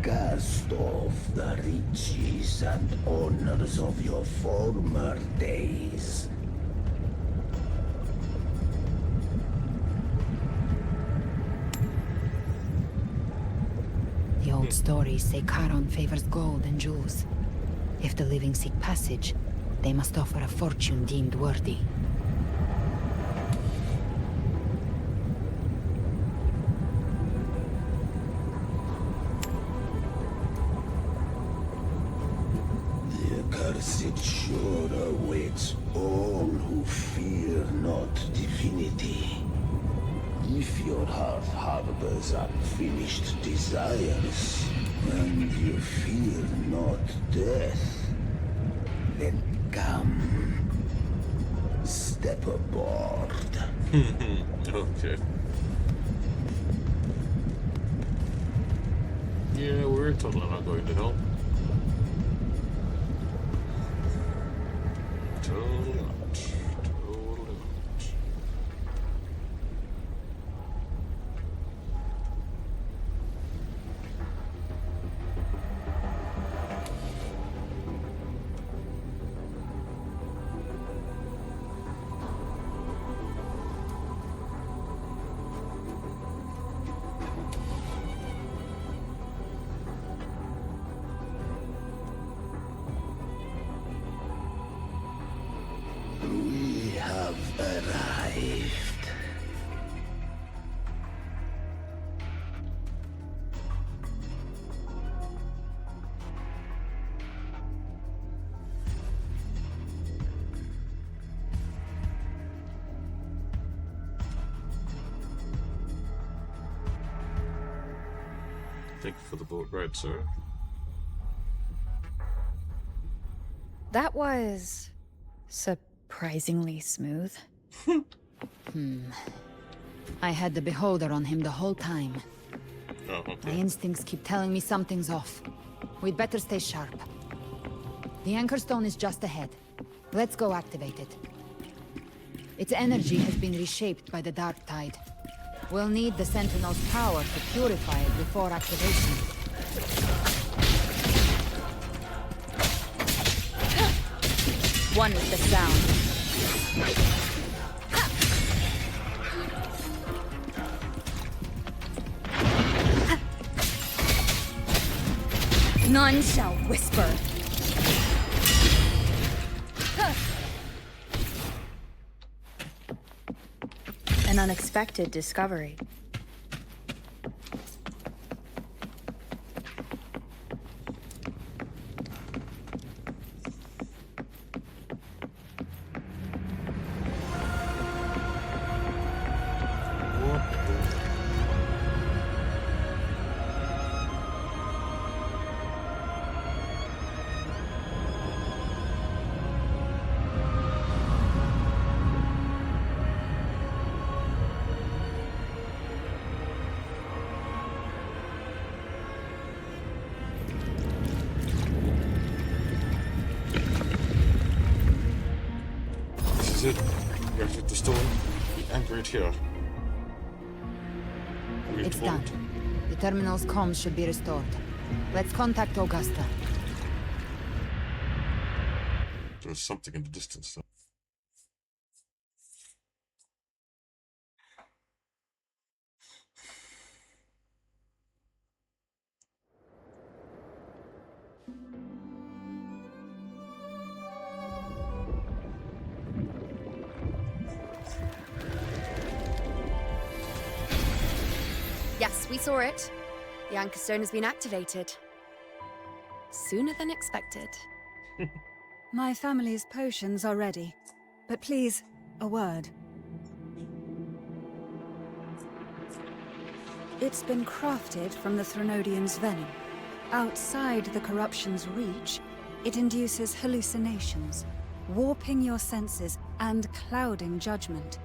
cast off the riches and honors of your former days. The old stories say Charon favors gold and jewels. If the living seek passage, they must offer a fortune deemed worthy. Cursed shore awaits all who fear not divinity. If your heart harbors unfinished desires, and you fear not death, then come, step aboard. Okay. Yeah, we're totally not going to hell. Totally not. Totally not. We have arrived. Thank you for the boat ride, sir. That was surprisingly smooth. I had the beholder on him the whole time. Oh, okay. My instincts keep telling me something's off. We'd better stay sharp. The anchor stone is just ahead. Let's go activate it. Its energy has been reshaped by the dark tide. We'll need the Sentinel's power to purify it before activation. One with the sound. None shall whisper. An unexpected discovery. It? Right at the stone, anchored here. It's done. The terminal's comms should be restored. Let's contact Augusta. There's something in the distance, though. Yes, we saw it. The anchor stone has been activated. Sooner than expected. My family's potions are ready. But please, a word. It's been crafted from the Threnodian's venom. Outside the corruption's reach, it induces hallucinations, warping your senses and clouding judgment.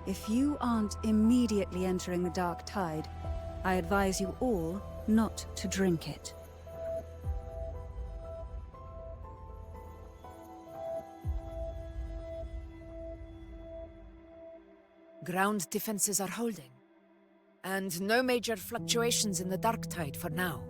If you aren't immediately entering the dark tide, I advise you all not to drink it. Ground defenses are holding. And no major fluctuations in the dark tide for now.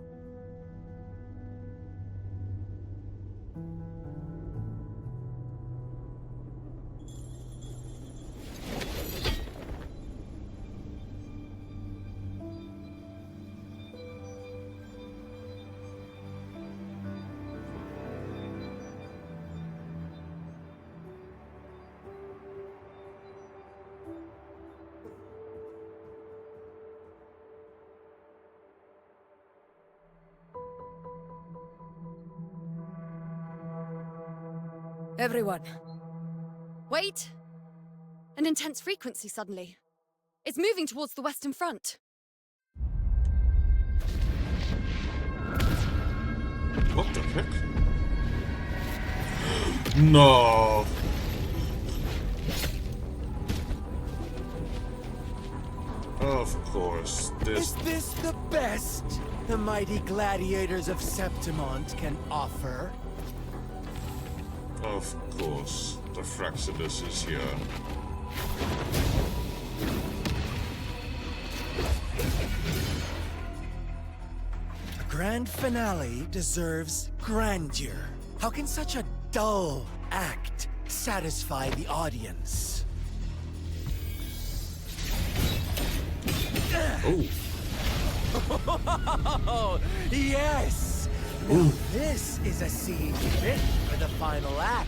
Everyone. Wait! An intense frequency suddenly. It's moving towards the Western Front. What the heck? No! Of course, Is this the best the mighty gladiators of Septimont can offer? Of course, the Fraxidus is here. The grand finale deserves grandeur. How can such a dull act satisfy the audience? Oh, yes! Now this is a scene fit for the final act.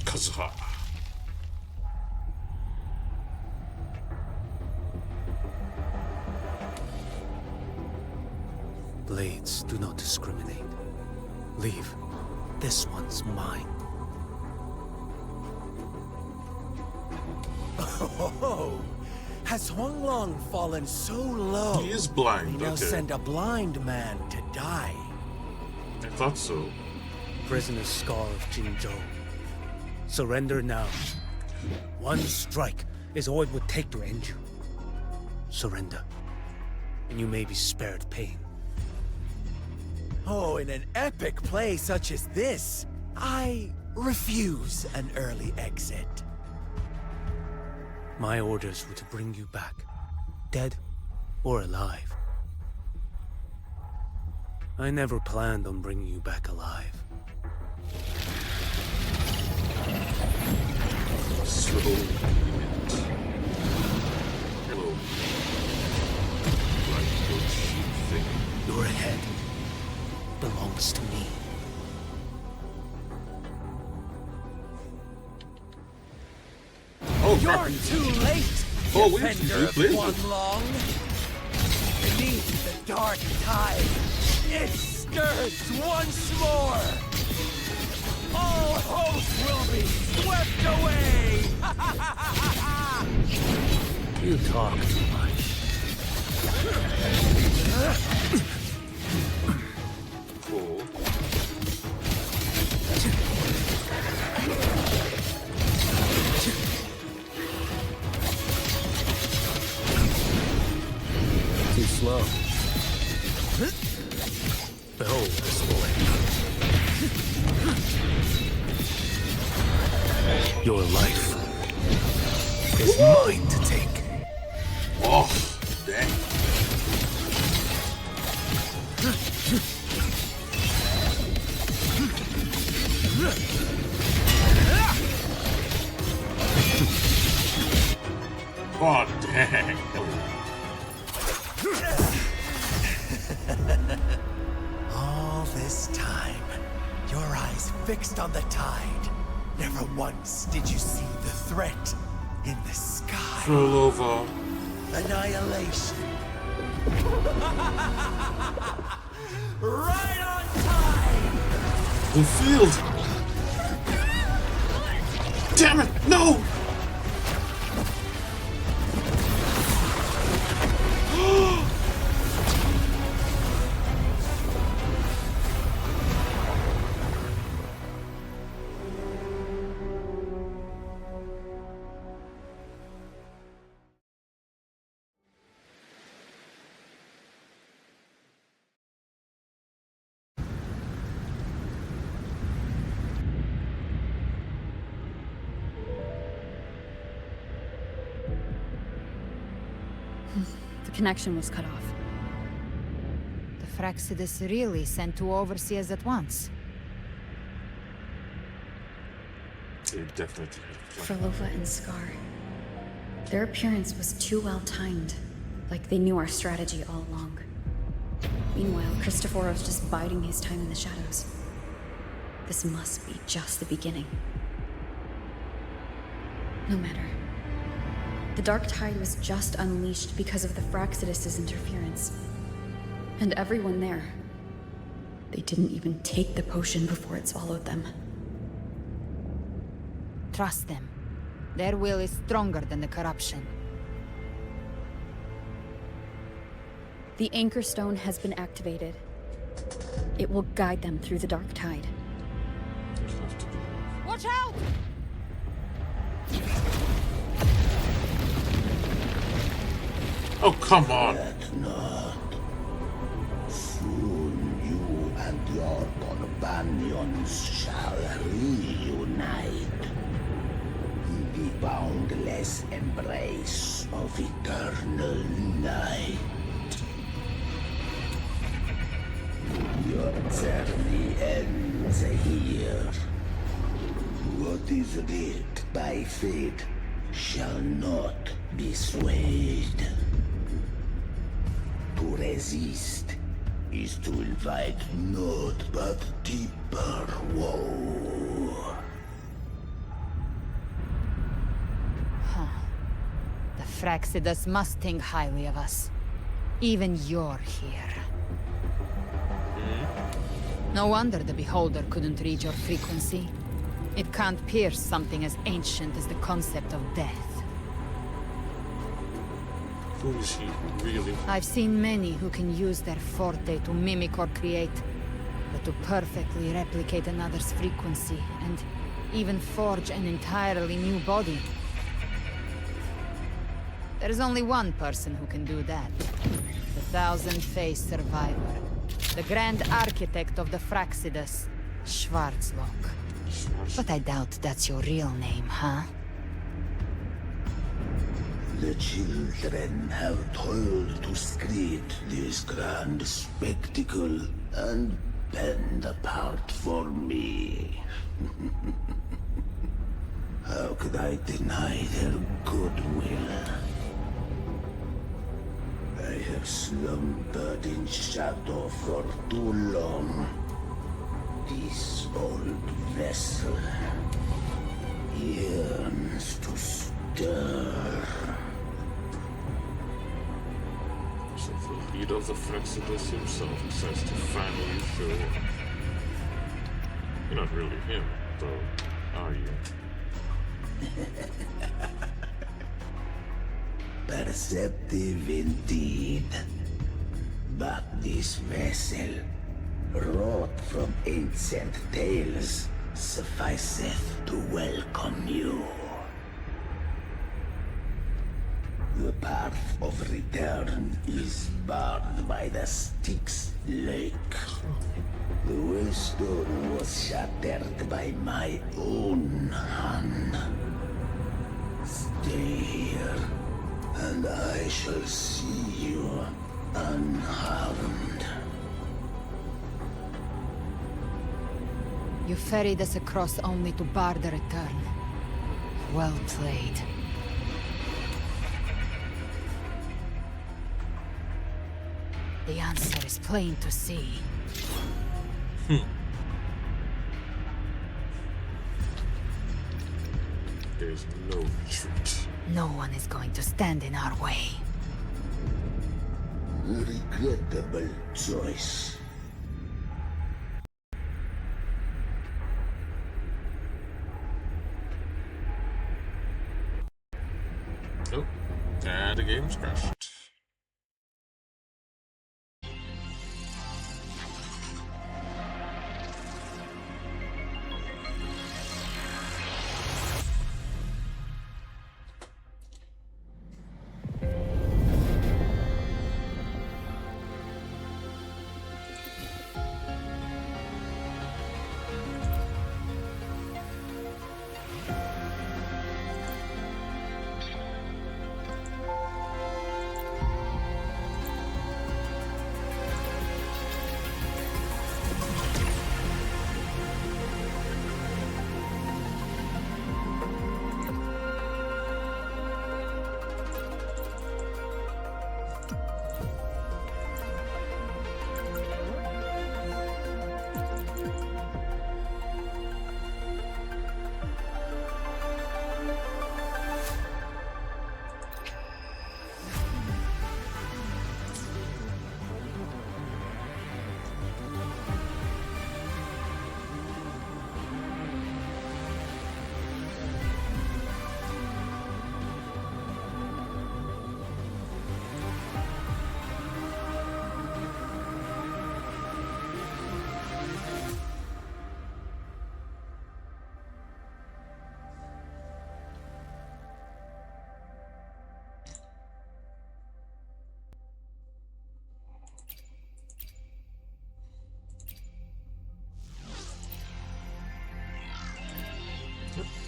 Kazha. Blades do not discriminate. Leave. This one's mine. Oh, has Huang Long fallen so low? He is blind, They now okay. send a blind man to die. I thought so. Prisoner Scar of Jinzhou. Surrender now. One strike is all it would take to end you. Surrender, and you may be spared pain. Oh, in an epic play such as this, I refuse an early exit. My orders were to bring you back, dead or alive. I never planned on bringing you back alive. Slow. Hello. Like your sheep thing. Your head belongs to me. Oh, You're too late, oh, we defender of played one it. long. Beneath the dark tide, it stirs once more. All hope will be swept away. You talk too much. Cool. Too slow. Behold this boy. Your life is mine to take. Oh, dang. Oh, dang. All this time, your eyes fixed on the tide. Never once did you see the threat in the sky. Roll over. Annihilation. Right on time. The field. Damn it! No! The connection was cut off. The Fraxidus really sent two overseers at once. It definitely. Frolova and Scar. Their appearance was too well timed, like they knew our strategy all along. Meanwhile, Christophorov's just biding his time in the shadows. This must be just the beginning. No matter. The Dark Tide was just unleashed because of the Fraxidus' interference. And everyone there, they didn't even take the potion before it swallowed them. Trust them. Their will is stronger than the corruption. The Anchor Stone has been activated. It will guide them through the Dark Tide. Watch out! Oh, come on. Not. Soon you and your companions shall reunite in the boundless embrace of eternal night. Your journey ends here. What is writ by fate shall not be swayed. To resist is to invite naught but deeper woe. The Fraxidus must think highly of us. Even you're here. No wonder the Beholder couldn't read your frequency. It can't pierce something as ancient as the concept of death. Who is he, really? I've seen many who can use their forte to mimic or create, but to perfectly replicate another's frequency and even forge an entirely new body. There's only one person who can do that. The thousand-faced survivor. The grand architect of the Fraxidus, Schwarzlock. But I doubt that's your real name, huh? The children have toiled to create this grand spectacle and bend apart for me. How could I deny their goodwill? I have slumbered in shadow for too long. This old vessel yearns to stir. So the leader of the Flexibles himself decides to finally show up. You're not really him, though, are you? Perceptive indeed. But this vessel, wrought from ancient tales, sufficeth to welcome you. The path of return is barred by the Styx Lake. The wellstone was shattered by my own hand. Stay here, and I shall see you unharmed. You ferried us across only to bar the return. Well played. The answer is plain to see. There's no retreat. No one is going to stand in our way. Regrettable choice. Oh, and the game's crashed.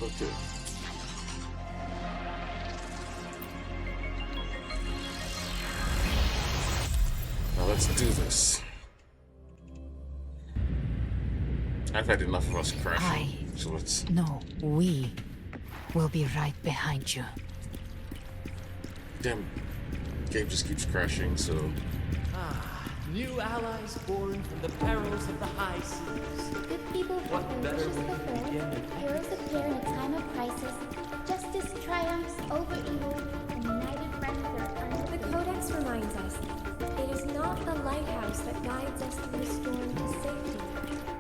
Okay. Now let's do this. I've had enough of us crashing, so let's... No, we will be right behind you. Damn, game just keeps crashing, so... New allies born from the perils of the high seas. Good people What better way to fulfill. begin? Heroes appear in a time of crisis. Justice triumphs over evil, and united friends are earned. The Codex reminds us, it is not the lighthouse that guides us through the storm to safety,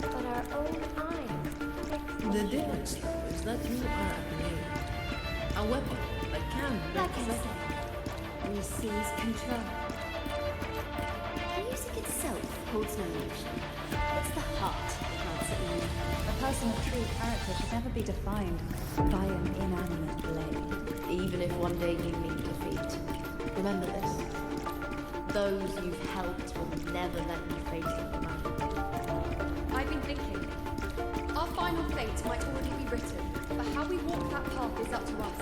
but our own eyes. The difference, though, is that you are a blade. A weapon that can Like I represent. said, we seize control. Music itself holds no emotion. It's the heart that grants it meaning. A person of true character should never be defined by an inanimate blade. Even if one day you meet defeat, remember this. Those you've helped will never let you face them alone. I've been thinking. Our final fate might already be written, but how we walk that path is up to us.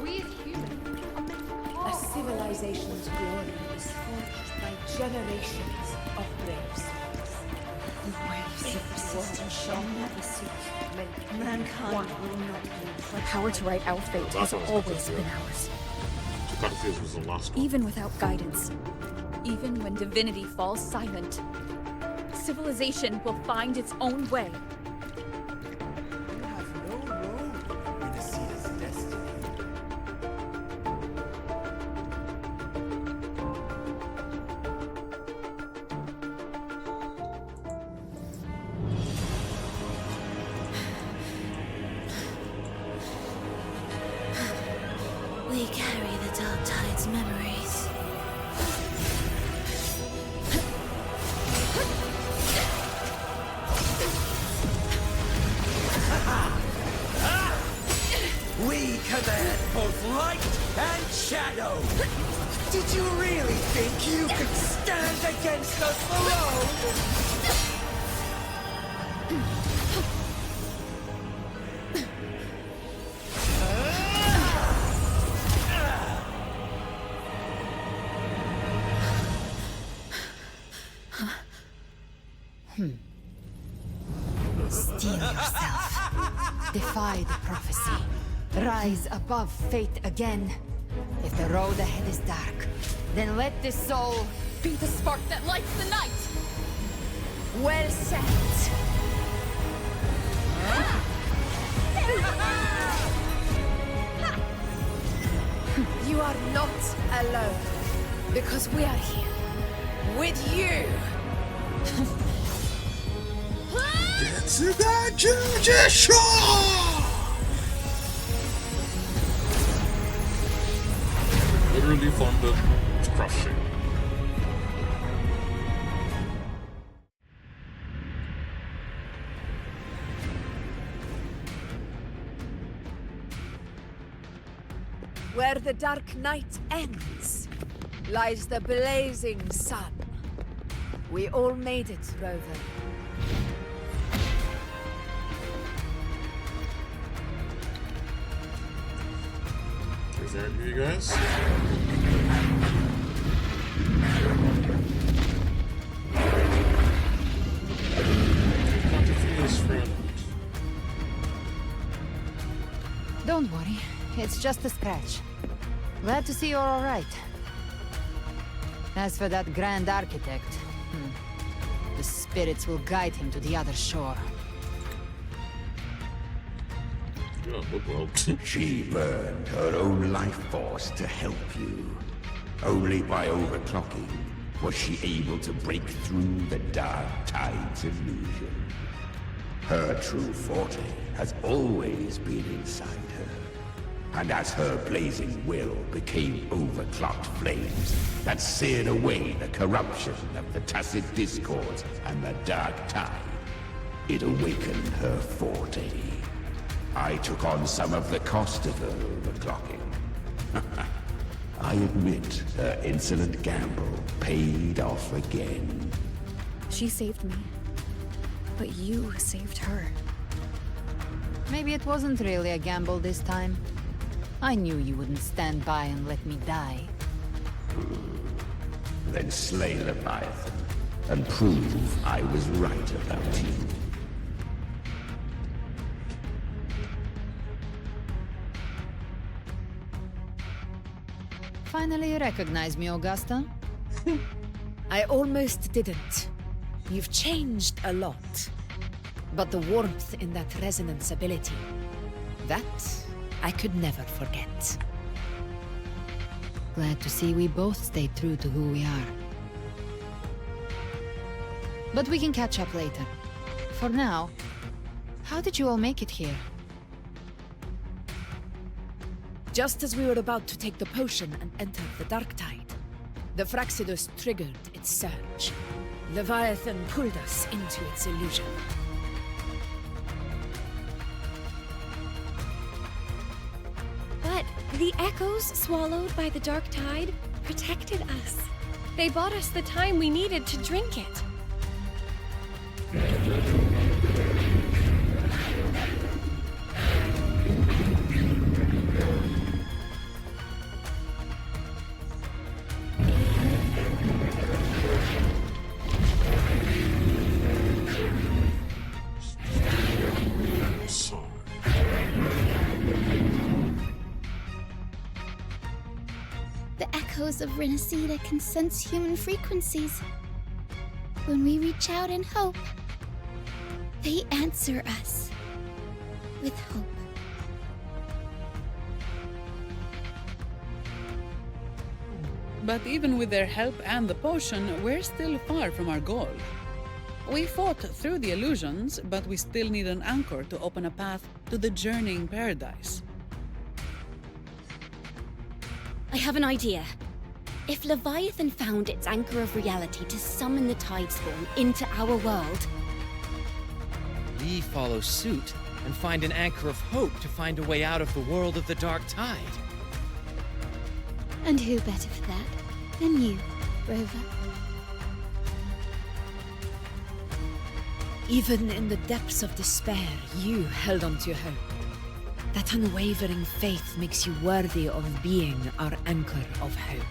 We as humans are meant to A civilization's glory is forged by generations of braves. The waves of resistance shall never cease. Mankind will not be. The power to write our fate has always been ours. Battlefield was the last one. Even without guidance, even when divinity falls silent, civilization will find its own way. You have no role in Rinascita's destiny. We carry the Dark Tide's memories. We command both light and shadow! Did you really think you could stand against the throne? Steel yourself. Defy the prophecy. Rise above fate again. If the road ahead is dark, then let the soul Be the spark that lights the night! Well said. You are not alone, because we are here with you. Get to the judicial! Literally thunder, it's crushing. Where the dark night ends, lies the blazing sun. We all made it, Rover. Is there any of you guys? Don't worry, it's just a scratch. Glad to see you're all right. As for that Grand Architect, the spirits will guide him to the other shore. She burned her own life force to help you. Only by overclocking was she able to break through the Dark Tide's illusion. Her true forte has always been inside her. And as her blazing will became overclocked flames that seared away the corruption of the tacit discords and the Dark Tide, it awakened her forte. I took on some of the cost of her overclocking. I admit her insolent gamble paid off again. She saved me, but you saved her. Maybe it wasn't really a gamble this time. I knew you wouldn't stand by and let me die. Then slay Leviathan and prove I was right about you. Finally you recognize me, Augusta? I almost didn't. You've changed a lot. But the warmth in that resonance ability, that I could never forget. Glad to see we both stayed true to who we are. But we can catch up later. For now, how did you all make it here? Just as we were about to take the potion and enter the Dark Tide, the Fraxidus triggered its surge. Leviathan pulled us into its illusion. But the echoes swallowed by the Dark Tide protected us. They bought us the time we needed to drink it. echoes of Rinascita can sense human frequencies. When we reach out in hope, they answer us with hope. But even with their help and the potion, we're still far from our goal. We fought through the illusions, but we still need an anchor to open a path to the journeying paradise. I have an idea. If Leviathan found its anchor of reality to summon the Tidespawn into our world, we follow suit and find an anchor of hope to find a way out of the world of the Dark Tide. And who better for that than you, Rover? Even in the depths of despair, you held on to hope. That unwavering faith makes you worthy of being our anchor of hope.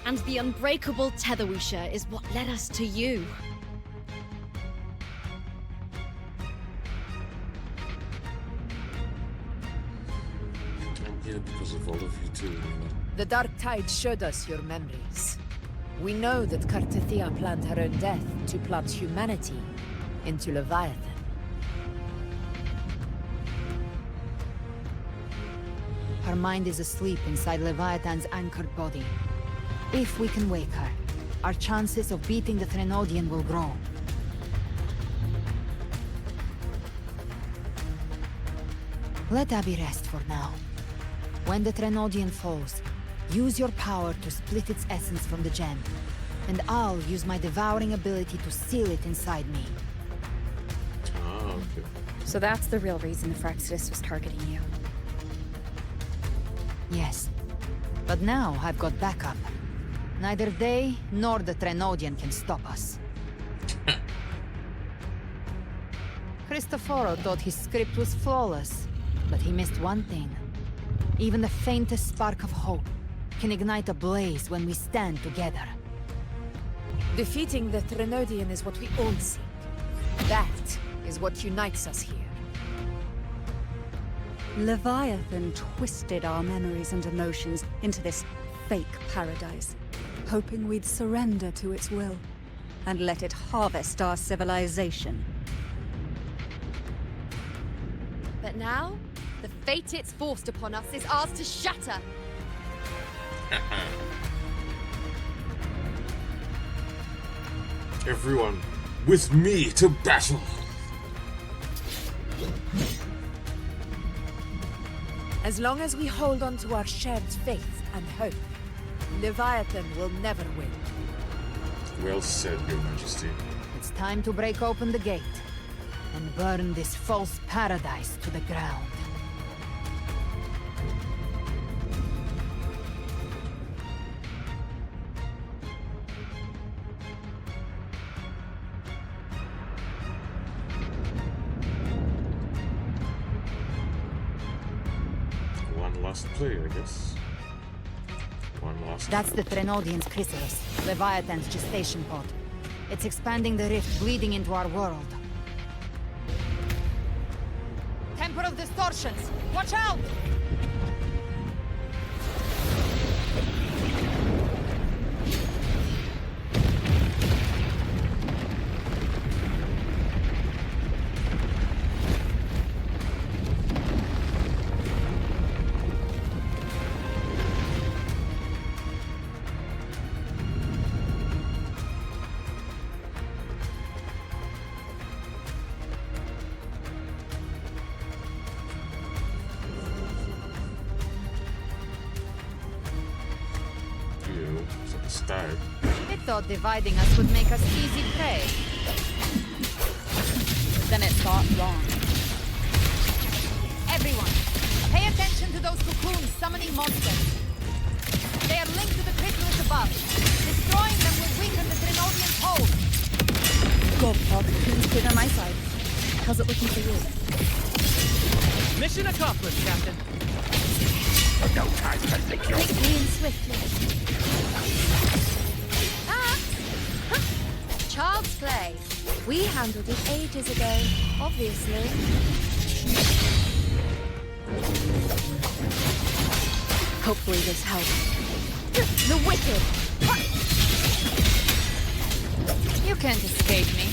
and the unbreakable tether we share is what led us to you. I'm here because of all of you too, Luna. The Dark Tide showed us your memories. We know that Kartathea planned her own death to plunge humanity into Leviathan. Her mind is asleep inside Leviathan's anchored body. If we can wake her, our chances of beating the Threnodian will grow. Let Abby rest for now. When the Threnodian falls, use your power to split its essence from the gem, and I'll use my devouring ability to seal it inside me. Ah, okay. So that's the real reason the Frexodus was targeting you. Yes. But now I've got backup. Neither they nor the Threnodian can stop us. Cristoforo thought his script was flawless, but he missed one thing. Even the faintest spark of hope can ignite a blaze when we stand together. Defeating the Threnodian is what we all seek. That is what unites us here. Leviathan twisted our memories and emotions into this fake paradise, hoping we'd surrender to its will and let it harvest our civilization. But now, the fate it's forced upon us is ours to shatter. Everyone, with me to battle! As long as we hold on to our shared faith and hope, Leviathan will never win. Well said, Your Majesty. It's time to break open the gate and burn this false paradise to the ground. One last play, I guess. One last. That's the Threnodian's chrysalis, Leviathan's gestation pod. It's expanding the rift, bleeding into our world. Temper of distortions! Watch out! It thought dividing us would make us easy prey. Then it thought wrong. Everyone, pay attention to those cocoons summoning monsters. They are linked to the chrysalis above. Destroying them will weaken the Threnodian's hold. Go, all cocoons cleared on my side. How's it looking for you? Mission accomplished, Captain. No time to think your... Quickly and swiftly. Child's play. We handled it ages ago, obviously. Hopefully this helps. The wicked! You can't escape me.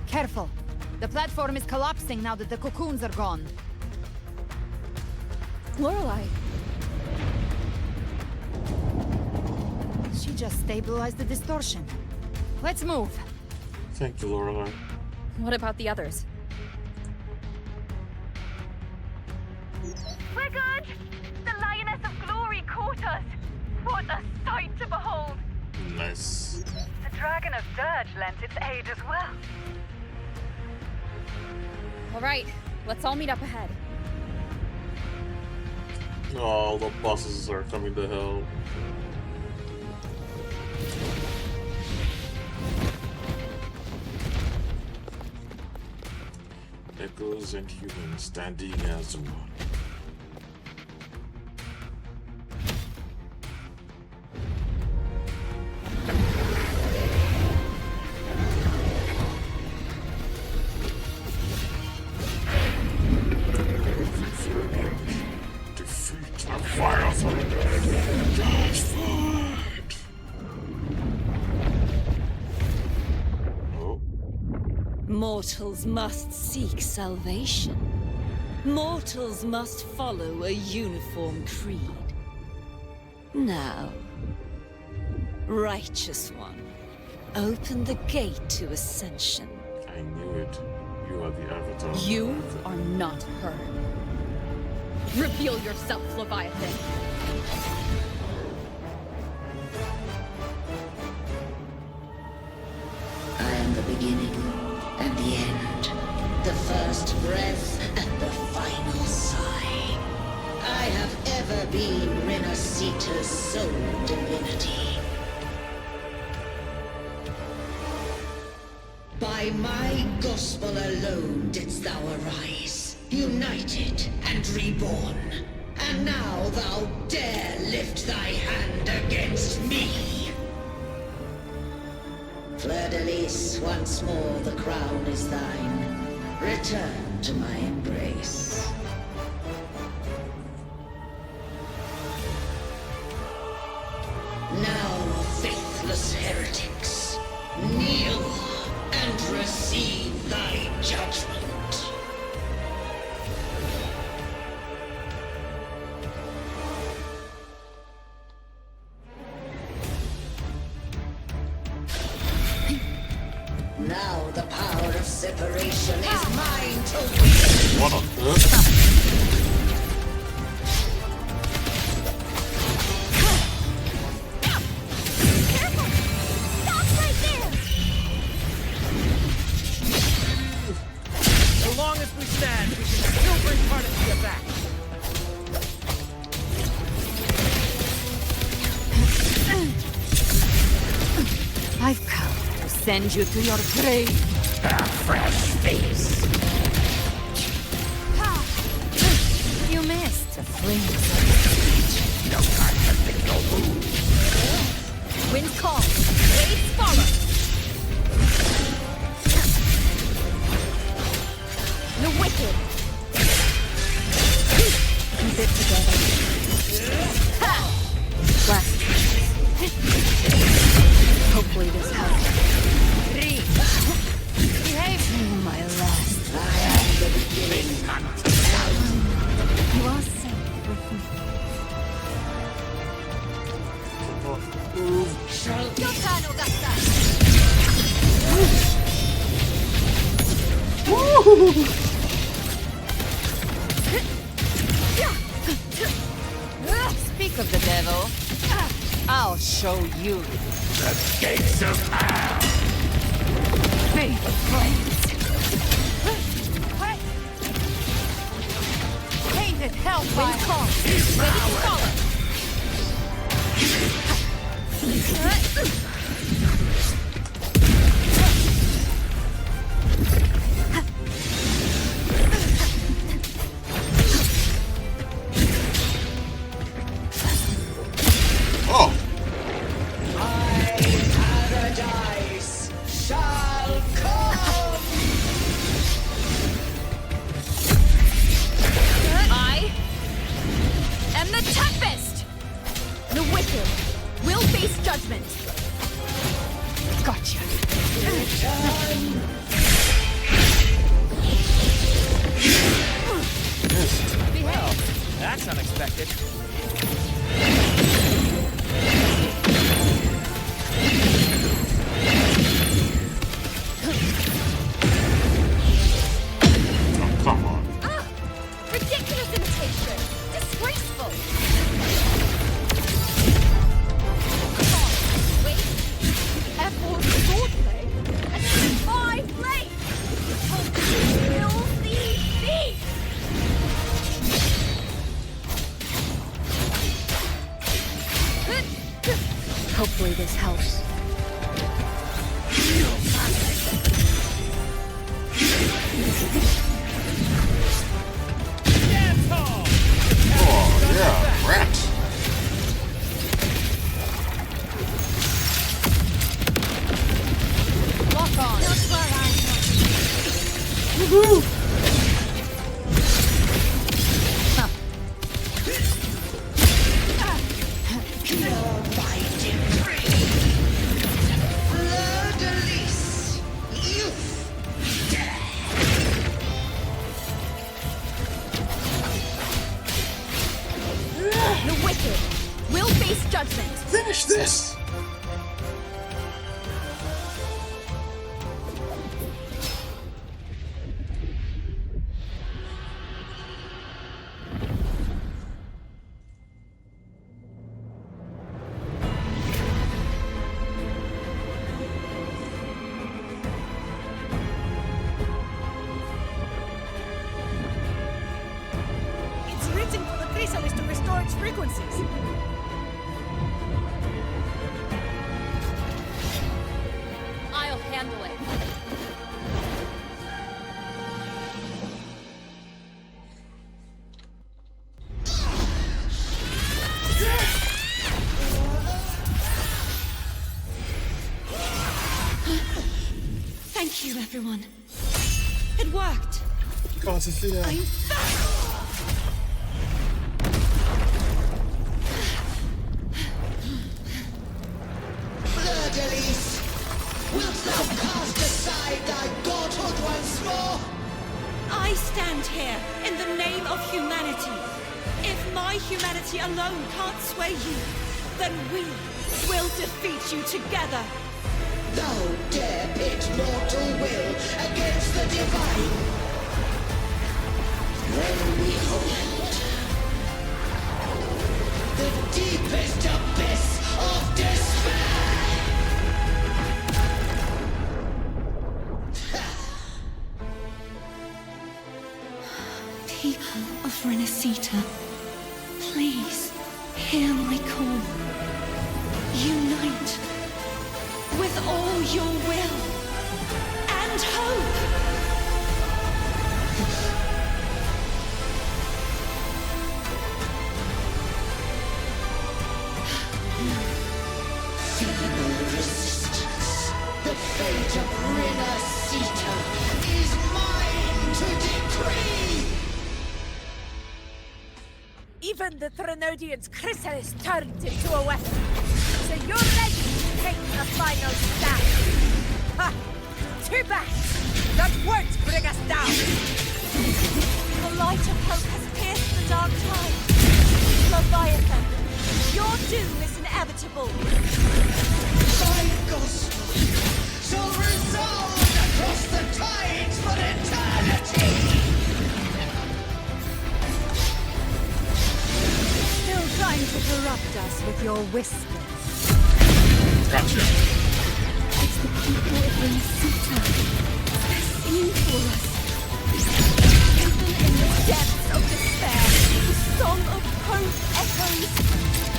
Careful. The platform is collapsing now that the cocoons are gone. Lorelei. She just stabilized the distortion. Let's move. Thank you, Lorelei. What about the others? We're good! The Lioness of Glory caught us! What a sight to behold! Nice. The Dragon of Dirge lent its aid as well. All right, let's all meet up ahead. Oh, the bosses are coming to hell. Echoes and humans standing as one. Mortals must seek salvation. Mortals must follow a uniform creed. Now, Righteous One, open the gate to ascension. I knew it. You are the Avatar. You are not her. Reveal yourself, Leviathan. I am the beginning and the end, the first breath and the final sigh. I have ever been Rinascita's sole divinity. By my gospel alone didst thou arise, united and reborn. And now thou dare lift thy hand against me. Fleur-de-Lis, once more the crown is thine. Return to my embrace. Now, faithless heretics, kneel and receive thy judgment. Now the power of separation is mine to wield. What on earth? Careful! Stop right there! So long as we stand, we can still bring Partatia back. I've come to send you to your grave. A fresh face. You missed the flames. No time to think no move. Wind call. Blades follow. The wicked. Keep it together. Last. Hopefully this helps. Behave. My last. I am the beginning. You are safe with me. Your turn, Augusta! Speak of the devil. I'll show you. The gates of hell. Fade the flames. Painted hellfire. Call. Ready to follow. Oh! I paradise wicked will face judgment. Gotcha. Well, that's unexpected. Oh, come on. Ah! Ridiculous imitation! Disgraceful! Wait! F4 swordplay? And then 5 blades! Oh, filthy thief! Hopefully this helps. Oh, yeah, rat. Lock on! Not where I want. Woohoo! The wicked will face judgment. Finish this! It's written for the chrysalis to restore its frequencies. I'll handle it. Thank you, everyone. It worked. Can't you see that? I'm back. Blur-de-Lis, wilt thou cast aside thy godhood once more? I stand here in the name of humanity. If my humanity alone can't sway you, then we will defeat you together. Thou dare pit mortal will against the divine. When we hold the deepest abyss of despair. People of Rinascita, please hear my call. Unite with all your will and hope. Feeble resistance. The fate of Rinascita is mine to decree. Even the Trinodian's chrysalis turned into a weapon. So you're ready to take the final stand. Ha! Too bad! That won't bring us down! The light of hope has pierced the dark tide. Leviathan, your doom is inevitable. Thy gospel shall resound across the tides for eternity! Still trying to corrupt us with your whispers. Gotcha. It's the people of Rinascita. They're singing for us. Even in the depths of despair, the song of hope echoes.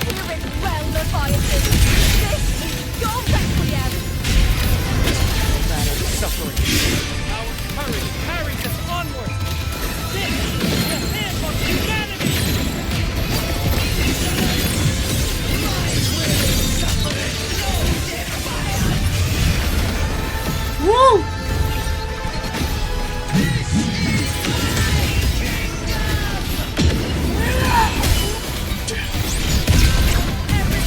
Hear it well, Leviathan. This is your requiem. That is suffering. Our courage carries us onward. This is the hymn of humanity. My will suffereth no defiance. Woo! Every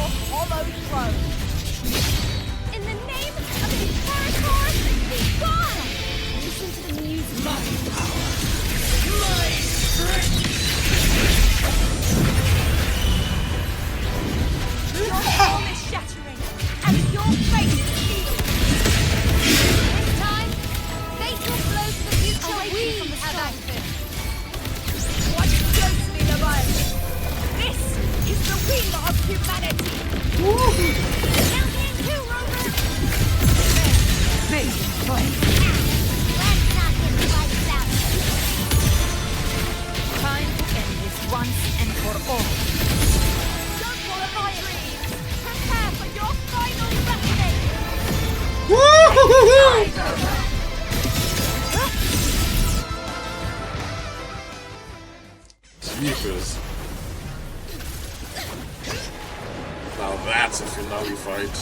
your hollow throne. In the name of the Imperator, be gone! Listen to the music. My power! My strength! Your form is shattering, and your fate is sealed. This time, fatal blow to the future we have acted. What ghostly Leviathan? This is the will of humanity. Counting two, Rover. Big fight! Let's not get wiped out. Time to end this once and for all. Don't fall my dreams. Prepare for your final reckoning. Sleepers. Now that's a finale fight.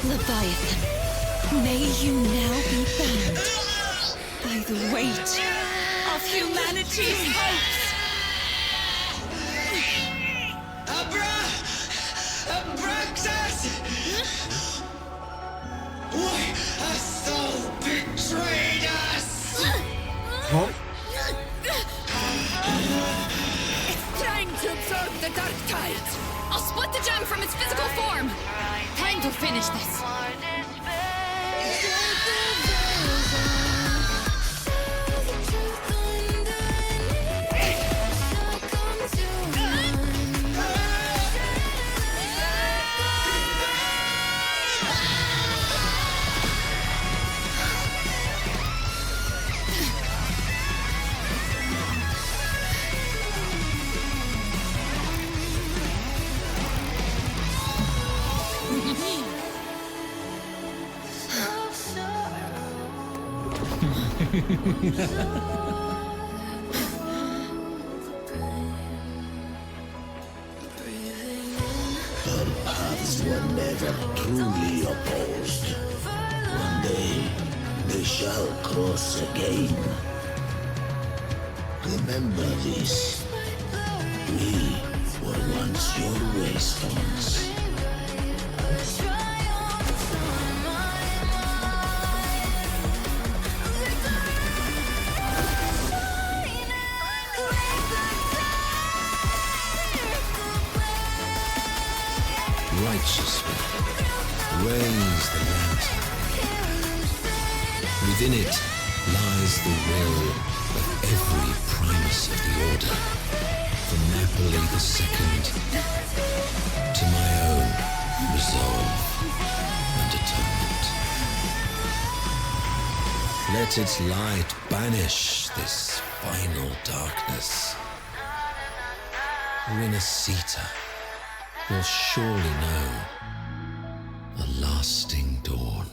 Leviathan, may you now be bound by the weight of humanity's hopes. Abraxas! Why hast thou betrayed us? Huh? It's trying to absorb the dark tide. I'll split the gem from its physical form. Time to finish this. Our paths were never truly opposed. One day, they shall cross again. Remember this. We were once your waystones. Righteously, raise the lantern. Within it lies the will of every primus of the Order, from Napoli II to my own resolve and atonement. Let its light banish this final darkness. Rinascita will surely know a lasting dawn.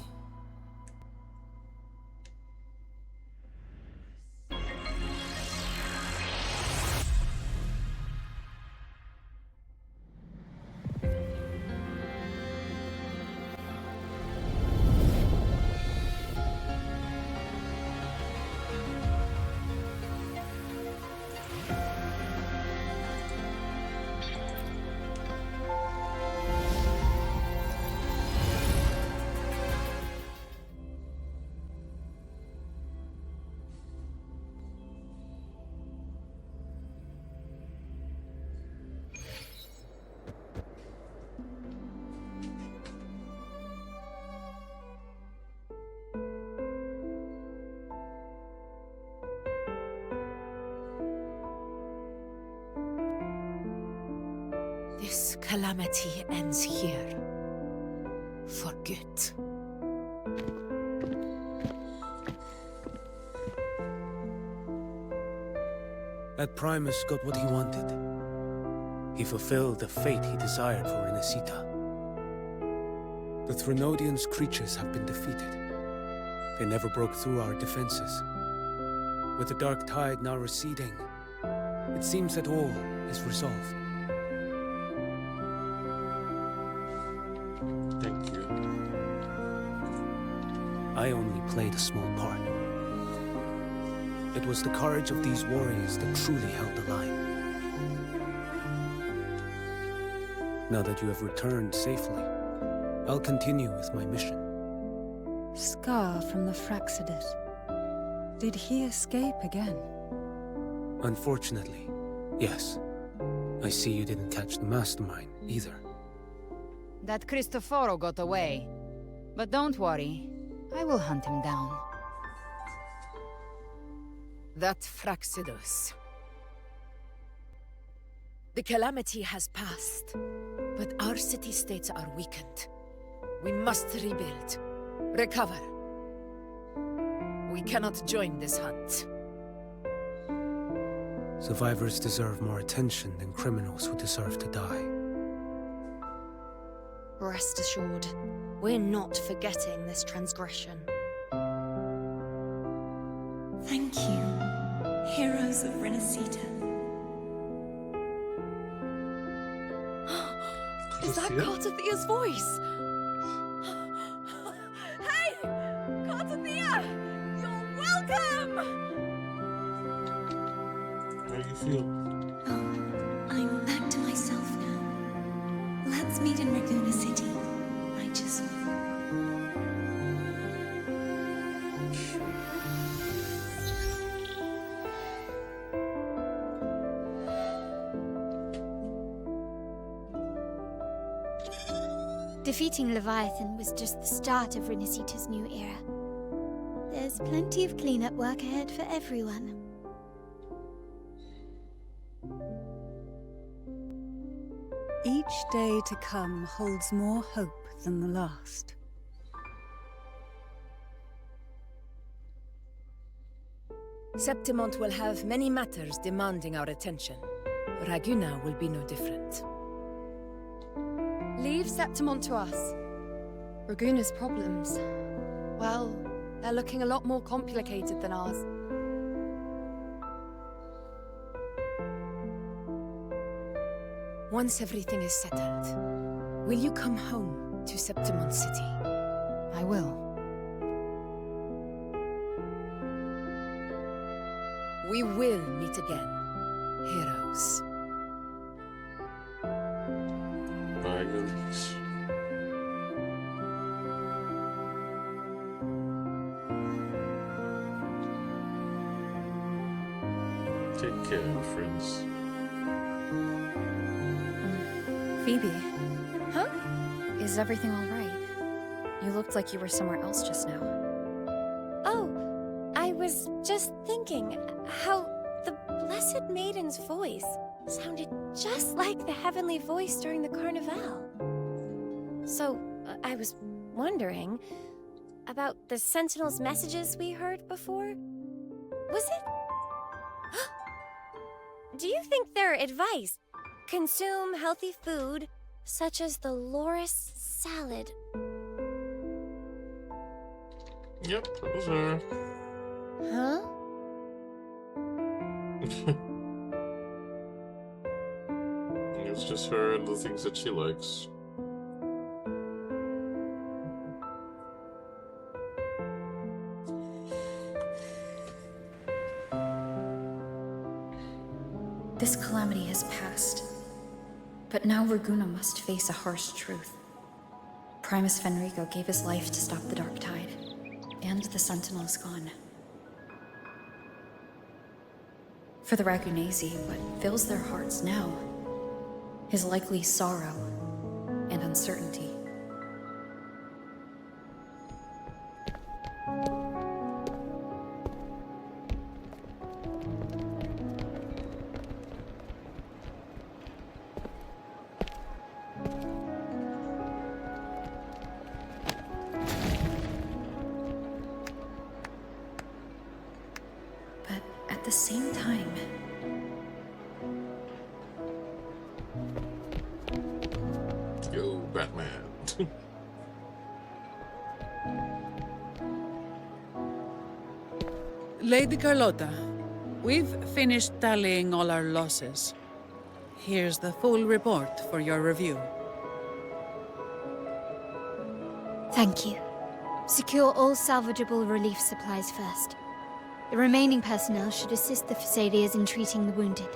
calamity ends here. For good. That Primus got what he wanted. He fulfilled the fate he desired for Rinascita. The Threnodians' creatures have been defeated. They never broke through our defenses. With the dark tide now receding, it seems that all is resolved. Thank you. I only played a small part. It was the courage of these warriors that truly held the line. Now that you have returned safely, I'll continue with my mission. Scar from the Fraxidus. Did he escape again? Unfortunately, yes. I see you didn't catch the mastermind either. That Cristoforo got away. But don't worry, I will hunt him down. That Fraxidus. The calamity has passed, but our city-states are weakened. We must rebuild, recover. We cannot join this hunt. Survivors deserve more attention than criminals who deserve to die. Rest assured, we're not forgetting this transgression. Thank you, heroes of Rinascita. Is that Cartathea's voice? Hey! Cartathea! You're welcome! How do you feel? I'm back to myself now. Let's meet in Raguna City, righteous one. Defeating Leviathan was just the start of Rinascita's new era. There's plenty of cleanup work ahead for everyone. Each day to come holds more hope than the last. Septimont will have many matters demanding our attention. Raguna will be no different. Leave Septimont to us. Raguna's problems, well, they're looking a lot more complicated than ours. Once everything is settled, will you come home to Septimont City? I will. We will meet again, heroes. Bye, Elise. Take care, friends. Phoebe. Huh? Is everything all right? You looked like you were somewhere else just now. Oh, I was just thinking how the Blessed Maiden's voice sounded just like the heavenly voice during the Carnival. So, I was wondering about the Sentinel's messages we heard before. Was it? Do you think their advice? Consume healthy food, such as the Loris salad. Yep, that was her. Huh? It's just her and the things that she likes. This calamity has passed. But now Raguna must face a harsh truth. Primus Fenrico gave his life to stop the Dark Tide, and the Sentinel is gone. For the Ragunesi, what fills their hearts now is likely sorrow and uncertainty. the same time, Yo, Batman. Lady Carlotta, we've finished tallying all our losses. Here's the full report for your review. Thank you. Secure all salvageable relief supplies first. The remaining personnel should assist the Fasadias in treating the wounded.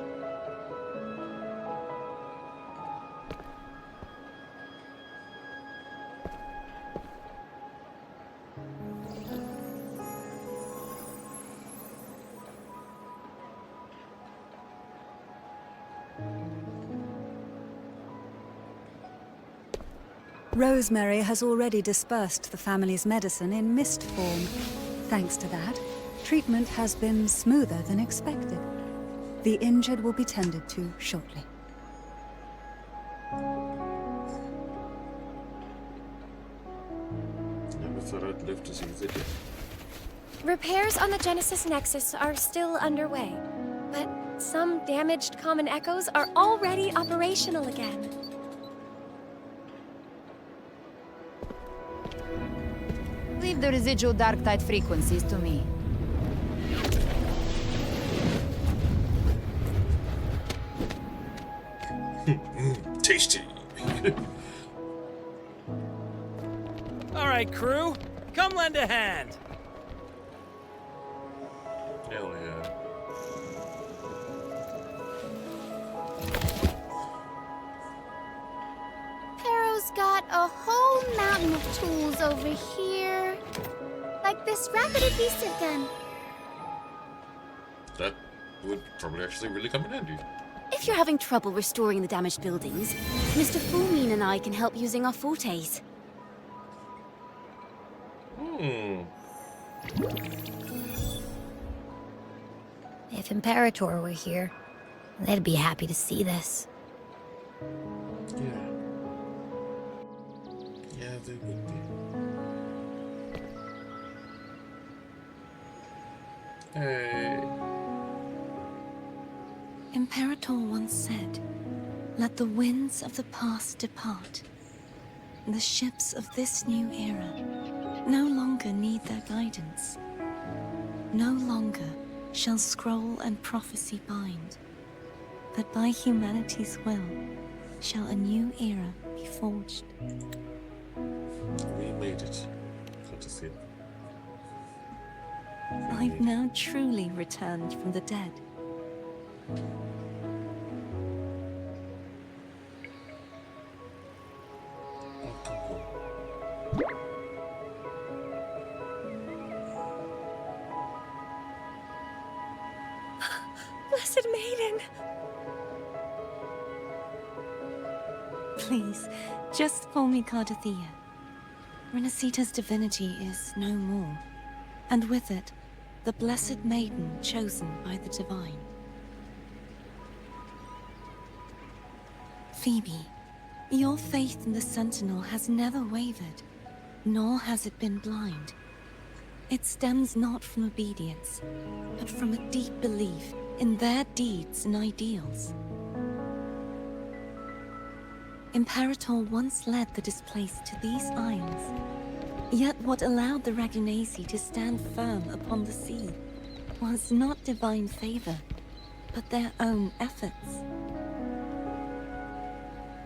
Rosemary has already dispersed the family's medicine in mist form. Thanks to that, treatment has been smoother than expected. The injured will be tended to shortly. Never thought I'd live to see the day. Repairs on the Genesis Nexus are still underway, but some damaged common echoes are already operational again. Leave the residual dark tide frequencies to me. Tasty. All right, crew, come lend a hand. Hell yeah. Pero's got a whole mountain of tools over here. Like this rapid adhesive gun. That would probably actually really come in handy. If you're having trouble restoring the damaged buildings, Mr. Fulmin and I can help using our fortes. If Imperator were here, they'd be happy to see this. Yeah. Yeah, they would be. Hey. Imperator once said, "Let the winds of the past depart. The ships of this new era no longer need their guidance. No longer shall scroll and prophecy bind, but by humanity's will shall a new era be forged." We made it. Good to see. I've now truly returned from the dead. Blessed Maiden! Please, just call me Cardothea. Rinascita's divinity is no more, and with it, the Blessed Maiden chosen by the Divine. Phoebe, your faith in the Sentinel has never wavered, nor has it been blind. It stems not from obedience, but from a deep belief in their deeds and ideals. Imperator once led the displaced to these isles. Yet what allowed the Ragunasi to stand firm upon the sea was not divine favor, but their own efforts.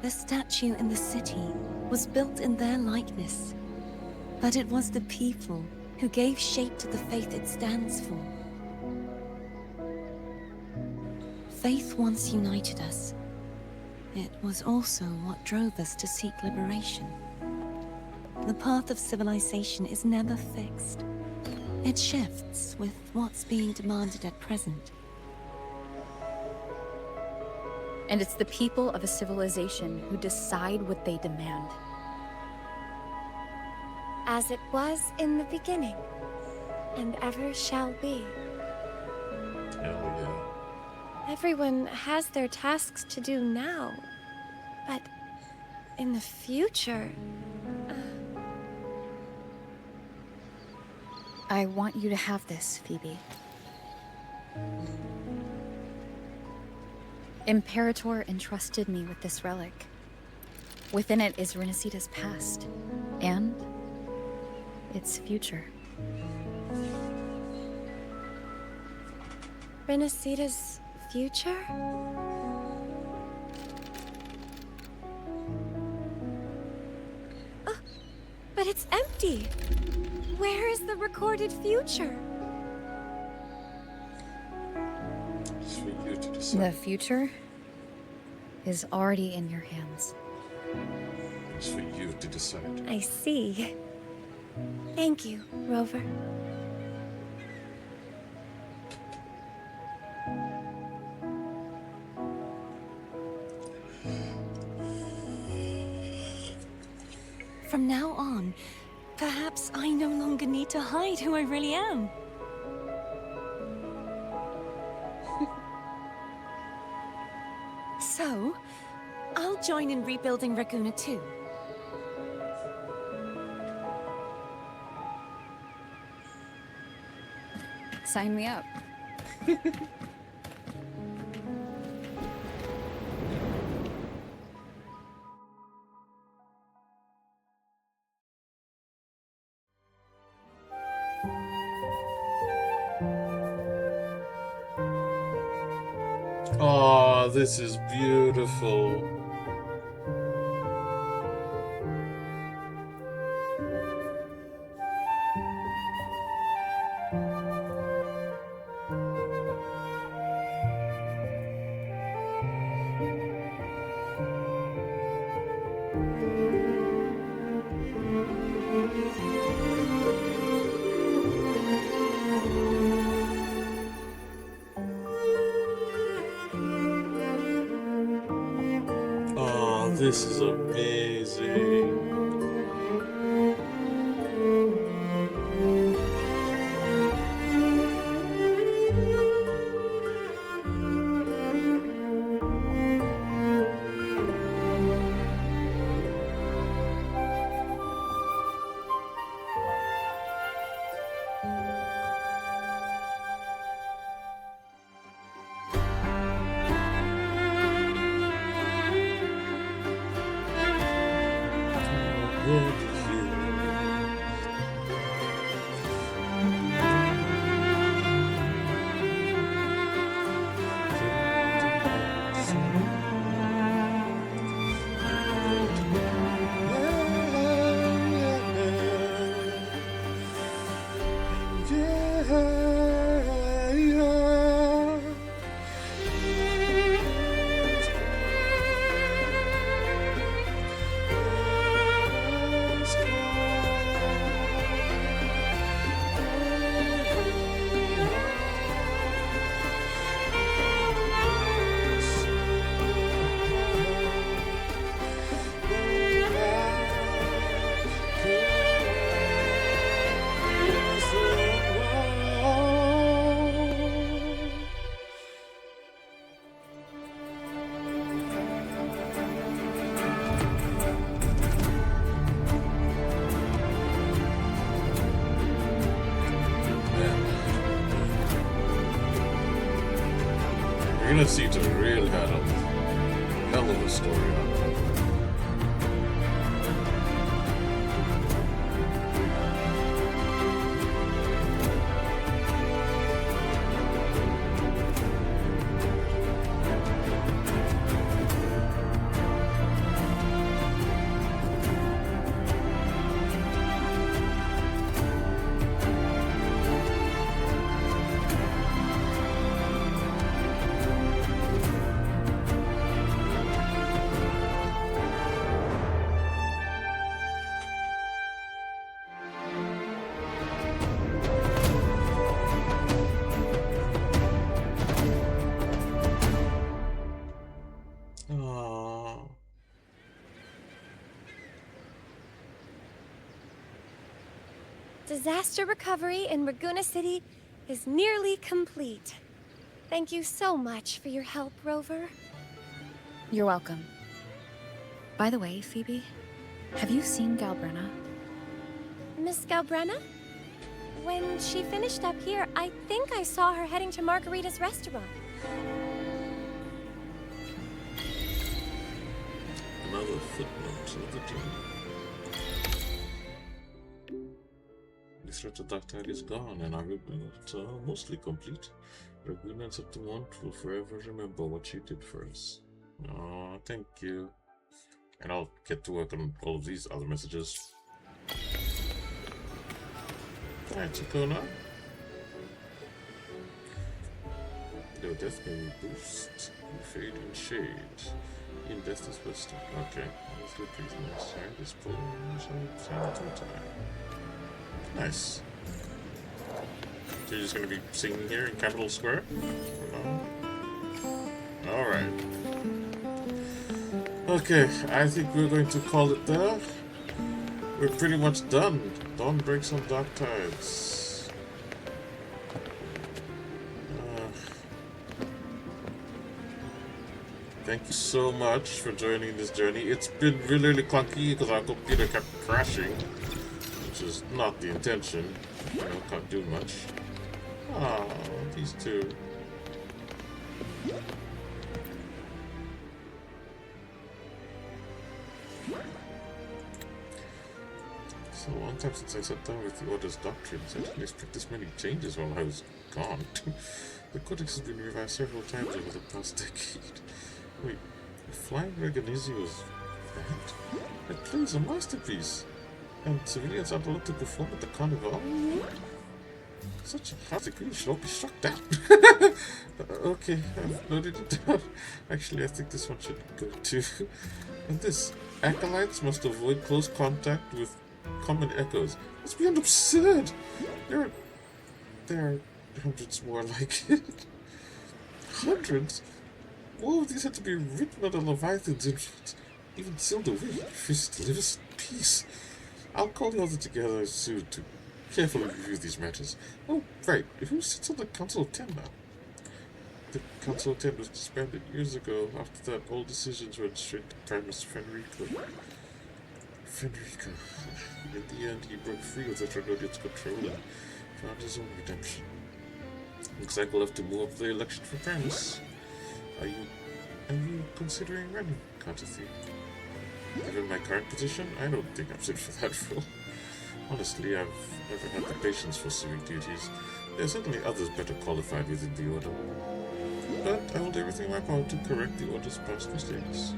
The statue in the city was built in their likeness, but it was the people who gave shape to the faith it stands for. Faith once united us. It was also what drove us to seek liberation. The path of civilization is never fixed. It shifts with what's being demanded at present. And it's the people of a civilization who decide what they demand. As it was in the beginning, and ever shall be. Hell yeah. Everyone has their tasks to do now, but in the future... I want you to have this, Phoebe. Imperator entrusted me with this relic. Within it is Rinascita's past, and its future. Rinascita's future? Oh, but it's empty. Where is the recorded future? It's for you to decide. The future is already in your hands. It's for you to decide. I see. Thank you, Rover. From now on, perhaps I no longer need to hide who I really am. So, I'll join in rebuilding Raguna too. Sign me up. Oh, this is beautiful. Oh, this is amazing. Rinascita really had a hell of a story on that. Disaster recovery in Raguna City is nearly complete. Thank you so much for your help, Rover. You're welcome. By the way, Phoebe, have you seen Galbrenna? Miss Galbrenna? when she finished up here, I think I saw her heading to Margarita's restaurant. Another footnote of the journey. The threat of Dark Tide is gone, and our rebuild mostly complete. Raguna and Septimont will forever remember what you did for us. Oh, thank you. And I'll get to work on all of these other messages. Alright, Chikona. Your death may boost, fade and shade. In death is wisdom. Okay. Let's look at the next side. This pull shall to time. Nice. So you're just gonna be singing here in Capital Square? No? Alright. Okay, I think we're going to call it there. We're pretty much done. Dawn breaks on Dark Tides. Thank you so much for joining this journey. It's been really, really clunky because our computer kept crashing, which is not the intention. You know, can't do much. Oh, these two. It's a long time since I sat down with the Order's doctrines. I didn't expect this many changes while I was gone. The Codex has been revised several times over the past decade. Wait, the Flying Reganizio's that? That plays a masterpiece. And civilians aren't allowed to perform at the Carnival? Such a hard degree should all be struck down. Okay, I've noted it down. Actually, I think this one should go too. And this, acolytes must avoid close contact with common echoes. It's beyond absurd. There are hundreds more like it. Hundreds? All of these had to be written on the Leviathan's influence. Even Sildaway refuses to live in peace. I'll call the others together soon to carefully review these matters. Oh, right. Who sits on the Council of 10 now? The Council of 10 was disbanded years ago. After that, all decisions went straight to Prime Minister Fenrico. In the end, he broke free of the Trinodian's control and found his own redemption. Looks like we'll have to move up the election for Primus. Are you considering running, Counterthy? Given my current position, I don't think I'm fit for that role. Honestly, I've never had the patience for civic duties. There are certainly others better qualified within the Order. But I will do everything in my power to correct the Order's past mistakes.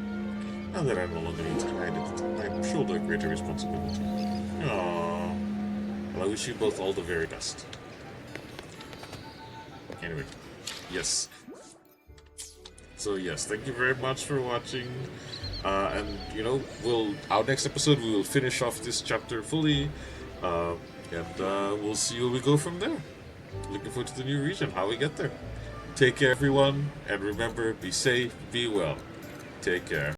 Now that I no longer need to hide it, I shoulder a greater responsibility. Aww. Well, I wish you both all the very best. Anyway, yes. So yes, thank you very much for watching. And you know, our next episode we will finish off this chapter fully, and we'll see where we go from there. Looking forward to the new region, how we get there. Take care, everyone, and remember, be safe, be well. Take care.